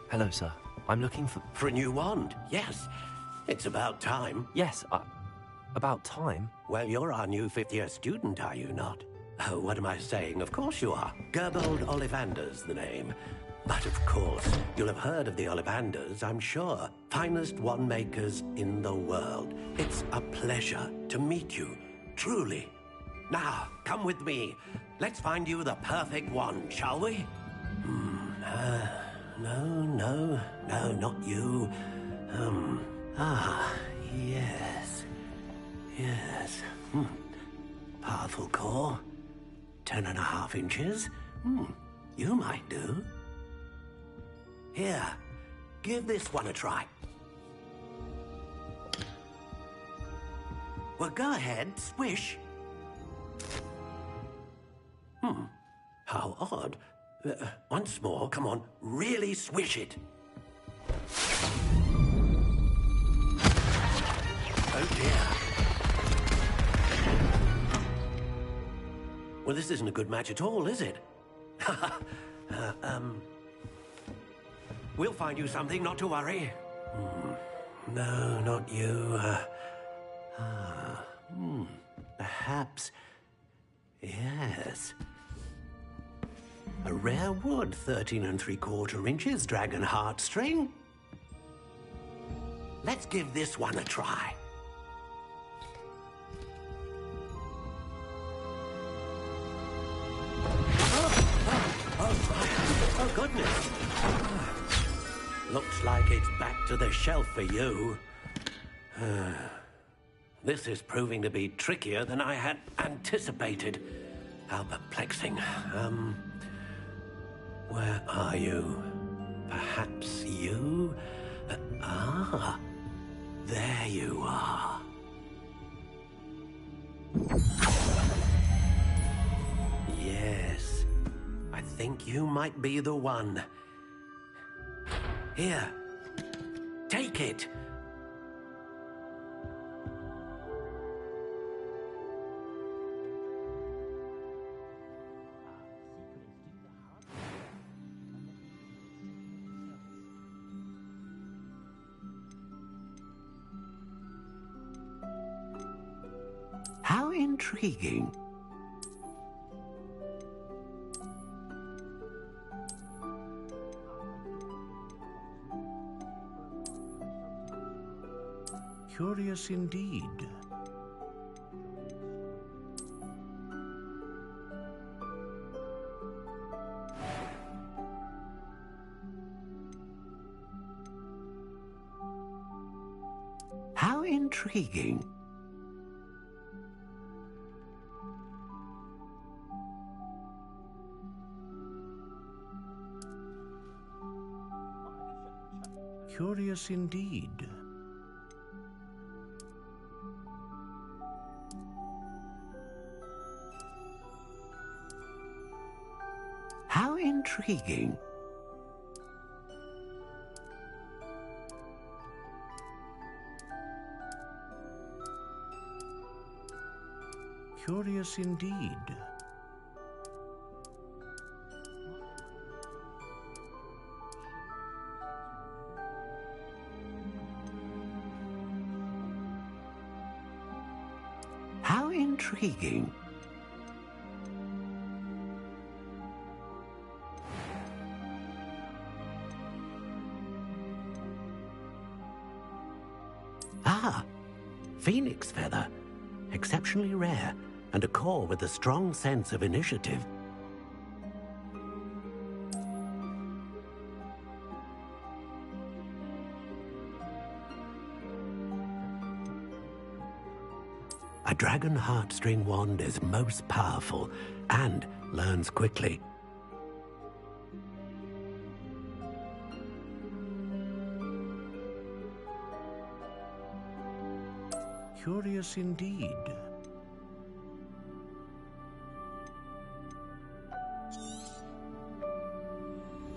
Hello, sir. I'm looking for... For a new wand, yes. It's about time. Yes, about time? Well, you're our new fifth-year student, are you not? Oh, what am I saying? Of course you are. Gerbold Ollivander's the name. But of course, you'll have heard of the Ollivanders, I'm sure. Finest wand makers in the world. It's a pleasure to meet you, truly. Now, come with me. Let's find you the perfect wand, shall we? No, not you. Yes. Powerful core. 10.5 inches. You might do. Here, give this one a try. Well, go ahead, swish. How odd. Once more, come on, really swish it. Oh dear. Well, this isn't a good match at all, is it? We'll find you something, not to worry. No, not you. Perhaps... Yes. A rare wood, 13 3/4 inches, dragon heartstring. Let's give this one a try. Oh, goodness. Looks like it's back to the shelf for you. This is proving to be trickier than I had anticipated. How perplexing. Where are you? Perhaps you? There you are. Yes, I think you might be the one. Here, take it. How intriguing. Curious indeed. How intriguing. Curious indeed. How intriguing. Curious indeed. How intriguing. Ah, phoenix feather. Exceptionally rare, and a core with a strong sense of initiative. A dragon heartstring wand is most powerful and learns quickly. Curious indeed.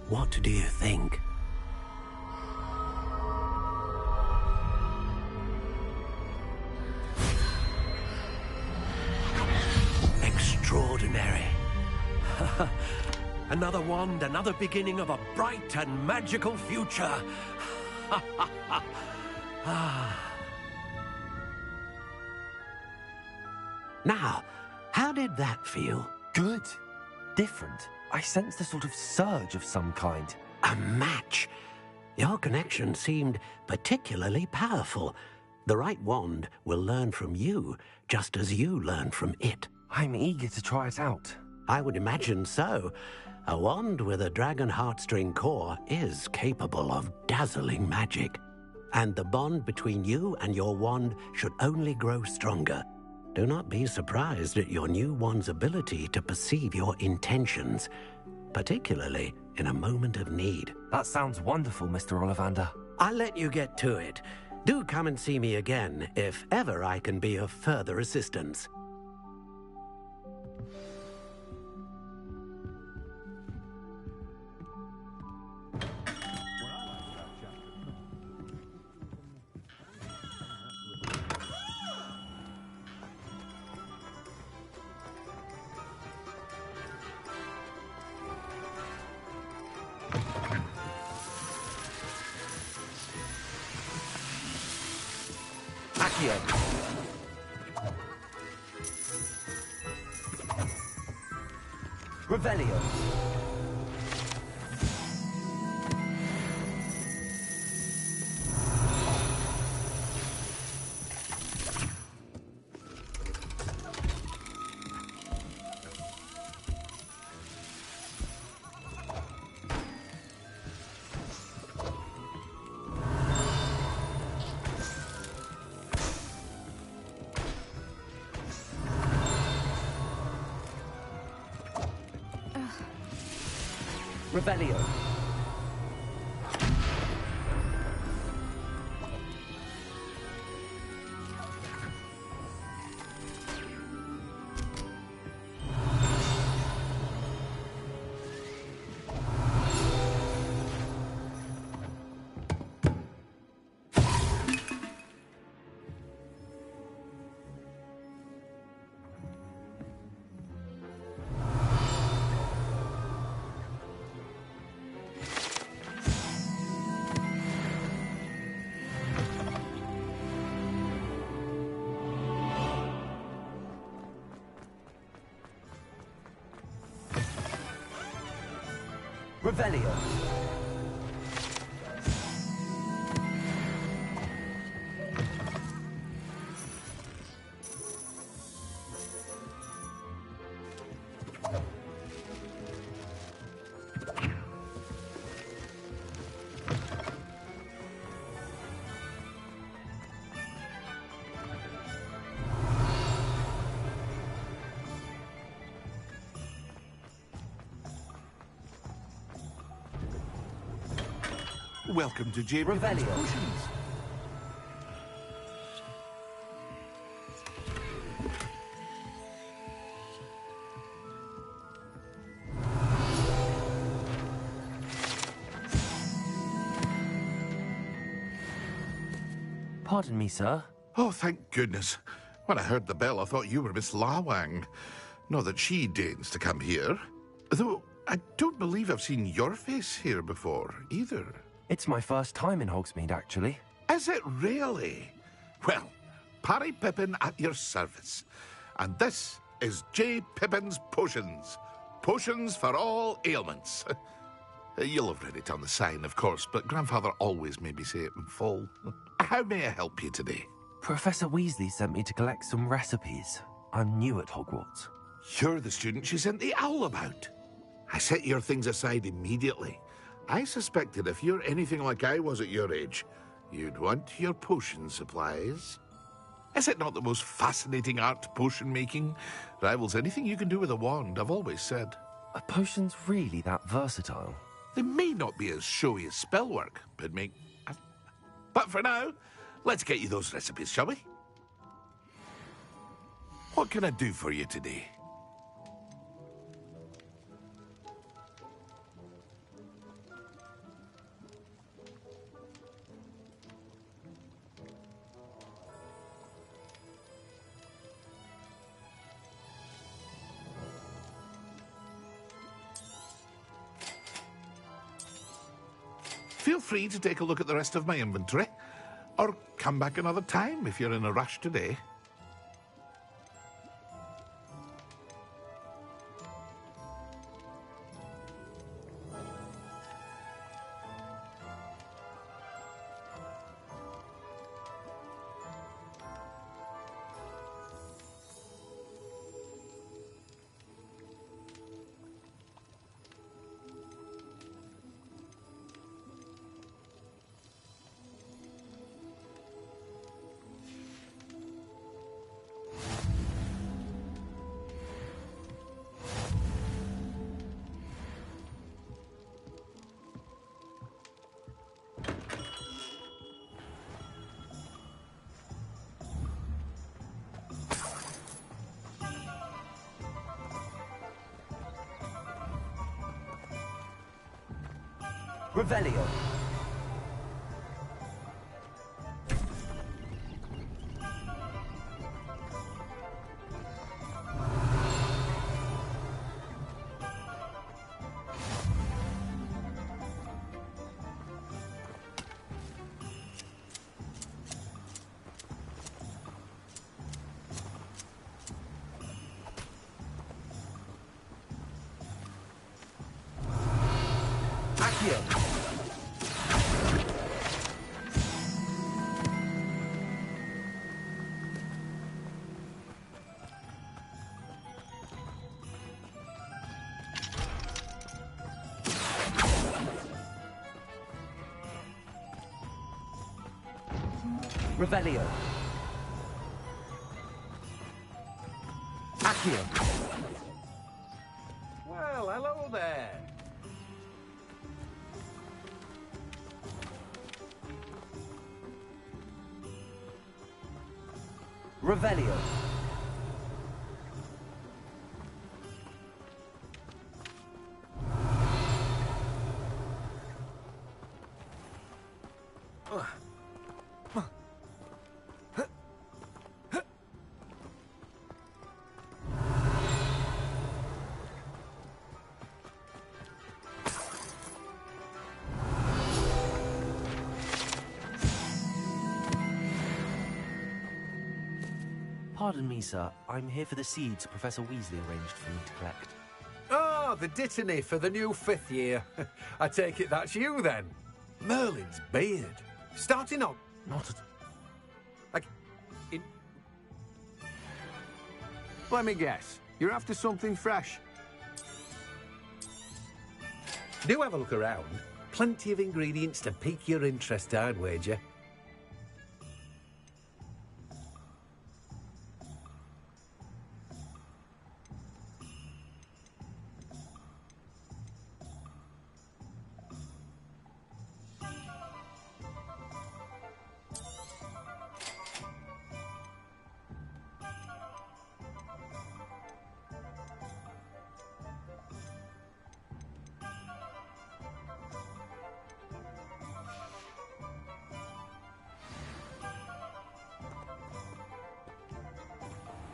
What do you think? Extraordinary. Another wand, another beginning of a bright and magical future. Now, how did that feel? Good. Different. I sensed a sort of surge of some kind. A match. Your connection seemed particularly powerful. The right wand will learn from you, just as you learn from it. I'm eager to try it out. I would imagine so. A wand with a dragon heartstring core is capable of dazzling magic. And the bond between you and your wand should only grow stronger. Do not be surprised at your new wand's ability to perceive your intentions, particularly in a moment of need. That sounds wonderful, Mr. Ollivander. I'll let you get to it. Do come and see me again if ever I can be of further assistance. Accio. Revelio. Revelio. Revelio. Welcome to J. Pippin's Potions. Pardon me, sir. Oh, thank goodness. When I heard the bell, I thought you were Miss Lawang. Not that she deigns to come here. Though, I don't believe I've seen your face here before, either. It's my first time in Hogsmeade, actually. Is it really? Well, Parry Pippin at your service. And this is J. Pippin's Potions. Potions for all ailments. You'll have read it on the sign, of course, but Grandfather always made me say it in full. How may I help you today? Professor Weasley sent me to collect some recipes. I'm new at Hogwarts. You're the student she sent the owl about. I set your things aside immediately. I suspected if you're anything like I was at your age, you'd want your potion supplies. Is it not the most fascinating art, potion making? Rivals anything you can do with a wand, I've always said. Are potions really that versatile? They may not be as showy as spellwork, but for now, let's get you those recipes, shall we? What can I do for you today? Feel free to take a look at the rest of my inventory, or come back another time if you're in a rush today. Revelio. Accio. Revelio. Accio. Well, hello there. Revelio. Pardon me, sir. I'm here for the seeds Professor Weasley arranged for me to collect. Ah, the dittany for the new 5th year. I take it that's you, then. Merlin's beard. Starting on... Not at... Let me guess. You're after something fresh. Do have a look around. Plenty of ingredients to pique your interest, I'd wager.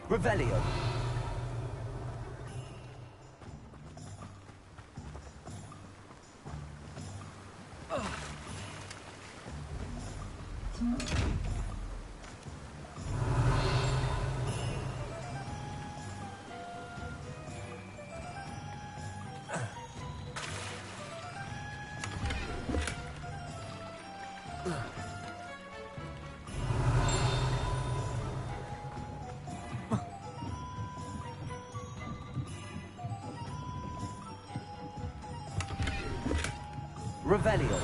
Revelio. Revelio.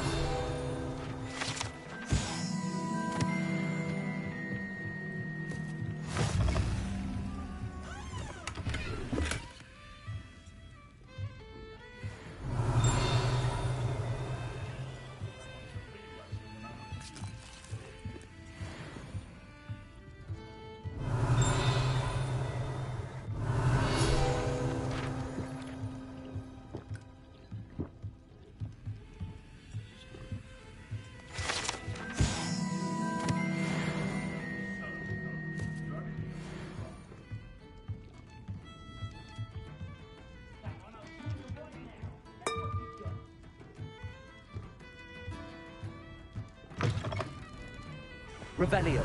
Revelio.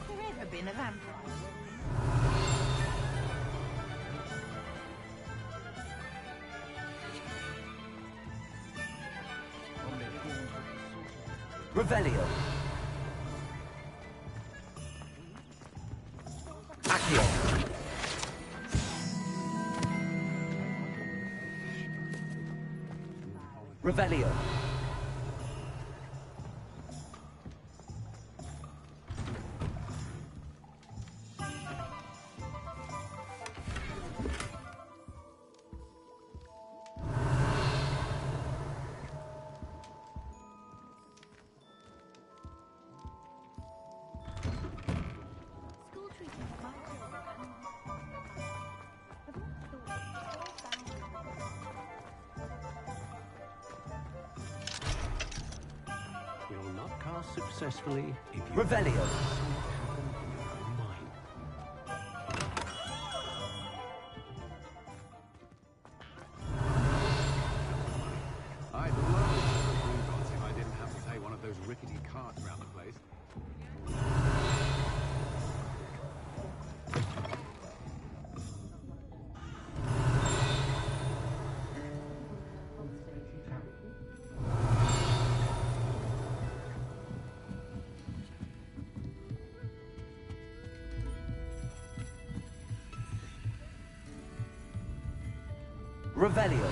There ever been a vampire? Revelio. Accio. Revelio. Will not cast successfully if you... Revelio. I'd love to have a green box if I didn't have to take one of those rickety carts around the place. Revelio.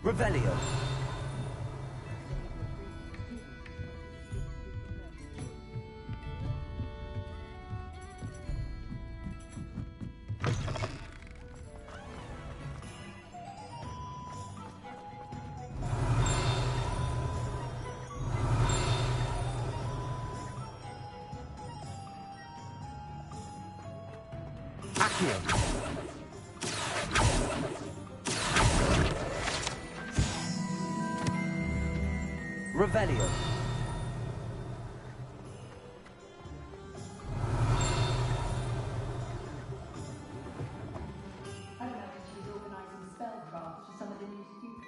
Revelio. Accio. Revelio. I imagine she's organizing spellcraft for some of the new students.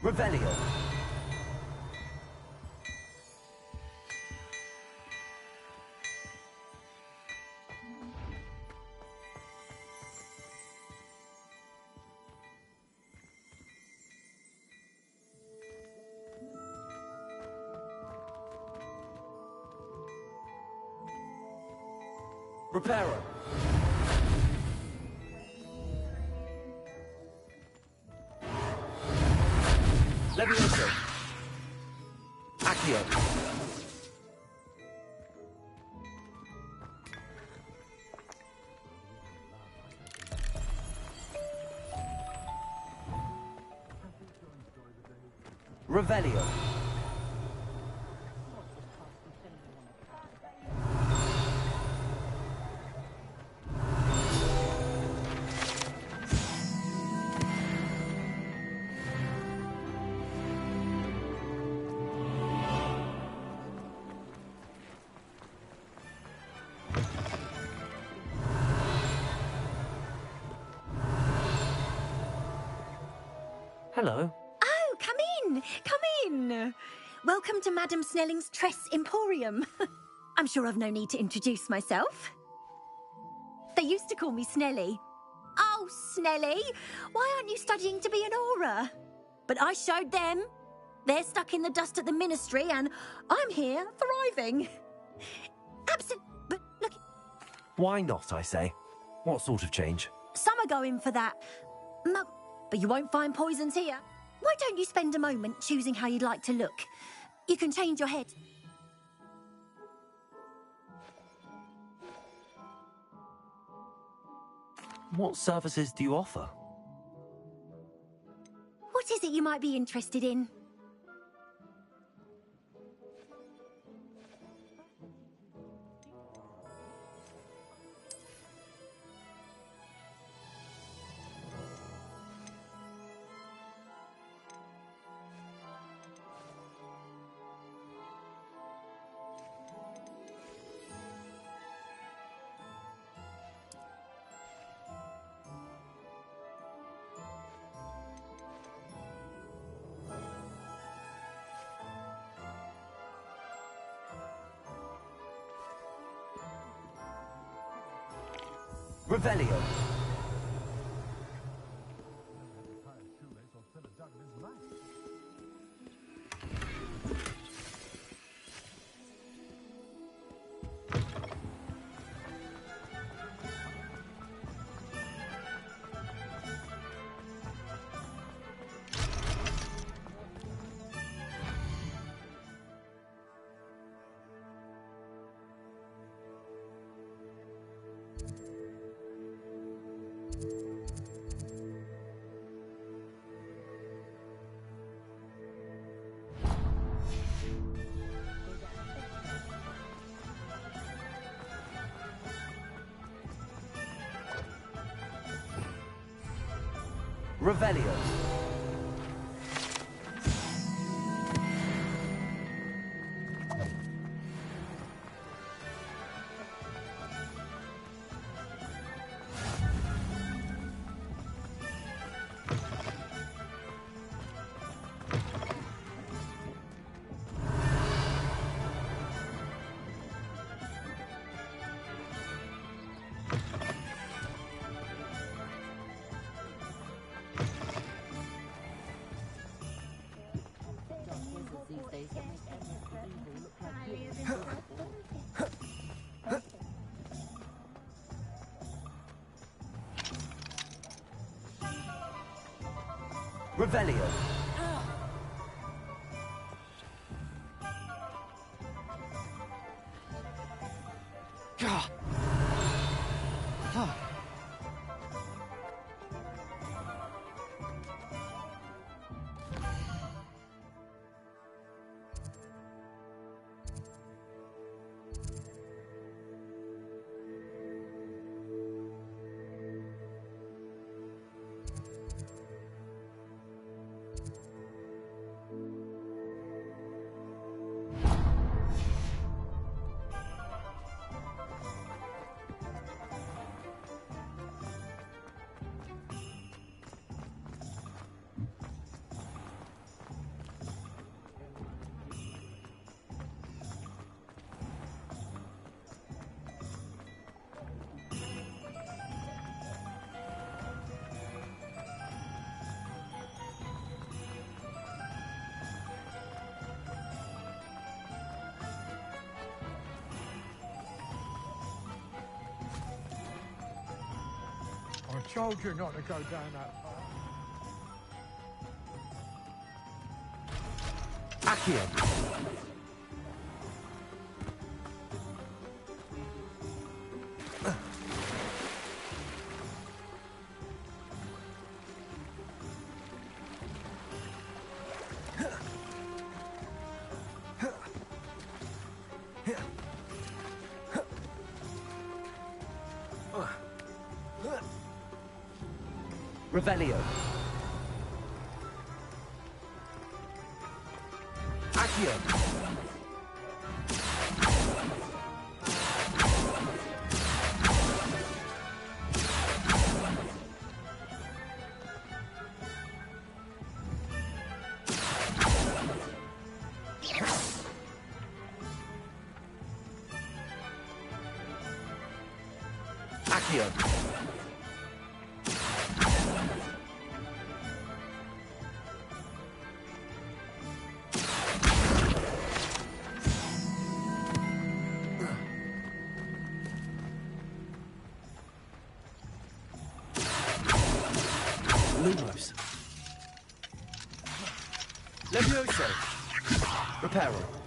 Revelio. Reparo. Levioso. Accio. Revelio. Hello. Oh, come in! Come in! Welcome to Madame Snelling's Tress Emporium. I'm sure I've no need to introduce myself. They used to call me Snelly. Oh, Snelly! Why aren't you studying to be an Auror? But I showed them. They're stuck in the dust at the Ministry, and I'm here, thriving. But look... Why not, I say? What sort of change? Some are going for that. No, but you won't find poisons here. Why don't you spend a moment choosing how you'd like to look? You can change your head. What services do you offer? What is it you might be interested in? Revelio. Revelio. Revelio. told you not to go down that path. Accio. Revelio. Accio. Accio. Lumos. Levioso. Reparo.